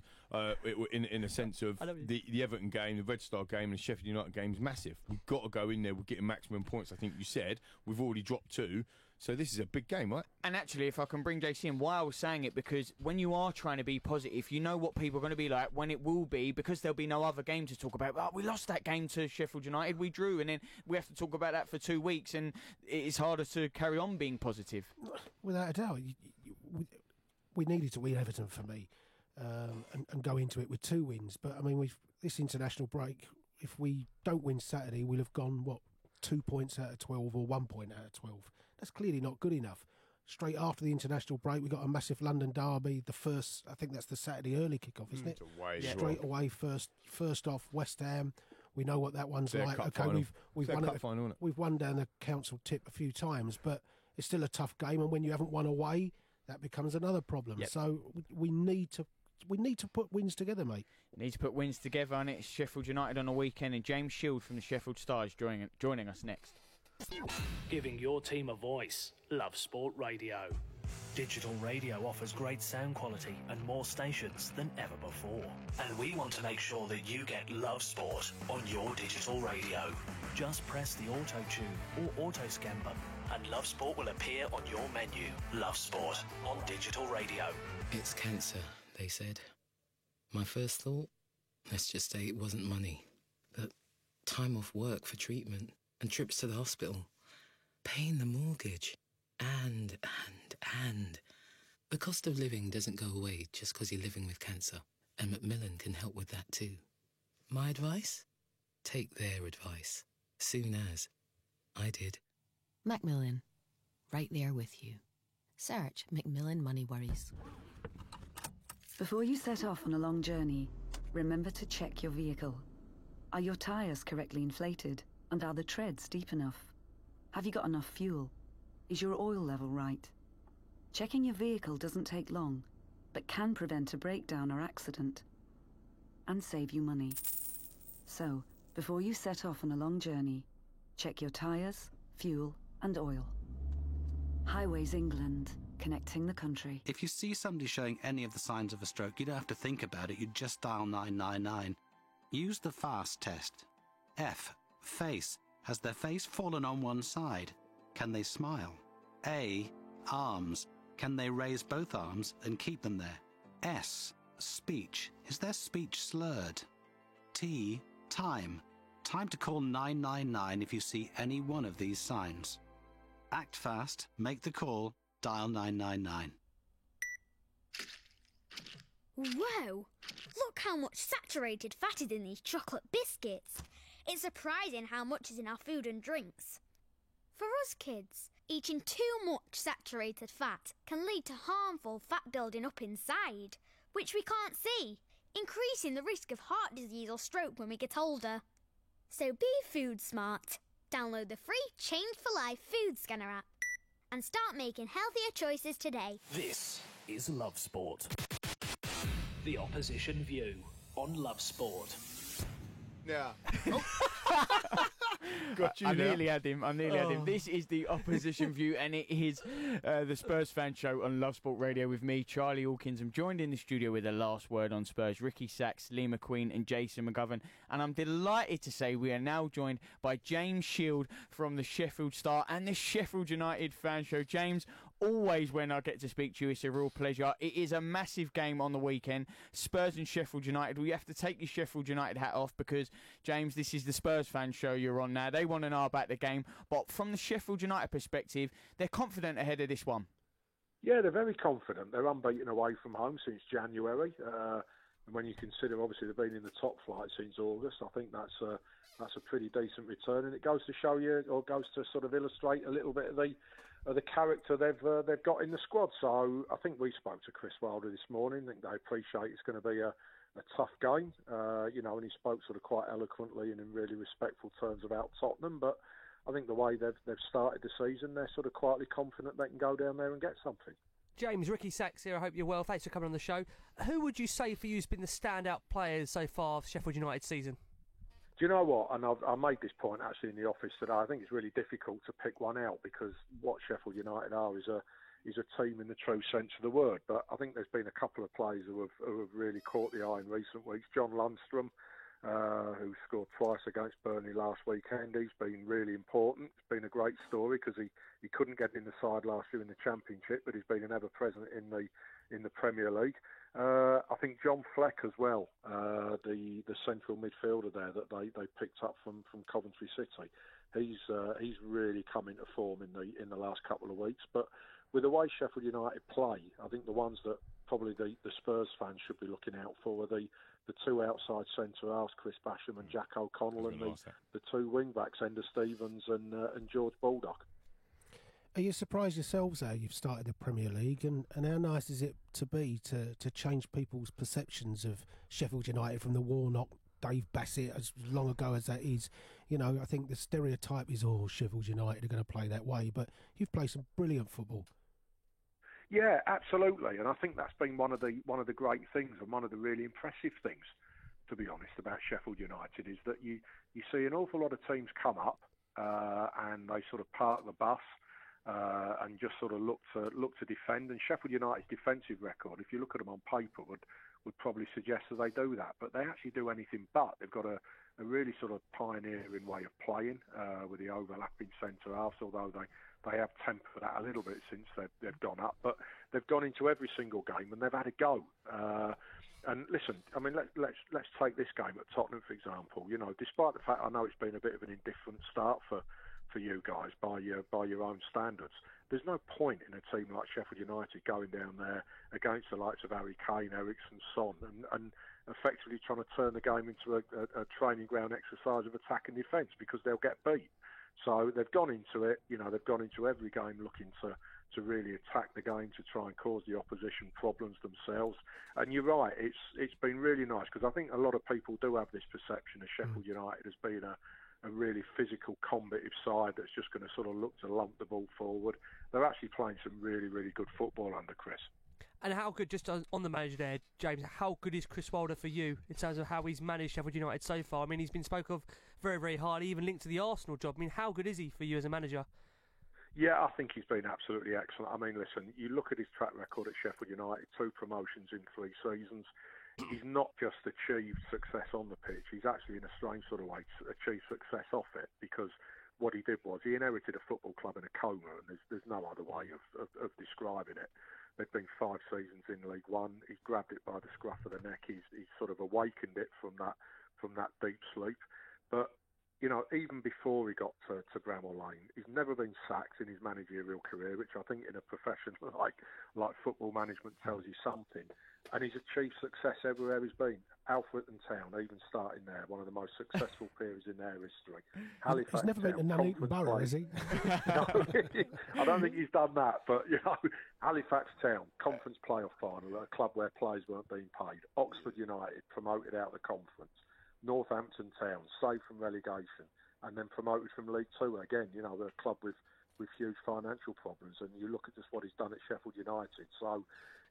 In a sense of the Everton game, the Red Star game, and the Sheffield United game is massive. We've got to go in there. We're getting maximum points. I think you said we've already dropped 2. So this is a big game, right? And actually, if I can bring JC in, why I was saying it, because when you are trying to be positive, you know what people are going to be like when it will be, because there'll be no other game to talk about. Oh, we lost that game to Sheffield United, we drew, and then we have to talk about that for 2 weeks, and it's harder to carry on being positive. Without a doubt. We needed to win Everton for me and go into it with 2 wins. But, I mean, this international break, if we don't win Saturday, we'll have gone, 2 points out of 12 or 1 point out of 12. That's clearly not good enough. Straight after the international break, we got a massive London derby. The first, I think that's the Saturday early kickoff, isn't it? Straight away, first off, West Ham. We know what that one's like. Okay, we've won down the council tip a few times, but it's still a tough game. And when you haven't won away, that becomes another problem. Yep. So we need to we need to put wins together, mate. Need to put wins together, and it's Sheffield United on the weekend, and James Shield from the Sheffield Star is joining us next. Giving your team a voice. Love Sport Radio. Digital radio offers great sound quality and more stations than ever before. And we want to make sure that you get Love Sport on your digital radio. Just press the auto tune or auto scan button and Love Sport will appear on your menu. Love Sport on digital radio. It's cancer, they said. My first thought, let's just say it wasn't money, but time off work for treatment and trips to the hospital, paying the mortgage, and the cost of living doesn't go away just because you're living with cancer, and Macmillan can help with that too. My advice? Take their advice, soon as. I did. Macmillan, right there with you. Search Macmillan Money Worries. Before you set off on a long journey, remember to check your vehicle. Are your tyres correctly inflated? And are the treads deep enough? Have you got enough fuel? Is your oil level right? Checking your vehicle doesn't take long, but can prevent a breakdown or accident, and save you money. So, before you set off on a long journey, check your tyres, fuel, and oil. Highways England, connecting the country. If you see somebody showing any of the signs of a stroke, you don't have to think about it, you just dial 999. Use the FAST test. F. Face. Has their face fallen on one side? Can they smile? A. Arms. Can they raise both arms and keep them there? S. Speech. Is their speech slurred? T. Time. Time to call 999 if you see any one of these signs. Act fast, make the call, dial 999. Whoa! Look how much saturated fat is in these chocolate biscuits. It's surprising how much is in our food and drinks. For us kids, eating too much saturated fat can lead to harmful fat building up inside, which we can't see, increasing the risk of heart disease or stroke when we get older. So be food smart. Download the free Change for Life food scanner app and start making healthier choices today. This is Love Sport. The opposition view on Love Sport. Yeah. Got you. I nearly had him. This is the opposition view, and it is the Spurs fan show on Love Sport Radio with me, Charlie Hawkins. I'm joined in the studio with the last word on Spurs, Ricky Sachs, Lee McQueen, and Jason McGovern. And I'm delighted to say we are now joined by James Shield from the Sheffield Star and the Sheffield United fan show. James, always when I get to speak to you, it's a real pleasure. It is a massive game on the weekend. Spurs and Sheffield United. We have to take your Sheffield United hat off because, James, this is the Spurs fan show you're on now. They want to know about the game. But from the Sheffield United perspective, they're confident ahead of this one. Yeah, they're very confident. They're unbeaten away from home since January. And when you consider, obviously, they've been in the top flight since August, I think that's a pretty decent return. And it goes to show you, or goes to sort of illustrate a little bit of the character they've got in the squad. So I think we spoke to Chris Wilder this morning. I think they appreciate it's going to be a tough game, and he spoke sort of quite eloquently and in really respectful terms about Tottenham. But I think the way they've started the season, they're sort of quietly confident they can go down there and get something. James, Ricky Sachs here. I hope you're well. Thanks for coming on the show. Who would you say for you has been the standout players so far of Sheffield United season? Do you know what? And I made this point actually in the office today. I think it's really difficult to pick one out because what Sheffield United are is a team in the true sense of the word. But I think there's been a couple of players who have really caught the eye in recent weeks. John Lundstrom, who scored twice against Burnley last weekend. He's been really important. It's been a great story because he couldn't get in the side last year in the Championship, but he's been an ever-present in the Premier League. I think John Fleck as well, the central midfielder there that they picked up from Coventry City. He's really come into form in the last couple of weeks. But with the way Sheffield United play, I think the ones that probably the Spurs fans should be looking out for are the two outside centre-halves, Chris Basham and Jack O'Connell, and the two wing-backs, Ender Stevens and George Baldock. Are you surprised yourselves how you've started the Premier League, and how nice is it to be to change people's perceptions of Sheffield United from the Warnock, Dave Bassett, as long ago as that is? I think the stereotype is, Sheffield United are going to play that way, but you've played some brilliant football. Yeah, absolutely, and I think that's been one of the great things and one of the really impressive things, to be honest, about Sheffield United is that you see an awful lot of teams come up and they sort of park the bus and just sort of look to defend. And Sheffield United's defensive record, if you look at them on paper, would probably suggest that they do that, but they actually do anything but. They've got a really sort of pioneering way of playing with the overlapping centre halves, although they have tempered that a little bit since they've gone up, but they've gone into every single game and they've had a go. And listen, I mean, let's take this game at Tottenham, for example. You know, despite the fact I know it's been a bit of an indifferent start for you guys by your own standards, there's no point in a team like Sheffield United going down there against the likes of Harry Kane, Eriksen, Son, and effectively trying to turn the game into a training ground exercise of attack and defence, because they'll get beat. So they've gone into it, you know, they've gone into every game looking to really attack the game, to try and cause the opposition problems themselves. And you're right, it's been really nice, because I think a lot of people do have this perception of Sheffield United as being a really physical, combative side that's just going to sort of look to lump the ball forward. They're actually playing some really, really good football under Chris. And how good, just on the manager there, James, how good is Chris Wilder for you in terms of how he's managed Sheffield United so far? I mean, he's been spoken of very, very highly, even linked to the Arsenal job. I mean, how good is he for you as a manager? Yeah, I think he's been absolutely excellent. I mean, listen, you look at his track record at Sheffield United, 2 promotions in 3 seasons. He's not just achieved success on the pitch, he's actually, in a strange sort of way, achieved success off it, because what he did was he inherited a football club in a coma, and there's no other way of describing it. There'd been 5 seasons in League One. He's grabbed it by the scruff of the neck. He's sort of awakened it from that deep sleep. But you know, even before he got to Bramall Lane, he's never been sacked in his managerial career, which I think in a profession like football management tells you something. And he's achieved success everywhere he's been. Alfreton Town, even starting there, one of the most successful periods in their history. Halifax he's never been to Nuneaton Borough, has he? No, I don't think he's done that. But you know, Halifax Town, conference playoff final, a club where players weren't being paid. Oxford United, promoted out of the conference. Northampton Town, saved from relegation, and then promoted from League Two. Again, you know, they're a club with huge financial problems, and you look at just what he's done at Sheffield United. So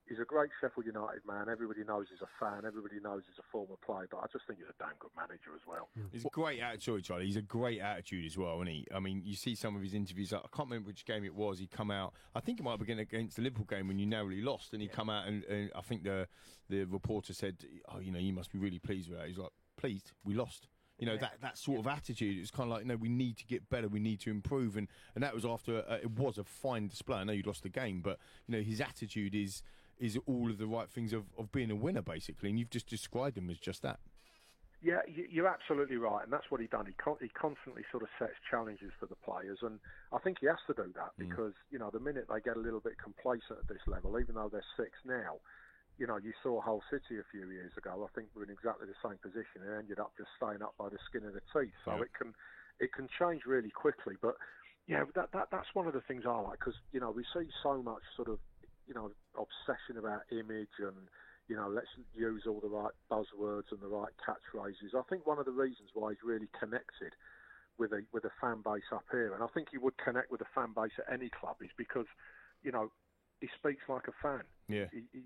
he's a great Sheffield United man. Everybody knows he's a fan. Everybody knows he's a former player, but I just think he's a damn good manager as well. He's a great attitude, Charlie. He's a great attitude as well, isn't he? I mean, you see some of his interviews. I can't remember which game it was. He come out, I think it might have been against the Liverpool game when you narrowly lost, and he come out and I think the reporter said, oh, you know, you must be really pleased with that. He's like, pleased, we lost. You know, that sort of attitude. It's kind of like, no, we need to get better, we need to improve, and that was after it was a fine display. I know you lost the game, but you know, his attitude is all of the right things of being a winner, basically, and you've just described him as just that. Yeah, you're absolutely right, and that's what he's done. He constantly sort of sets challenges for the players, and I think he has to do that because, you know, the minute they get a little bit complacent at this level, even though they're 6 now, you know, you saw Hull City a few years ago. I think we're in exactly the same position. It ended up just staying up by the skin of the teeth. So it can change really quickly. But yeah, that's one of the things I like, because you know, we see so much sort of, you know, obsession about image and, you know, let's use all the right buzzwords and the right catchphrases. I think one of the reasons why he's really connected with a fan base up here, and I think he would connect with a fan base at any club, is because, you know, he speaks like a fan. Yeah,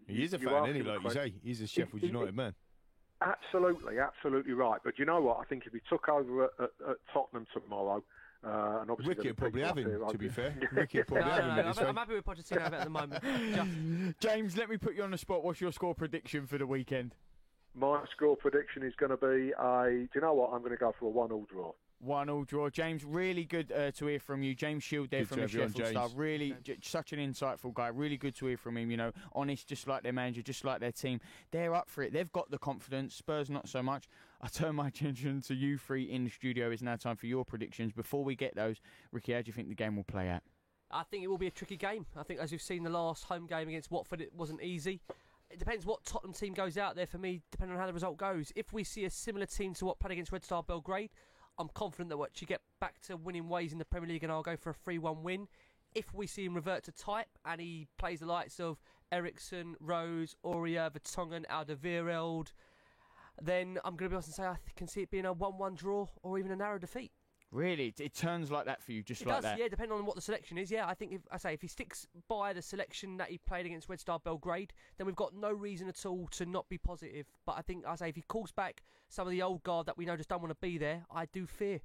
he is a fan, isn't he? Like you say, he's a Sheffield United man. Absolutely right. But you know what? I think if he took over at Tottenham tomorrow, and obviously Ricky would probably have him, to be fair. Ricky would probably have him. I'm happy with Pochettino at the moment. James, let me put you on the spot. What's your score prediction for the weekend? My score prediction is going to be do you know what? I'm going to go for a 1-1 draw. 1-1 draw. James, really good to hear from you. James Shield there from the Sheffield Star. Really, such an insightful guy. Really good to hear from him. You know, honest, just like their manager, just like their team. They're up for it. They've got the confidence. Spurs not so much. I turn my attention to you 3 in the studio. It's now time for your predictions. Before we get those, Ricky, how do you think the game will play out? I think it will be a tricky game. I think, as we've seen the last home game against Watford, it wasn't easy. It depends what Tottenham team goes out there for me, depending on how the result goes. If we see a similar team to what played against Red Star Belgrade, I'm confident that we'll actually get back to winning ways in the Premier League, and I'll go for a 3-1 win. If we see him revert to type and he plays the likes of Eriksen, Rose, Aurier, Vertonghen, Alderweireld, then I'm going to be honest and say I can see it being a 1-1 draw or even a narrow defeat. Really? It turns like that for you, just It like does, that? yeah, depending on what the selection is. Yeah, I think if he sticks by the selection that he played against Red Star Belgrade, then we've got no reason at all to not be positive. But I think, if he calls back some of the old guard that we know just don't want to be there, I do fear.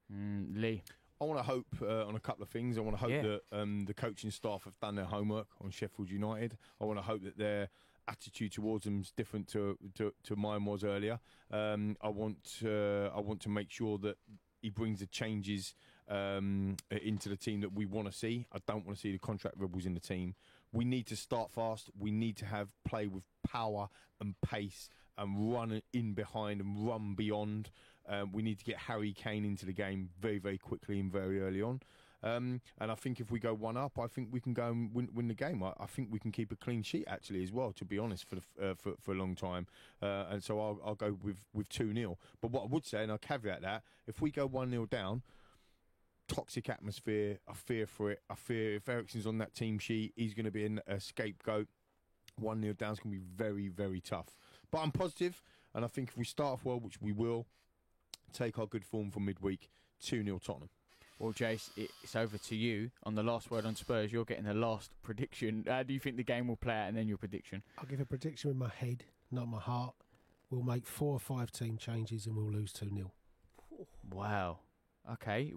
Lee? I want to hope on a couple of things. I want to hope that the coaching staff have done their homework on Sheffield United. I want to hope that their attitude towards them is different to mine was earlier. I want to make sure that he brings the changes into the team that we want to see. I don't want to see the contract rebels in the team. We need to start fast. We need to have play with power and pace and run in behind and run beyond. We need to get Harry Kane into the game very, very quickly and very early on. And I think if we go one up, I think we can go and win the game. I think we can keep a clean sheet actually as well, to be honest, for a long time. And so I'll go with 2-0. But what I would say, and I'll caveat that, if we go 1-0 down, toxic atmosphere, I fear for it. I fear if Eriksen's on that team sheet, he's going to be a scapegoat. 1-0 down is going to be very, very tough. But I'm positive, and I think if we start off well, which we will, take our good form from midweek, 2-0 Tottenham. Well, Jace, it's over to you. On the last word on Spurs, you're getting the last prediction. How do you think the game will play out, and then your prediction? I'll give a prediction with my head, not my heart. We'll make 4 or 5 team changes and we'll lose 2-0. Wow. Okay.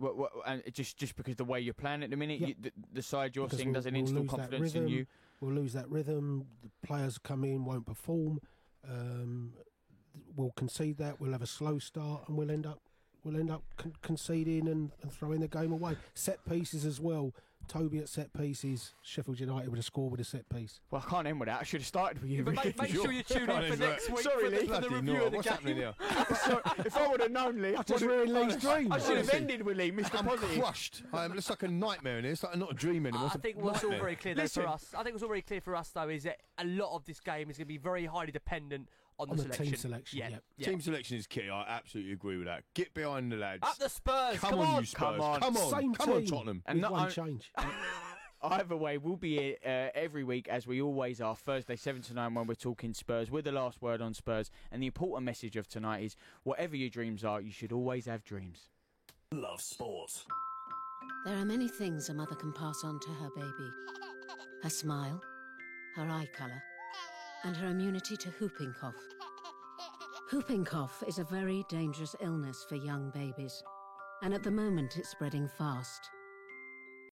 And just because the way you're playing at the minute, Yeah. the side you're Because seeing doesn't instill lose that confidence in rhythm. you. We'll lose that rhythm. The players come in, won't perform. We'll concede that. We'll have a slow start, and we'll end up conceding and throwing the game away. Set pieces as well. Toby at set pieces. Sheffield United would have scored with a set piece. Well, I can't end with that. I should have started with you. But make sure you tune in for next week for the review of the game. Sorry, if I would have known, Lee, I've just ruined Lee's dream. I should have ended with Lee, Mr. I'm Positive. crushed. It's like a nightmare in here. It's like not a dream anymore. I think what's all very clear though for us. I think what's all very clear for us though is that a lot of this game is going to be very highly dependent on the selection. Team selection. Yeah. Team selection is key. I absolutely agree with that. Get behind the lads. Up the Spurs. Come on, you Spurs. Come on. Same Come on, team. Tottenham. And not one change. Either way, we'll be here every week, as we always are, Thursday 7 to 9 when we're talking Spurs, with the last word on Spurs. And the important message of tonight is, whatever your dreams are, you should always have dreams. Love sport. There are many things a mother can pass on to her baby. Her smile, her eye colour, and her immunity to whooping cough. Whooping cough is a very dangerous illness for young babies. And at the moment it's spreading fast.